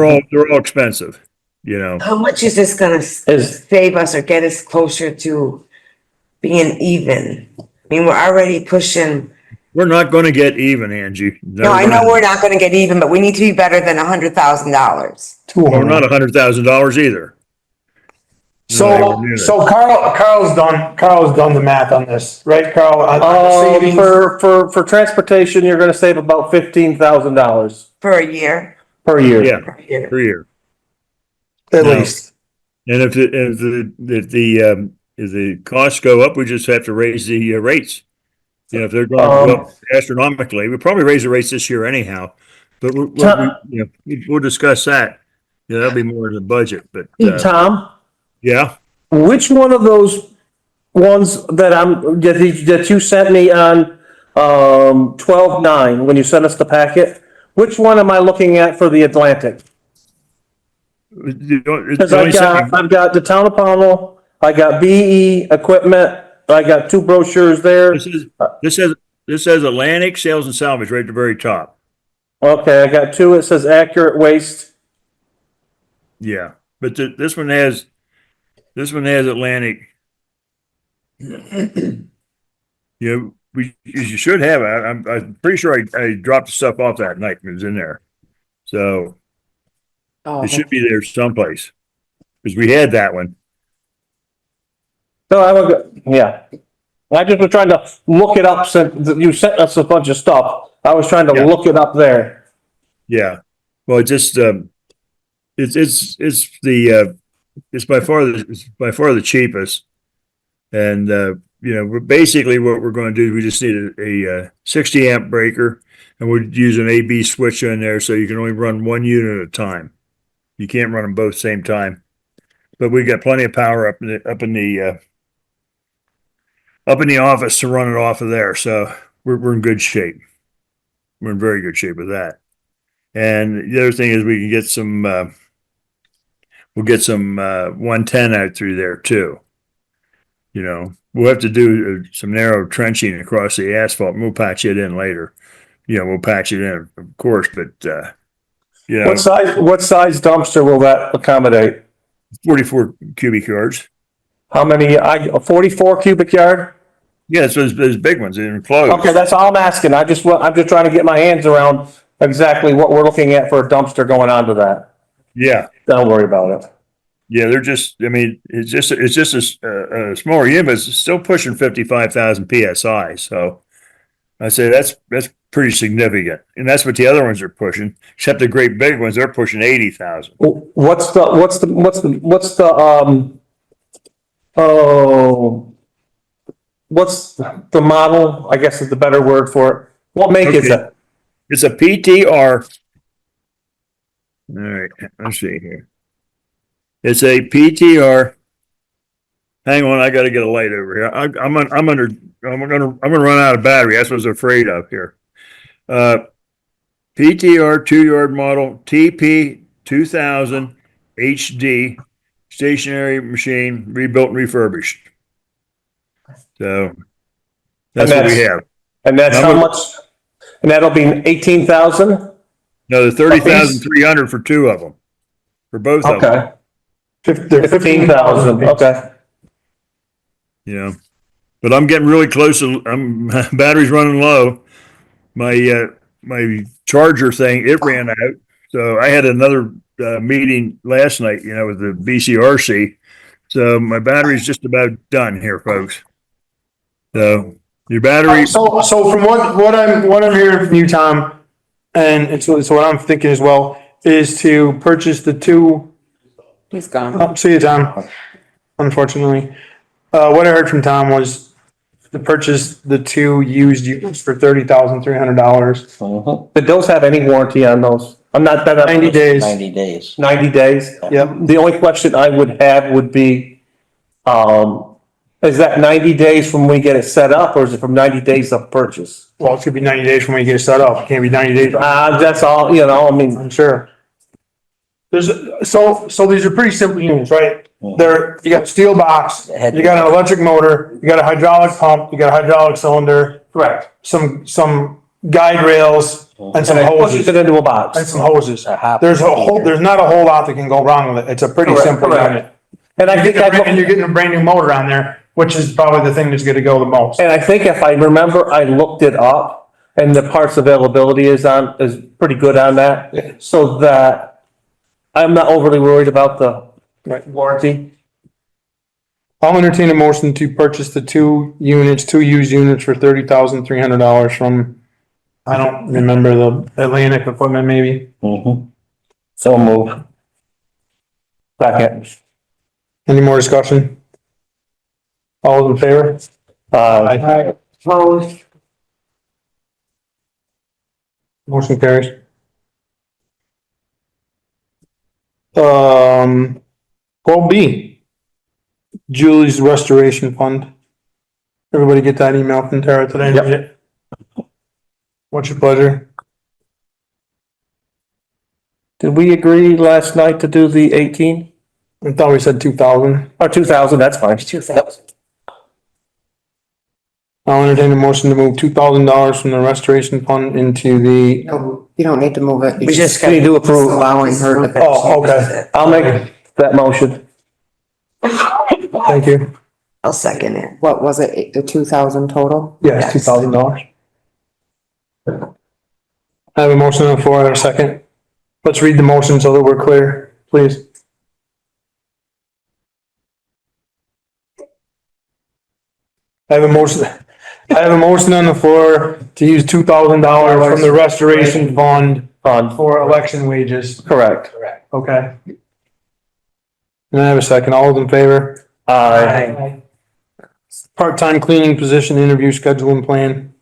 all expensive, you know. How much is this gonna save us or get us closer to being even? I mean, we're already pushing. We're not going to get even, Angie. No, I know we're not gonna get even, but we need to be better than $100,000. Well, not $100,000 either. So Carl's done the math on this, right, Carl? On savings For transportation, you're gonna save about $15,000 For a year. per year. Yeah, Per year. per year. at No. least. And if the costs go up, we just have to raise the rates. You know, if they're going to go up astronomically, we'll probably raise the rates this year anyhow. But we'll discuss that. Yeah, that'll be more in the budget. But Tom, yeah, which one of those ones that you sent me on 12/9 when you sent us the packet? Which one am I looking at for the Atlantic? Because I've got the town of Pownal, I got BE equipment, I got two brochures there. this says Atlantic Sales and Salvage right at the very top. Okay, I got two. It says Accurate Waste. Yeah, but this one has Atlantic. You should have it. I'm pretty sure I dropped the stuff off that night and it was in there. So it should be there someplace because we had that one. So I just was trying to look it up since you sent us a bunch of stuff. I was trying to look it up there. Yeah. Well, it's just it's by far the cheapest. And basically what we're going to do is we just need a 60 amp breaker, and we'll use an AB switch in there so you can only run one unit at a time. You can't run them both at the same time. But we got plenty of power up in the office to run it off of there. So we're in good shape. We're in very good shape with that. And the other thing is we can get some we'll get some 110 out through there too. You know, we'll have to do some narrow trenching across the asphalt, and we'll patch it in later. We'll patch it in, of course, but What size dumpster will that accommodate? 44 cubic yards. How many? 44 cubic yard? Yeah, so those big ones, they're enclosed. Okay, that's all I'm asking. I'm just trying to get my hands around exactly what we're looking at for a dumpster going onto that. Yeah. Don't worry about it. Yeah, they're just, I mean, it's just a smaller unit, but it's still pushing 55,000 PSI. So I say that's pretty significant. And that's what the other ones are pushing, except the great big ones, they're pushing 80,000. What's the model? I guess is the better word for it. What make is it? It's a PTR. All right, let's see here. It's a PTR. Hang on, I got to get a light over here. I'm gonna run out of battery. That's what I was afraid of here. PTR 2-yard model TP 2000 HD stationary machine rebuilt and refurbished. So that's what we have. And that's how How much, and that'll be 18,000? No, the 30,300 for two of them, for both of them. Okay, They're 15,000, okay. Yeah, but I'm getting really close. Battery's running low. My charger thing, it ran out. So I had another meeting last night, with the BCRC. So my battery's just about done here, folks. So your battery, So from what I'm hearing from you, Tom, and it's what I'm thinking as well, is to purchase the two. He's gone. Oh, see you, Tom. Unfortunately, what I heard from Tom was to purchase the two used units for $30,300. Did those have any warranty on those? I'm not that. 90 days. 90 days. 90 days? Yep. The only question I would have would be, is that 90 days from when we get it set up, or is it from 90 days of purchase? Well, it's gonna be 90 days from when you get it set up. It can't be 90 days. That's all, I mean, I'm sure. So these are pretty simple units, right? You got a steel box, you got an electric motor, you got a hydraulic pump, you got a hydraulic cylinder. correct. Some guide rails and some And it pushes hoses. it into a box. And some hoses. A There's not a whole lot that can go wrong with it. It's a pretty Correct, simple correct. unit. And I think And you're getting a brand new motor on there, which is probably the thing that's gonna go the most. and I think if I remember, I looked it up and the parts availability is pretty good on Yeah. that. So that I'm not overly worried about the Right. warranty. I'll entertain a motion to purchase the two used units for $30,300 from, I don't remember, the Atlantic Equipment maybe. So move. Second. Any more discussion? All those in favor? Opposed? Motion carries. Goal B, Julie's Restoration Fund. Everybody get that email from Tara today? Yep. What's your pleasure? Did we agree last night to do the 18 I thought we said 2,000. or 2,000? That's fine. 2,000. I'll entertain a motion to move $2,000 from the Restoration Fund into the, No, you don't need to move it. You We just We need to approve. allowing her to. oh, okay, I'll make that motion. thank you. I'll second it. What was it, the 2,000 total? Yes, $2,000. I have a motion on the floor, I have a second. Let's read the motion so that we're clear, please. I have a motion on the floor to use $2,000 from the Restoration Fund for election wages. Correct. Okay. And I have a second. All those in favor? Aye. Part-time cleaning position interview schedule and plan.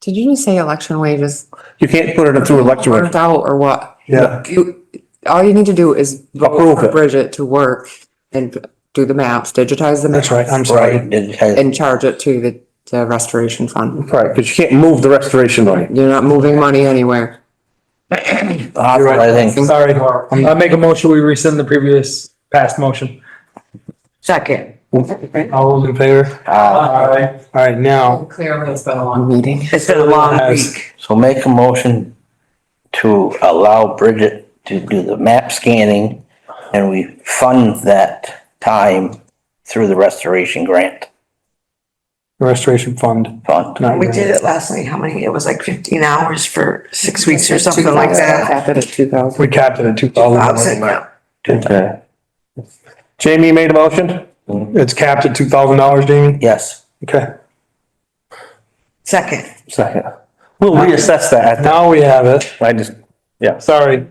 Did you just say election wages? You can't put it through electronic. Burnt out or what? Yeah. All you need to do is vote Approve for it. Bridget to work and do the maps, digitize the maps. That's right. I'm sorry. And charge it to the restoration fund. Right, because you can't move the restoration money. You're not moving money anywhere. Authorizing. Sorry. I make a motion, we rescind the previous past motion. Second. All those in favor? All right, now, Clearly, it's been a long meeting. It's been a long Yes. week. So make a motion to allow Bridget to do the map scanning, and we fund that time through the restoration grant Restoration Fund. fund. Not We grant. did it last night. How many? It was like 15 hours for 6 weeks or something like that. Cap it at 2,000. We capped it at 2,000. Yeah. Okay. Jamie made a motion? It's capped at $2,000, Jamie? Yes. Okay. Second. Second. We'll reassess that. Now we have it. I just, Sorry.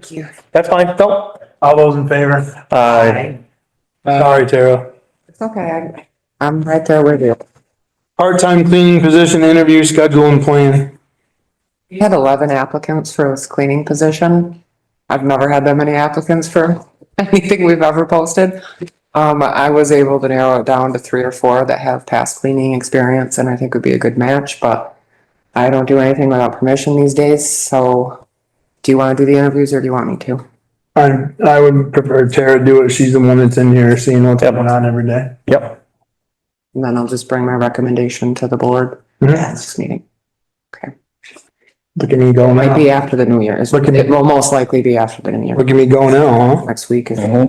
that's fine, don't. All those in favor? Aye. Sorry, Tara. It's okay. I'm right there with you. Part-time cleaning position interview schedule and plan. We had 11 applicants for this cleaning position. I've never had that many applicants for anything we've ever posted. I was able to narrow it down to 3 or 4 that have past cleaning experience and I think would be a good match, but I don't do anything without permission these days, so Do you wanna do the interviews or do you want me to? I would prefer Tara do it. She's the one that's in here seeing what's going on every day. Yep. And then I'll just bring my recommendation to the board Mhm. at this meeting. Look at me going Might be now. after the new year. Look at me. It will most likely be after the new year. Look at me going now, Next week is. huh?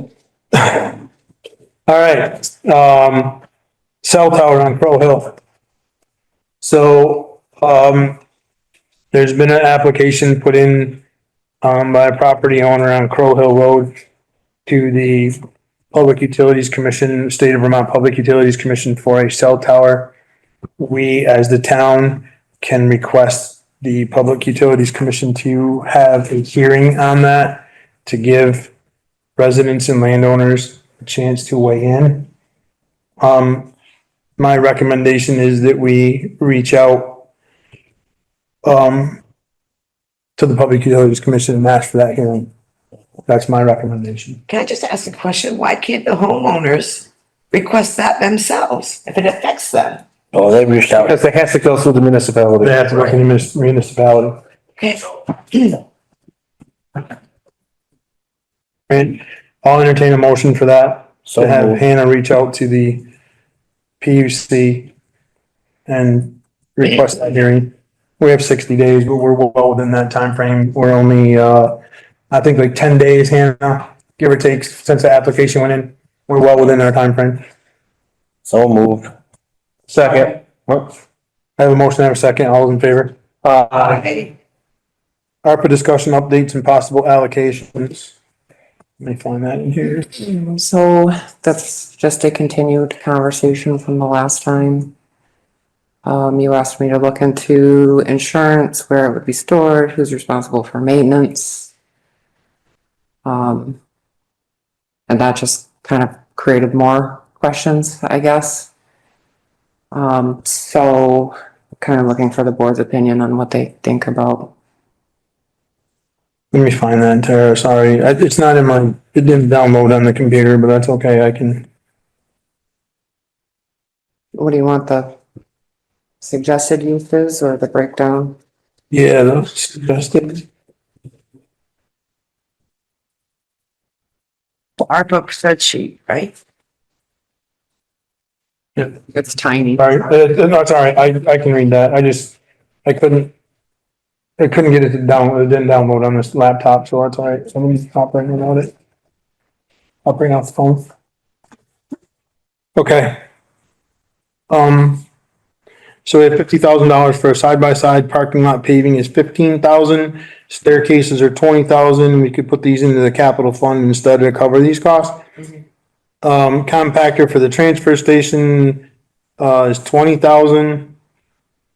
All right, cell tower on Crow Hill. So, there's been an application put in, by a property owner on Crow Hill Road to the Public Utilities Commission, State of Vermont Public Utilities Commission for a cell tower. We, as the town, can request the Public Utilities Commission to have a hearing on that to give residents and landowners a chance to weigh in. My recommendation is that we reach out to the Public Utilities Commission and ask for that hearing. That's my recommendation. Can I just ask a question? Why can't the homeowners request that themselves if it affects them? Oh, they reached out. Because it has to go through the municipality. They have to look in the municipality. Okay. And I'll entertain a motion for that. So To have moved. Hannah reach out to the PUC and request that hearing. We have 60 days, but we're well within that time frame. We're only, I think like 10 days, Hannah, give or take, since the application went in. We're well within our time frame. So moved. Second. I have a motion, I have a second. All those in favor? Okay. ARPA discussion updates and possible allocations. Let me find that in here. So that's just a continued conversation from the last time. You asked me to look into insurance, where it would be stored, who's responsible for maintenance. And that just kind of created more questions, I guess. So kind of looking for the board's opinion on what they think about. Let me find that, Tara, sorry. It's not in my, it didn't download on the computer, but that's okay, I can. What do you want, the suggested uses or the breakdown? Yeah, those suggested. ARPA spreadsheet, right? It's tiny. Sorry, no, it's all right, I can read that, I couldn't get it to download, it didn't download on this laptop, so that's all right, so let me stop right now with it. I'll bring out the phone. Okay. So we have $50,000 for a side-by-side parking lot paving is 15,000, staircases are 20,000, we could put these into the capital fund instead to cover these costs. Compactor for the transfer station, is 20,000.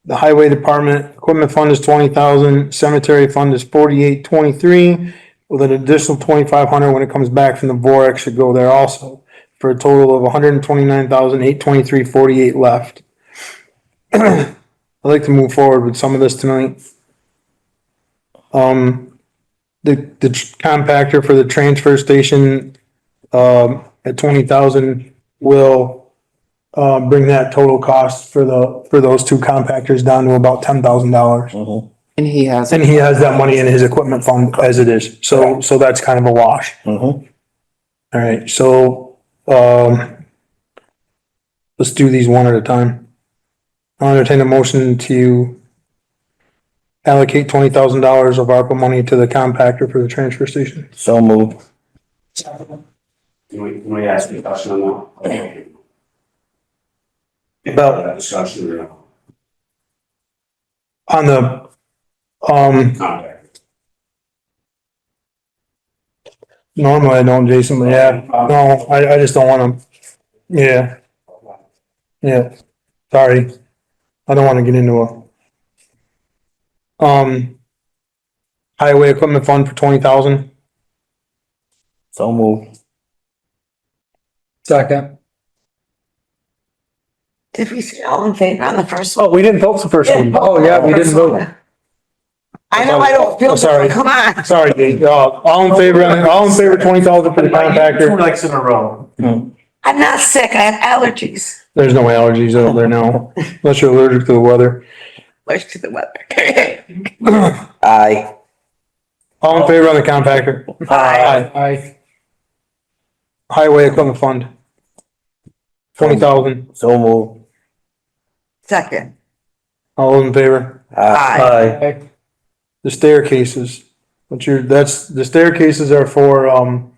The highway department equipment fund is 20,000, cemetery fund is 4823, with an additional 2,500 when it comes back from the Vorex should go there also, for a total of 129,823.48 left. I'd like to move forward with some of this tonight. The compactor for the transfer station, at 20,000 will, bring that total cost for those two compactors down to about $10,000. And he has. And he has that money in his equipment fund as it is, so that's kind of a wash. All right, so, let's do these one at a time. I'll entertain a motion to allocate $20,000 of ARPA money to the compactor for the transfer station. So moved. Can we ask a question on that? About- That discussion or no? On the, Contact. normally I don't, Jason, but yeah, no, I just don't want to, yeah. Yeah, sorry. I don't want to get into highway equipment fund for 20,000. So moved. Second. Did we say all in favor on the first one? Oh, we didn't vote the first one. Oh, yeah, we didn't vote. I know I don't feel, Oh, sorry. come on. Sorry, Dave. All in favor 20,000 for the compactor? 2 nights in a row. I'm not sick, I have allergies. There's no allergies out there now, unless you're allergic to the weather. Allergic to the weather. Aye. All in favor on the compactor? Aye. Aye. Highway equipment fund. 20,000. So move. Second. All in favor? Aye. Aye. The staircases, the staircases are for,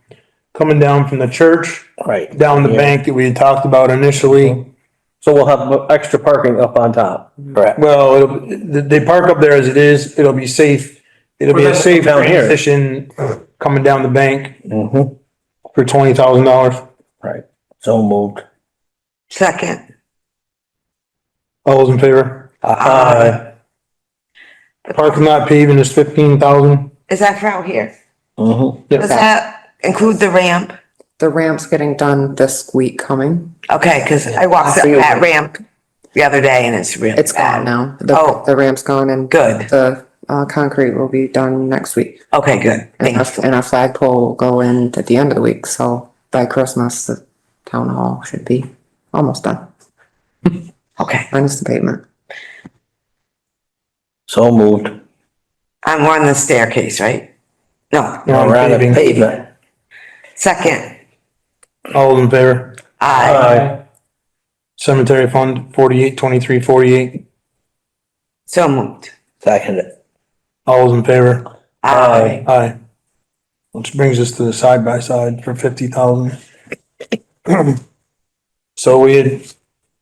coming down from the church, Right. down the Yeah. bank that we had talked about initially. So we'll have extra parking up on top. Correct. Well, they park up there as it is, it'll be safe, it'll be a safe Down here. transition coming down the bank Mm-hmm. for $20,000. Right. So moved. Second. All those in favor? Aye. Parking lot paving is 15,000. Is that for out here? Mm-hmm. Does that include the ramp? The ramp's getting done this week coming. Okay, cause I walked that ramp the other day and it's really It's gone bad. now. Oh. The ramp's gone and Good. the concrete will be done next week. Okay, good. Thank you. And our flagpole will go in at the end of the week, so by Christmas, the town hall should be almost done. Okay. Minus the pavement. So moved. I'm on the staircase, right? No. No, Around the paving. pavement. Second. All those in favor? Aye. Cemetery fund, 48,2348. So moved. Second it. All those in favor? Aye. Aye. Which brings us to the side by side for 50,000. So we had,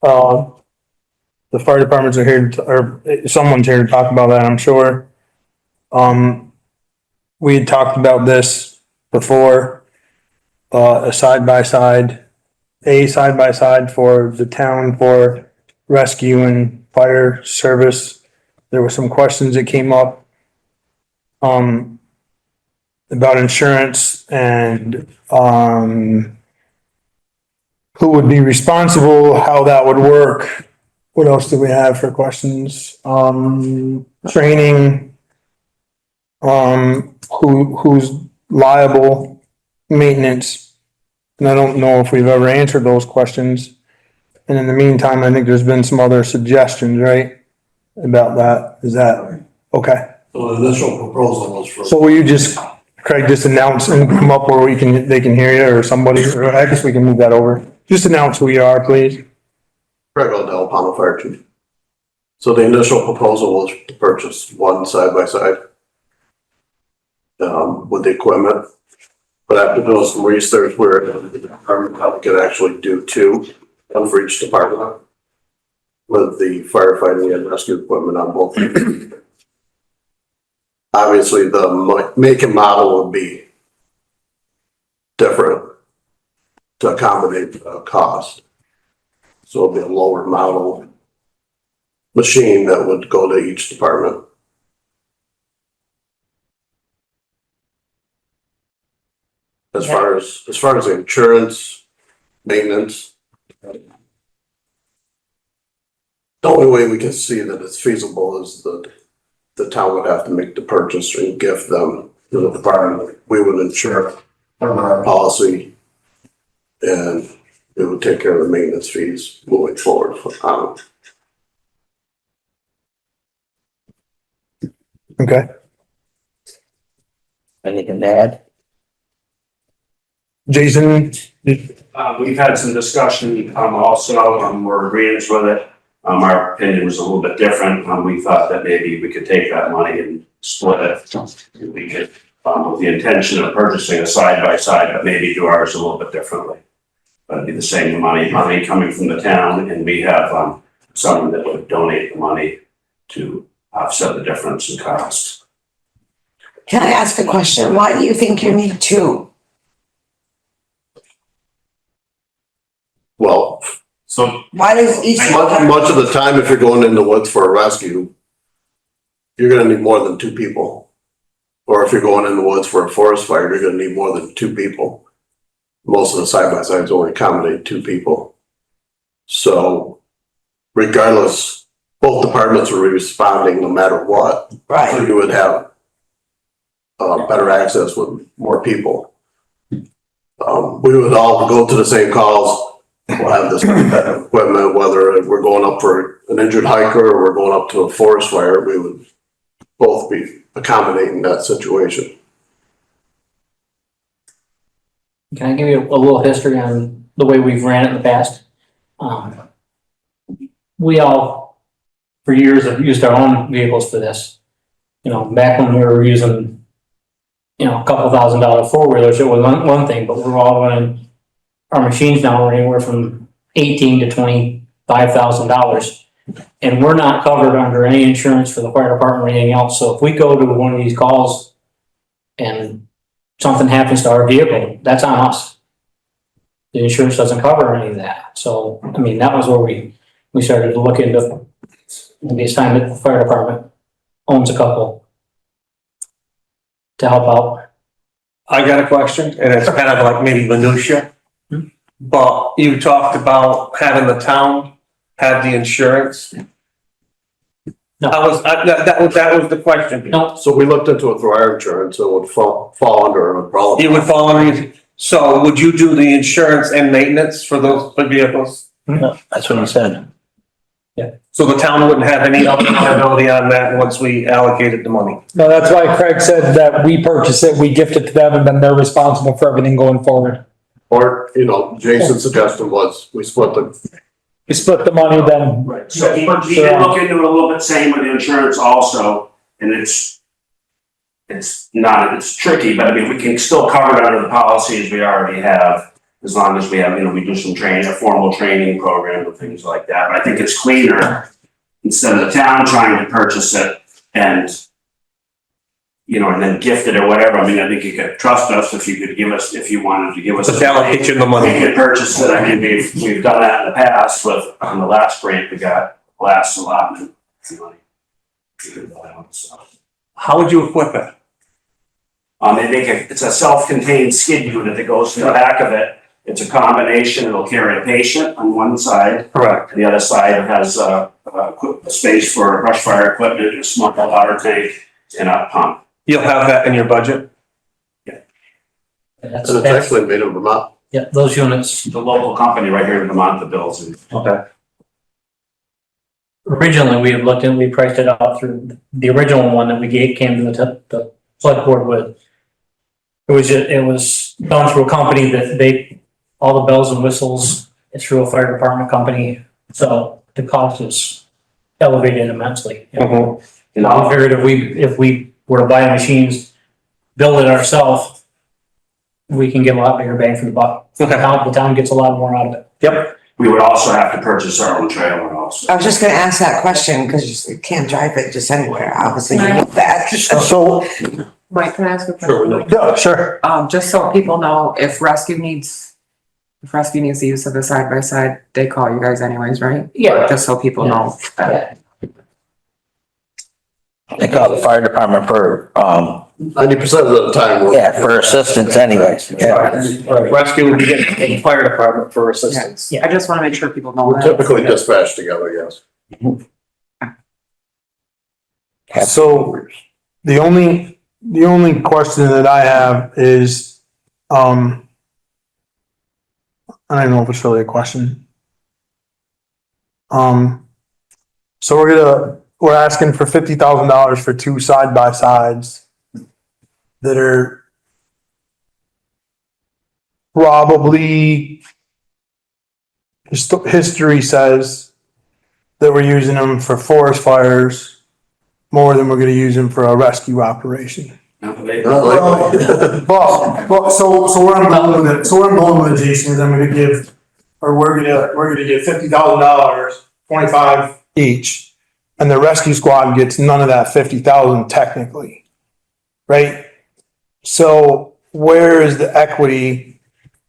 the fire departments are here, or someone's here to talk about that, I'm sure. We had talked about this before, a side by side for the town for rescue and fire service. There were some questions that came up, about insurance and, who would be responsible, how that would work. What else do we have for questions? Training. Who's liable, maintenance. And I don't know if we've ever answered those questions. And in the meantime, I think there's been some other suggestions, right? About that. Is that, okay. So the initial proposal was for. So will you just, Craig, just announce and come up where they can hear you or somebody, or I guess we can move that over. Just announce who you are, please. Craig Odell, Pownal Fire Chief. So the initial proposal was to purchase one side by side with the equipment. But after doing some research, where the department probably could actually do two, one for each department, with the firefighting and rescue equipment on both. Obviously, the make and model would be different to accommodate cost. So it'll be a lower model machine that would go to each department. As far as the insurance, maintenance, the only way we can see that it's feasible is that the town would have to make the purchase and gift them to the department. We would insure under our policy, and it would take care of the maintenance fees moving forward. Okay. Anything to add? Jason, We've had some discussion, also, we're agreeing with it. Our opinion was a little bit different. We thought that maybe we could take that money and split it. We could, with the intention of purchasing a side by side, but maybe do ours a little bit differently. But it'd be the same money coming from the town, and we have, someone that would donate the money to offset the difference in cost. Can I ask a question? Why do you think you need two? Well, So Why does each? much of the time, if you're going in the woods for a rescue, you're gonna need more than two people. Or if you're going in the woods for a forest fire, you're gonna need more than two people. Most of the side by sides only accommodate two people. So regardless, both departments were responding no matter what. So Right. you would have better access with more people. We would all go to the same calls. We'll have this equipment, whether we're going up for an injured hiker or we're going up to a forest fire, we would both be accommodating that situation. Can I give you a little history on the way we've ran it in the past? We all, for years, have used our own vehicles for this. You know, back when we were using, you know, a couple $1,000 four-wheelers, it was one thing, but we're all running, our machines now are anywhere from $18,000 to $25,000. And we're not covered under any insurance for the fire department or anything else. So if we go to one of these calls and something happens to our vehicle, that's on us. The insurance doesn't cover any of that. So, I mean, that was where we started to look into, maybe it's time that the fire department owns a couple to help out. I got a question, and it's kind of like maybe minutia. But you talked about having the town have the insurance. No. That was the question. No, So we looked into it through our insurance, so it would fall under an umbrella. It would fall under, so would you do the insurance and maintenance for those vehicles? That's what he said. So the town wouldn't have any liability on that once we allocated the money? No, that's why Craig said that we purchase it, we gift it to them, and then they're responsible for everything going forward. Or, you know, Jason's suggestion was we split The money then. Right, so he did look into it a little bit, same with the insurance also, and it's tricky, but I mean, we can still cover it under the policies we already have, as long as we have, you know, we do some training, a formal training program and things like that, but I think it's cleaner, instead of the town trying to purchase it and, you know, and then gift it or whatever. I mean, I think you could trust us if you could give us, if you wanted to give us. Just allocate you the money. We could purchase it. I mean, we've done that in the past with, on the last grant we got, last allotment. So, How would you equip it? they make it's a self-contained skid unit that goes to the back of it. It's a combination. It'll carry a patient on one side. Correct. The other side, it has a space for brush fire equipment, a small water tank, and a pump. You'll have that in your budget? that's, and it's actually made of Vermont. yeah, those units, The local company right here in Vermont that builds it. Okay. originally we had looked and we priced it out through the original one that we came to the select board with. It was done through a company that all the bells and whistles, it's through a fire department company, so the cost is elevated immensely. Mhm. You know, I figured if we were to buy machines, build it ourselves, we can get a lot bigger bang for the buck. The town gets a lot more out of it. Yep. we would also have to purchase our own trailer also. I was just gonna ask that question, because you can't drive it just anywhere, obviously, you know that. So, Mike, can I ask a Sure, question? yeah, sure. Just so people know, if rescue needs the use of the side by side, they call you guys anyways, right? Yeah. Just so people know. They call the fire department for, 90% of the time, for assistance anyways. Yeah. Rescue would be getting the fire department for assistance. I just wanna make sure people know we're that. typically dispatched together, yes. So the only question that I have is, I don't know if it's really a question. So we're asking for $50,000 for two side by sides that are probably, history says that we're using them for forest fires more than we're gonna use them for a rescue operation. But so where I'm going with it, Jason, is we're gonna give $50,000, 25 each, and the rescue squad gets none of that 50,000 technically, right? So where is the equity?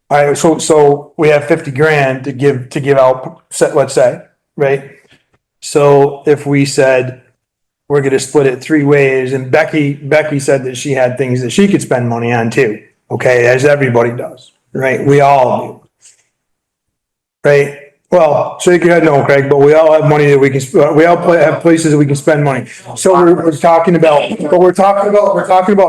All right, so we have 50 grand to give out, let's say, right? So if we said, we're gonna split it three ways, and Becky said that she had things that she could spend money on too, okay, as everybody does, right? We all do. Right? Well, shake your head no, Craig, but we all have money that we can, we all have places that we can spend money. So we're talking about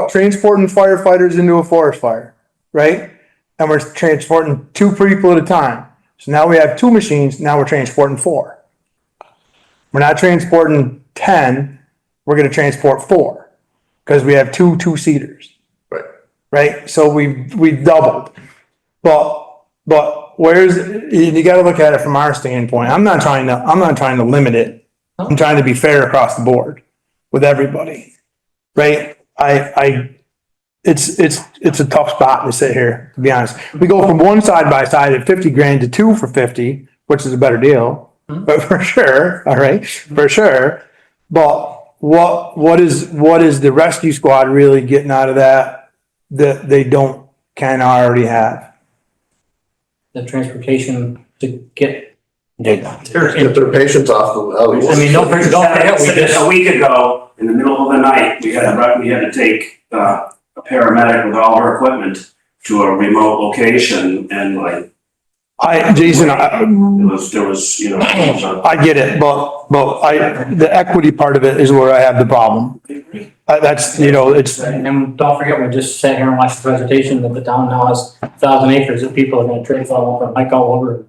transporting firefighters into a forest fire, right? And we're transporting 2 people at a time. So now we have 2 machines, now we're transporting 4. We're not transporting 10, we're gonna transport 4, because we have 2 2-seaters. Right. Right? So we've doubled. But where's, you gotta look at it from our standpoint. I'm not trying to limit it. I'm trying to be fair across the board with everybody, right? It's a tough spot to sit here, to be honest. We go from one side by side at 50 grand to two for 50, which is a better deal, but for sure, all right, for sure. But what is the rescue squad really getting out of that they don't kind of already have? The transportation to get. Get their patients off the. I mean, don't forget, we did a week ago, in the middle of the night, we had to take, a paramedic with all her equipment to a remote location and like. Jason, There was, you know. I get it, but the equity part of it is where I have the problem. That's, you know, it's. And don't forget, we just sat here and watched the presentation that the town now has 1,000 acres that people are gonna trade all over and hike all over.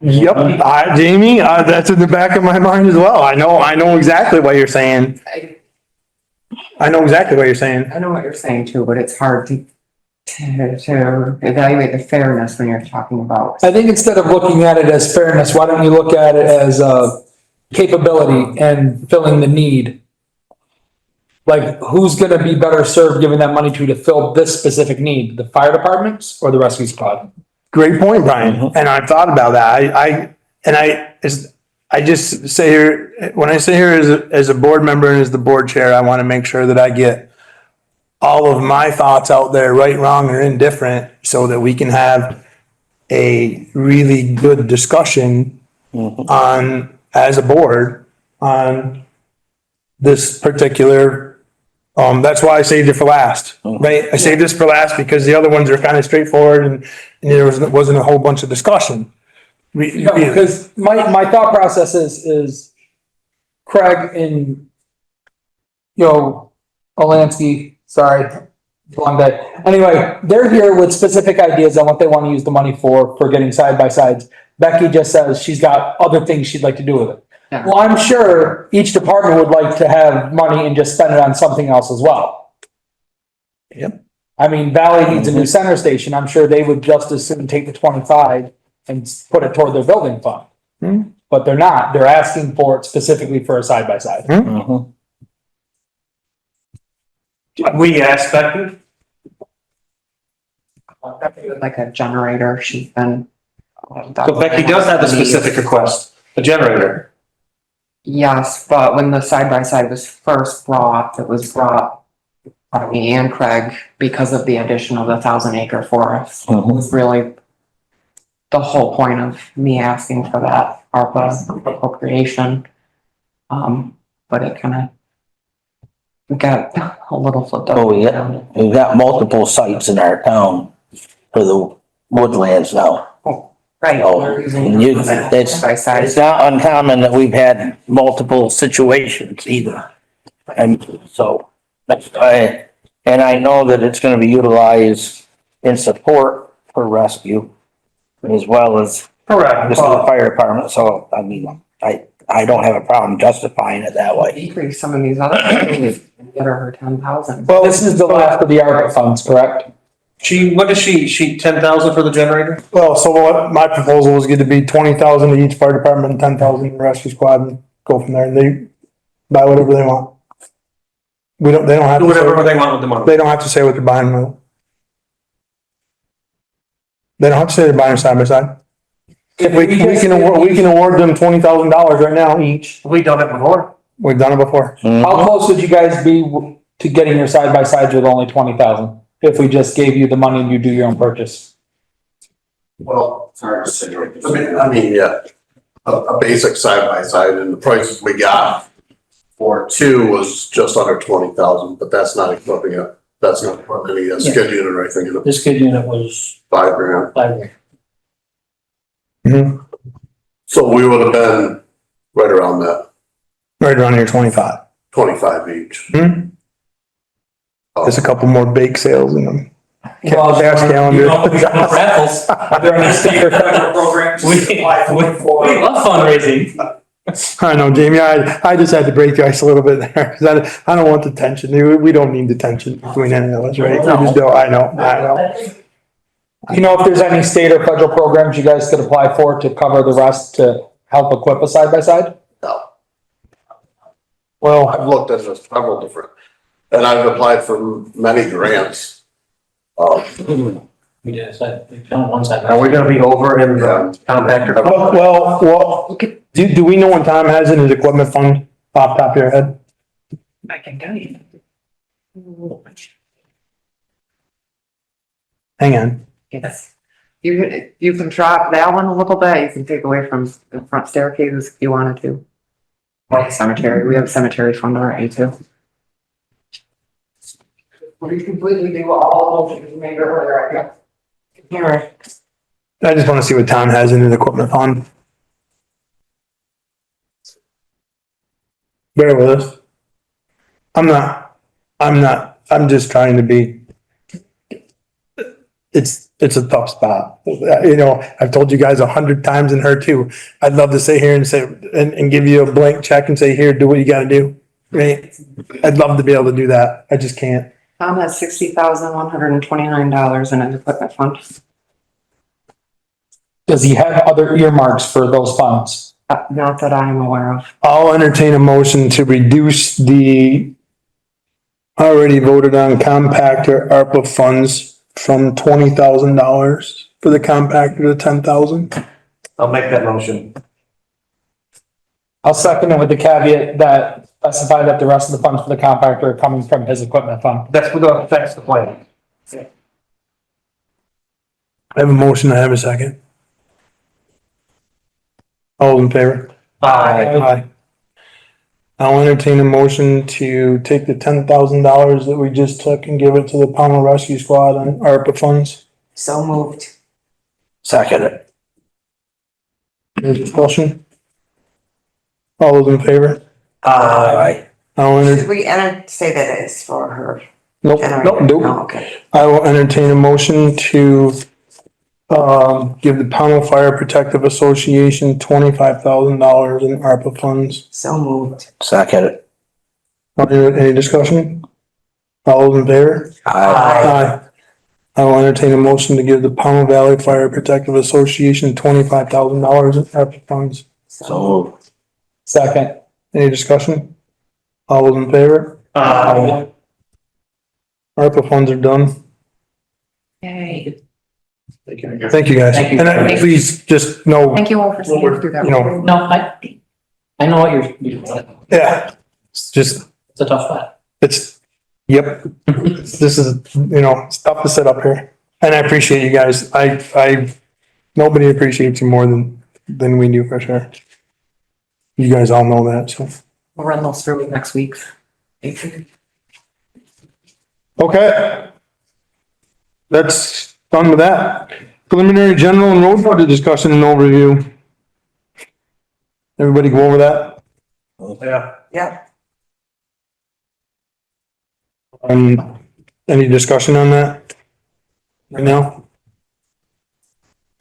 Yep, Jamie, that's in the back of my mind as well. I know exactly what you're saying. I know exactly what you're saying. I know what you're saying too, but it's hard to evaluate the fairness when you're talking about. I think instead of looking at it as fairness, why don't you look at it as capability and filling the need? Like, who's gonna be better served giving that money to fill this specific need, the fire departments or the rescue squad? Great point, Brian, and I've thought about that. I just say here, when I say here as a board member and as the board chair, I want to make sure that I get all of my thoughts out there, right, wrong, or indifferent, so that we can have a really good discussion on, as a board, on this particular, that's why I saved it for last, right? I saved this for last because the other ones are kind of straightforward and there wasn't a whole bunch of discussion. Because my thought process is Craig and, Olansky, sorry, long day. Anyway, they're here with specific ideas on what they want to use the money for getting side by sides. Becky just says she's got other things she'd like to do with it. Yeah. Well, I'm sure each department would like to have money and just spend it on something else as well. Yep. I mean, Valley needs a new center station. I'm sure they would just as soon take the 25 and put it toward their building fund. But they're not. They're asking for it specifically for a side by side. We asked Becky. Like a generator, she's been. So Becky does have a specific request, a generator. Yes, but when the side by side was first brought, it was brought by me and Craig because of the addition of the 1,000-acre forest. It was really the whole point of me asking for that ARPA appropriation. But it kind of got a little flipped up. Oh, we've got multiple sites in our town for the woodlands now. Right. Oh, it's not uncommon that we've had multiple situations either. And so, and I know that it's gonna be utilized in support for rescue as well as Correct. the fire department, so I mean, I don't have a problem justifying it that way. Decrease some of these other things, get her 10,000. Well, this is the last of the ARPA funds, correct? What is she 10,000 for the generator? Well, so what my proposal was going to be 20,000 to each fire department and 10,000 to the rescue squad and go from there. And they buy whatever they want. They don't have Do to say whatever they want with the money. They don't have to say what they're buying with it. They don't have to say they're buying side by side. We can award them $20,000 right now each. We've done it before. We've done it before. How close would you guys be to getting your side by sides with only 20,000? If we just gave you the money and you do your own purchase? Well, it's hard to say. I mean, yeah, a basic side by side and the prices we got for two was just under 20,000, but that's not equipping it. That's not equipping any skid unit or anything. The skid unit was $5 grand. $5 grand. So we would have been right around that. Right around here, 25. 25 each. There's a couple more bake sales in them. Well, Cash calendar. Raffles. They're on the sticker programs. We love fundraising. I know, Jamie, I just had to break the ice a little bit there, because I don't want the tension. We don't need the tension between any of us, right? We just don't, I know. You know if there's any state or federal programs you guys could apply for to cover the rest to help equip a side by side? No. Well, I've looked at several different, and I've applied for many grants. We did, so we've done one side. Are we gonna be over in the compactor? well, do we know when Tom has in his equipment fund off the top of your head? I can tell you. Hang on. Yes. You can drop that one a little bit. You can take away from the front staircase if you wanted to. Or the cemetery. We have a cemetery fund already too. We completely do all of them, maybe earlier. Here. I just wanna see what Tom has in his equipment fund. Bear with us. I'm just trying to be. It's a tough spot. You know, I've told you guys 100 times and her too. I'd love to sit here and say, and give you a blank check and say, here, do what you gotta do. Right? I'd love to be able to do that. I just can't. Tom has $60,129 in his equipment fund. Does he have other earmarks for those funds? Not that I'm aware of. I'll entertain a motion to reduce the already voted on compactor ARPA funds from $20,000 for the compactor to $10,000. I'll make that motion. I'll second it with the caveat that specify that the rest of the funds for the compactor are coming from his equipment fund. That's the plan. I have a motion, I have a second. All in favor? Aye. I'll entertain a motion to take the $10,000 that we just took and give it to the Pownal Rescue Squad on ARPA funds. So moved. Second it. Any discussion? All those in favor? Aye. Should we say that it's for her? Nope, generator? nope. No, okay. I will entertain a motion to give the Pownal Fire Protective Association $25,000 in ARPA funds. So moved. Second it. Any discussion? All those in favor? Aye. I will entertain a motion to give the Pownal Valley Fire Protective Association $25,000 in ARPA funds. So. Second. Any discussion? All those in favor? ARPA funds are done. Yay. Thank you, guys. Thank you. And please just know, Thank you all for staying through that. you know, No, I know what you're, yeah, it's just, it's a tough spot. it's, yep. This is, you know, it's tough to sit up here. And I appreciate you guys. Nobody appreciates you more than we do for sure. You guys all know that, so. We'll run those through next week. Okay. That's done with that. Preliminary general and road budget discussion and overview. Everybody go over that? Yeah. Yeah. Any discussion on that? Right now?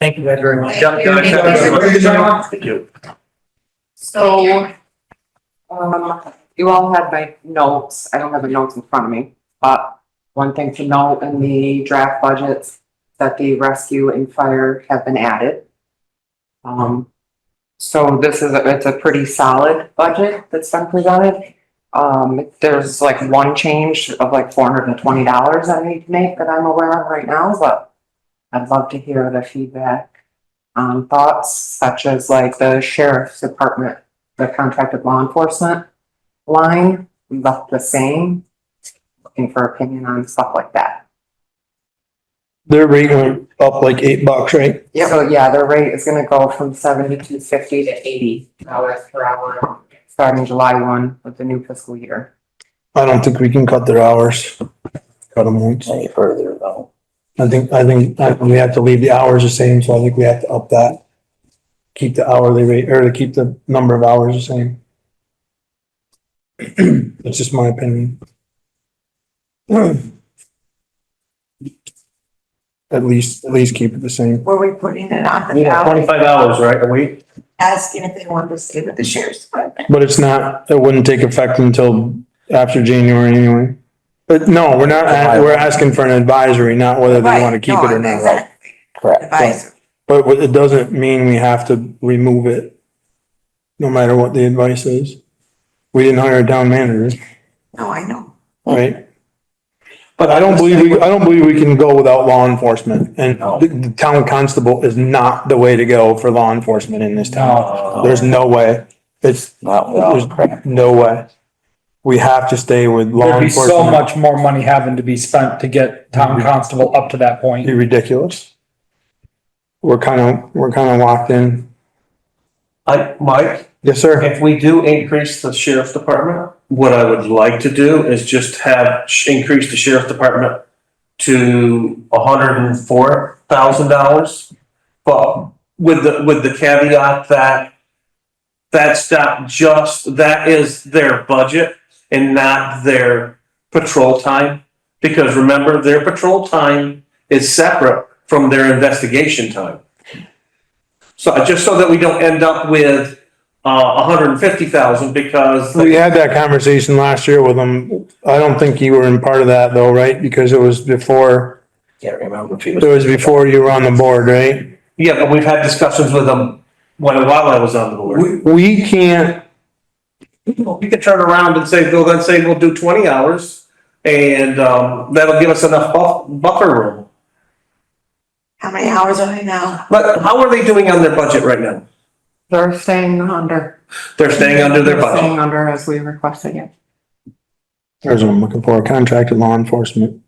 Thank you guys very much. Thank you. So, you all had my notes. I don't have the notes in front of me, but one thing to note in the draft budgets that the rescue and fire have been added. So it's a pretty solid budget that's been presented. There's like one change of like $420 I need to make that I'm aware of right now, but I'd love to hear the feedback on thoughts such as like the sheriff's department, the contracted law enforcement line left the same. Looking for opinion on stuff like that. Their rate went up like $8, right? Yeah. So yeah, their rate is gonna go from $72.50 to $80 per hour, starting July 1 of the new fiscal year. I don't think we can cut their hours. Cut them once. Any further though. I think we have to leave the hours the same, so I think we have to up that. Keep the hourly rate, or to keep the number of hours the same. That's just my opinion. At least keep it the same. Were we putting it on the Yeah, ballot, $25, right, a week? asking if they wanted to stay with the sheriff's department? But it's not, it wouldn't take effect until after January anyway. But no, we're not, we're asking for an advisory, not whether they want to keep it or Right, no, not. exactly. Correct. advice. But it doesn't mean we have to remove it, no matter what the advice is. We didn't hire a town manager, No, I know. right? But I don't believe we can go without law enforcement, and the town constable is not the way to go for law enforcement in this town. There's no way. There's no way. We have to stay with law There'd be enforcement. so much more money having to be spent to get town constable up to that point. Be ridiculous. We're kind of locked in. Mike, Yes, sir. if we do increase the sheriff's department, what I would like to do is just increase the sheriff's department to $104,000. But with the caveat that that is their budget and not their patrol time. Because remember, their patrol time is separate from their investigation time. So just so that we don't end up with 150,000 because. We had that conversation last year with them. I don't think you were in part of that though, right? Because it was before. Can't remember if It was before you were on the board, right? Yeah, but we've had discussions with them while I was on the board. We can't. We could turn around and say, we'll do 20 hours and that'll give us enough buffer room. How many hours are they now? But how are they doing on their budget right now? They're staying under. They're staying under their budget. Staying under as we requested, yeah. There's what I'm looking for, contracted law enforcement.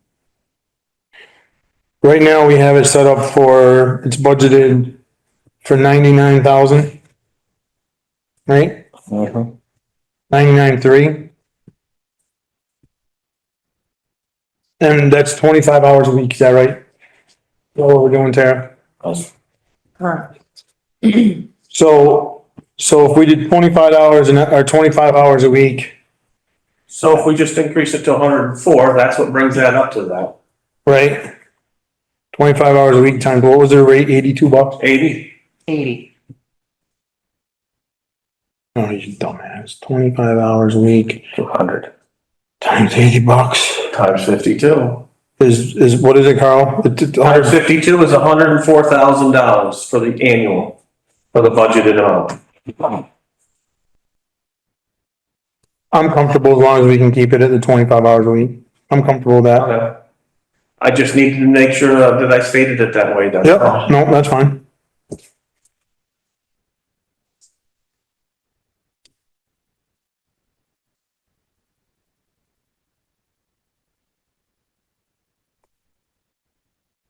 Right now, we have it set up it's budgeted for 99,000. Right? 99.3. And that's 25 hours a week, is that right? Is that what we're doing, Tara? So if we did 25 hours or 25 hours a week. So if we just increase it to 104, that's what brings that up to that. Right? 25 hours a week times, what was their rate? $82? 80. 80. Oh, you dumbass. 25 hours a week 200. times $80 Times 52. is what is it, Carl? Times 52 is $104,000 for the annual, for the budgeted amount. I'm comfortable as long as we can keep it at the 25 hours a week. I'm comfortable with that. Okay. I just needed to make sure that I stated it that way. That's all. Yep, no, that's fine.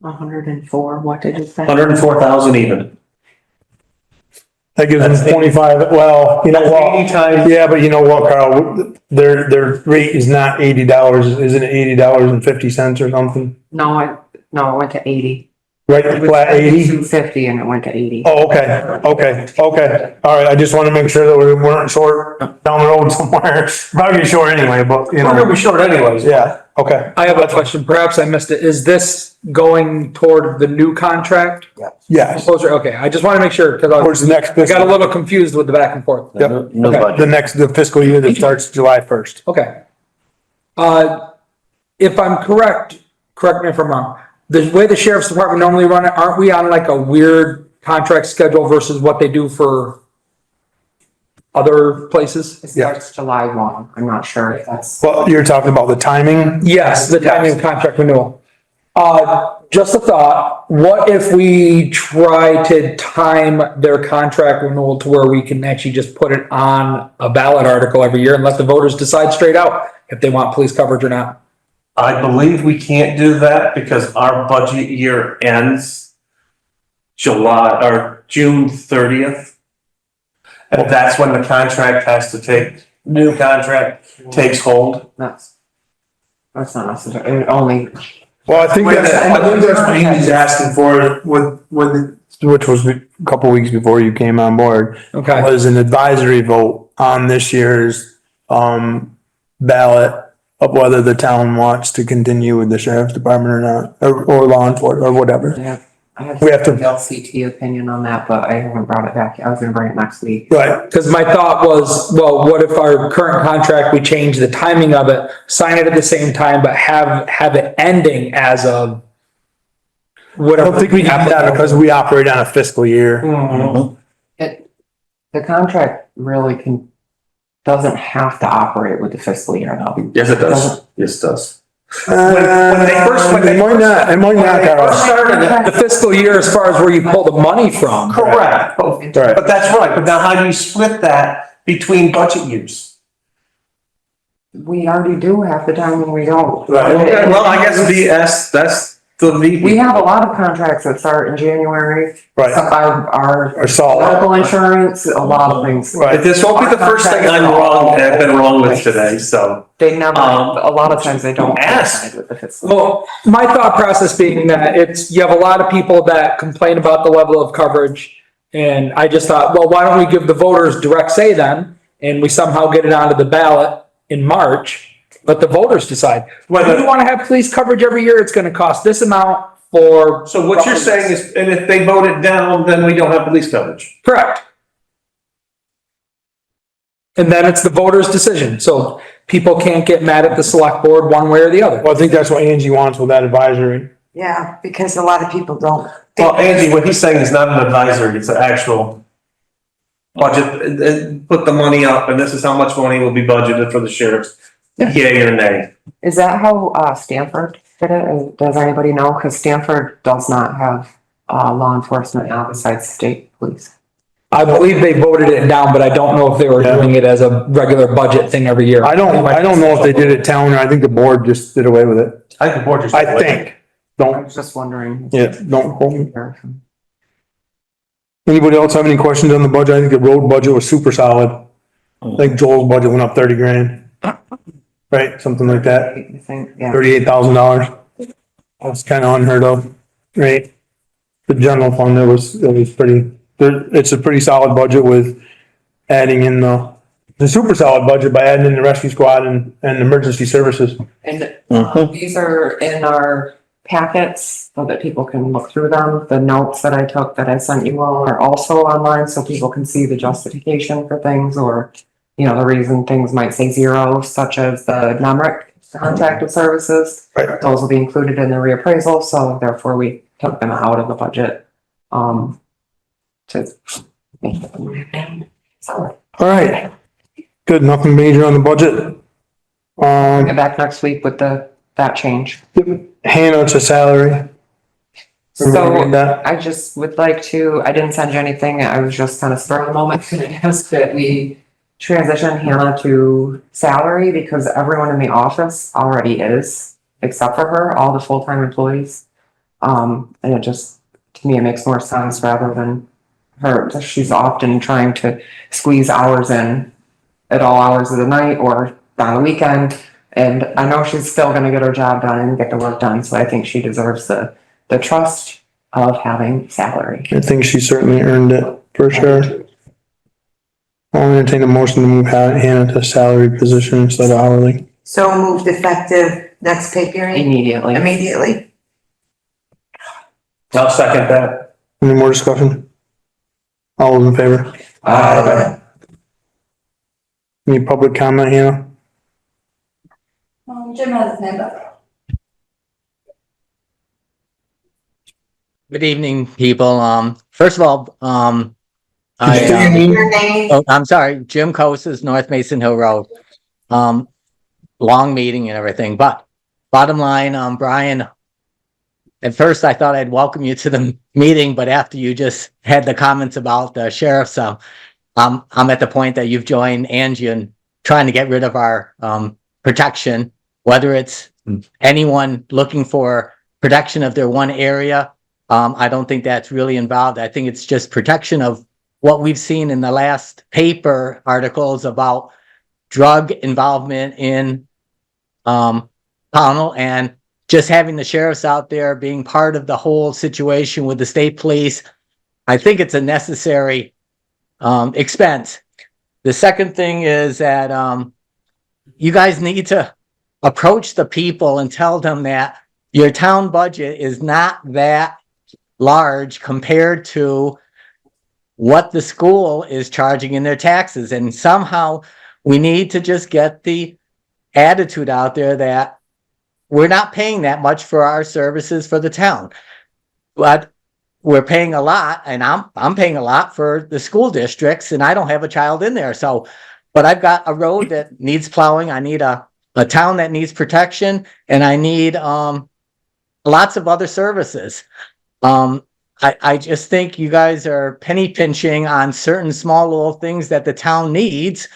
$104, what did you say? 104,000 even. That gives them 25, well, you know what? 80 times. Yeah, but you know what, Carl? Their rate is not $80, isn't it $80.50 or something? No, it went to 80. Right, flat 80? 250 and it went to 80. Oh, okay. All right, I just want to make sure that we weren't short down the road somewhere. Probably short anyway, but you We're gonna know, be short anyways. yeah, okay. I have a question, perhaps I missed it. Is this going toward the new contract? Yes, Closer, okay, I just want to make sure, because towards the next I got a fiscal, little confused with the back and forth. Yep. New budget. the fiscal year that starts July 1st. Okay. If I'm correct me if I'm wrong, the way the sheriff's department normally run it, aren't we on like a weird contract schedule versus what they do for other places? It starts July 1. I'm not sure if that's. Well, you're talking about the timing? Yes, the timing of contract renewal. Just a thought, what if we try to time their contract renewal to where we can actually just put it on a ballot article every year and let the voters decide straight out if they want police coverage or not? I believe we can't do that because our budget year ends June 30th. And that's when the contract new contract takes hold. That's not necessary. It only. Well, I think that's what he's asking for which was a couple weeks before you came on board. Okay. Was an advisory vote on this year's, ballot of whether the town wants to continue with the sheriff's department or not, or law enforcement, or whatever. Yeah. I have We have to- LCT opinion on that, but I haven't brought it back. I was gonna bring it next week. Right, Because my thought was, well, what if our current contract, we change the timing of it, sign it at the same time, but have it ending as of I don't think we can do that because we operate on a fiscal year. Mhm. The contract really doesn't have to operate with the fiscal year though. Yes, it does. Yes, it does. It might not, Carol. Started the fiscal year as far as where you pull the money from. Correct, but that's right, but now how do you split that between budget years? We already do half the time when we don't. Okay, well, I guess that's the We have a lot of contracts that start in January. Right. Our salt. medical insurance, a lot of things. Right. This won't be the first thing I've been wrong with today, so. They never, a lot of times they don't. Ask. coincide with the fiscal. Well, my thought process being that you have a lot of people that complain about the level of coverage. And I just thought, well, why don't we give the voters direct say then? And we somehow get it onto the ballot in March. Let the voters decide. Whether you want to have police coverage every year, it's going to cost this amount for. So what you're saying is, and if they vote it down, then we don't have police coverage? Correct. And then it's the voters' decision. So people can't get mad at the select board one way or the other. Well, I think that's what Angie wants with that advisory. Yeah, because a lot of people don't. Well, Angie, what he's saying is not an advisory, it's an actual budget, and put the money up, and this is how much money will be budgeted for the sheriffs. Yay or nay? Is that how Stanford did it? And does anybody know? Because Stanford does not have law enforcement now besides state police. I believe they voted it down, but I don't know if they were doing it as a regular budget thing every year. I don't know if they did it town, or I think the board just did away with it. I think the board just. I think. I Don't, was just wondering. yeah, don't hold me. Anybody else have any questions on the budget? I think the road budget was super solid. I think Joel's budget went up 30 grand. Right, something like that, I think, yeah. $38,000. That's kind of unheard of, right? The general fund, it was pretty, it's a pretty solid budget with adding in the super solid budget by adding in the rescue squad and emergency services. And these are in our packets so that people can look through them. The notes that I took that I sent you all are also online so people can see the justification for things or, you know, the reason things might say zero, such as the NUMRIC contracted services. Right. Those will be included in the reappraisal, so therefore we took them out of the budget. To make it. So, All right, good, nothing major on the budget. get back next week with that change. Hannah to salary. Everybody So read that? I just would like to, I didn't send you anything, I was just kind of spur of the moment to ask that we transition Hannah to salary because everyone in the office already is, except for her, all the full-time employees. And it just, to me, it makes more sense rather than her, she's often trying to squeeze hours in at all hours of the night or on the weekend. And I know she's still gonna get her job done and get the work done, so I think she deserves the trust of having salary. I think she certainly earned it, for sure. I'll entertain a motion to move Hannah to salary position instead of hourly. So moved effective next pay period, Immediately. immediately. I'll second that. Any more discussion? All those in favor? Any public comment, Hannah? Jim has his hand up. Good evening, people. First of all, Could you state your name? Your name? oh, I'm sorry, Jim Cosas, North Mason Hill Road. Long meeting and everything, but bottom line, Brian, at first I thought I'd welcome you to the meeting, but after you just had the comments about the sheriff, I'm at the point that you've joined Angie in trying to get rid of our, protection, whether it's anyone looking for protection of their one area. I don't think that's really involved. I think it's just protection of what we've seen in the last paper articles about drug involvement in Pownal and just having the sheriffs out there being part of the whole situation with the state police. I think it's a necessary expense. The second thing is that you guys need to approach the people and tell them that your town budget is not that large compared to what the school is charging in their taxes. And somehow we need to just get the attitude out there that we're not paying that much for our services for the town. but we're paying a lot, and I'm paying a lot for the school districts, and I don't have a child in there, so, but I've got a road that needs plowing, I need a town that needs protection, and I need, lots of other services. I just think you guys are penny pinching on certain small little things that the town needs.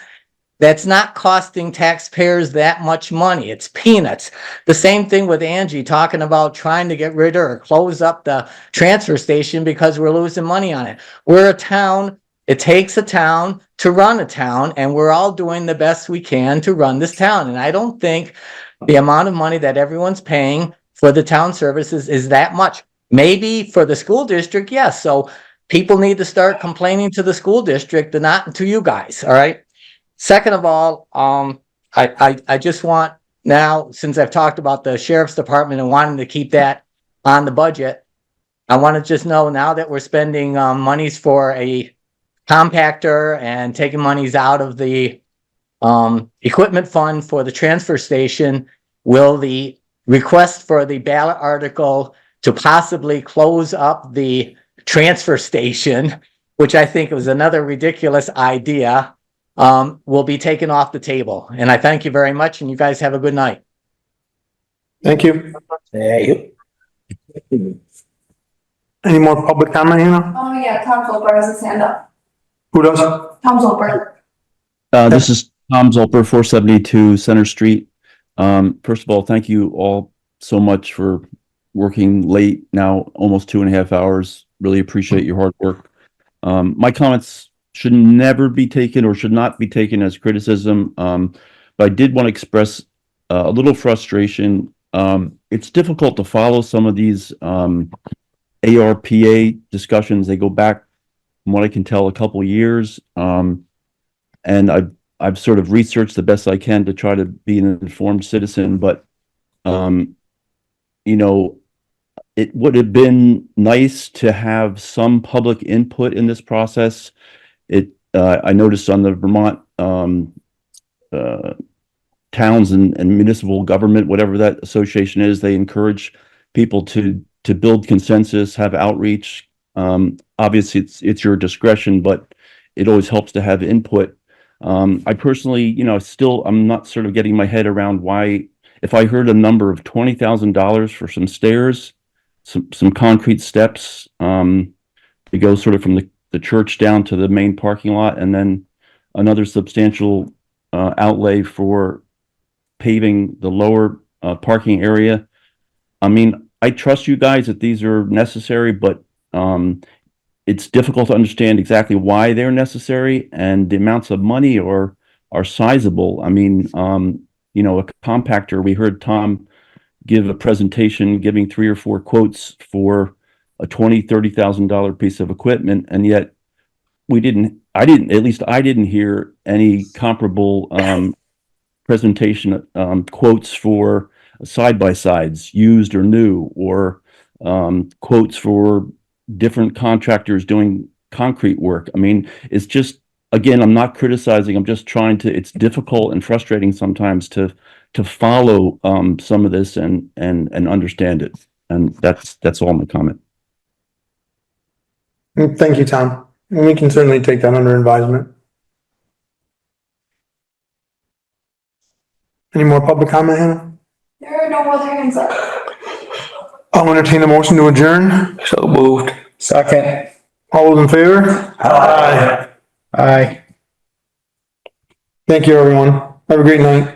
That's not costing taxpayers that much money. It's peanuts. The same thing with Angie talking about trying to get rid of or close up the transfer station because we're losing money on it. We're a town. It takes a town to run a town, and we're all doing the best we can to run this town. And I don't think the amount of money that everyone's paying for the town services is that much. Maybe for the school district, yes. So people need to start complaining to the school district and not to you guys, all right? Second of all, I just want now, since I've talked about the sheriff's department and wanting to keep that on the budget, I want to just know now that we're spending monies for a compactor and taking monies out of the equipment fund for the transfer station, will the request for the ballot article to possibly close up the transfer station, which I think was another ridiculous idea, will be taken off the table. And I thank you very much, and you guys have a good night. Thank you. Hey. Any more public comment, Hannah? Oh, yeah, Tom Zolper has his hand up. Who does? Tom Zolper. This is Tom Zolper, 472 Center Street. First of all, thank you all so much for working late now, almost 2.5 hours. Really appreciate your hard work. My comments should never be taken or should not be taken as criticism. But I did want to express a little frustration. It's difficult to follow some of these ARPA discussions. They go back, from what I can tell, a couple of years. And I've sort of researched the best I can to try to be an informed citizen, but you know, it would have been nice to have some public input in this process. I noticed on the Vermont towns and municipal government, whatever that association is, they encourage people to build consensus, have outreach. Obviously, it's your discretion, but it always helps to have input. I personally, you know, I'm not sort of getting my head around why, if I heard a number of $20,000 for some stairs, some concrete steps, to go sort of from the church down to the main parking lot, and then another substantial outlay for paving the lower parking area. I mean, I trust you guys that these are necessary, but it's difficult to understand exactly why they're necessary, and the amounts of money are sizable. I mean, you know, a compactor, we heard Tom give a presentation giving 3 or 4 quotes for a $20,000-$30,000 piece of equipment, and yet I didn't hear any comparable presentation quotes for side-by-sides, used or new, or quotes for different contractors doing concrete work. I mean, it's just, again, I'm not criticizing, I'm just trying to, it's difficult and frustrating sometimes to follow some of this and understand it. And that's all my comment. Thank you, Tom. And we can certainly take that under advisement. Any more public comment, Hannah? There are no other hands up. I'll entertain a motion to adjourn. So moved. Second. All those in favor? Aye. Thank you, everyone. Have a great night.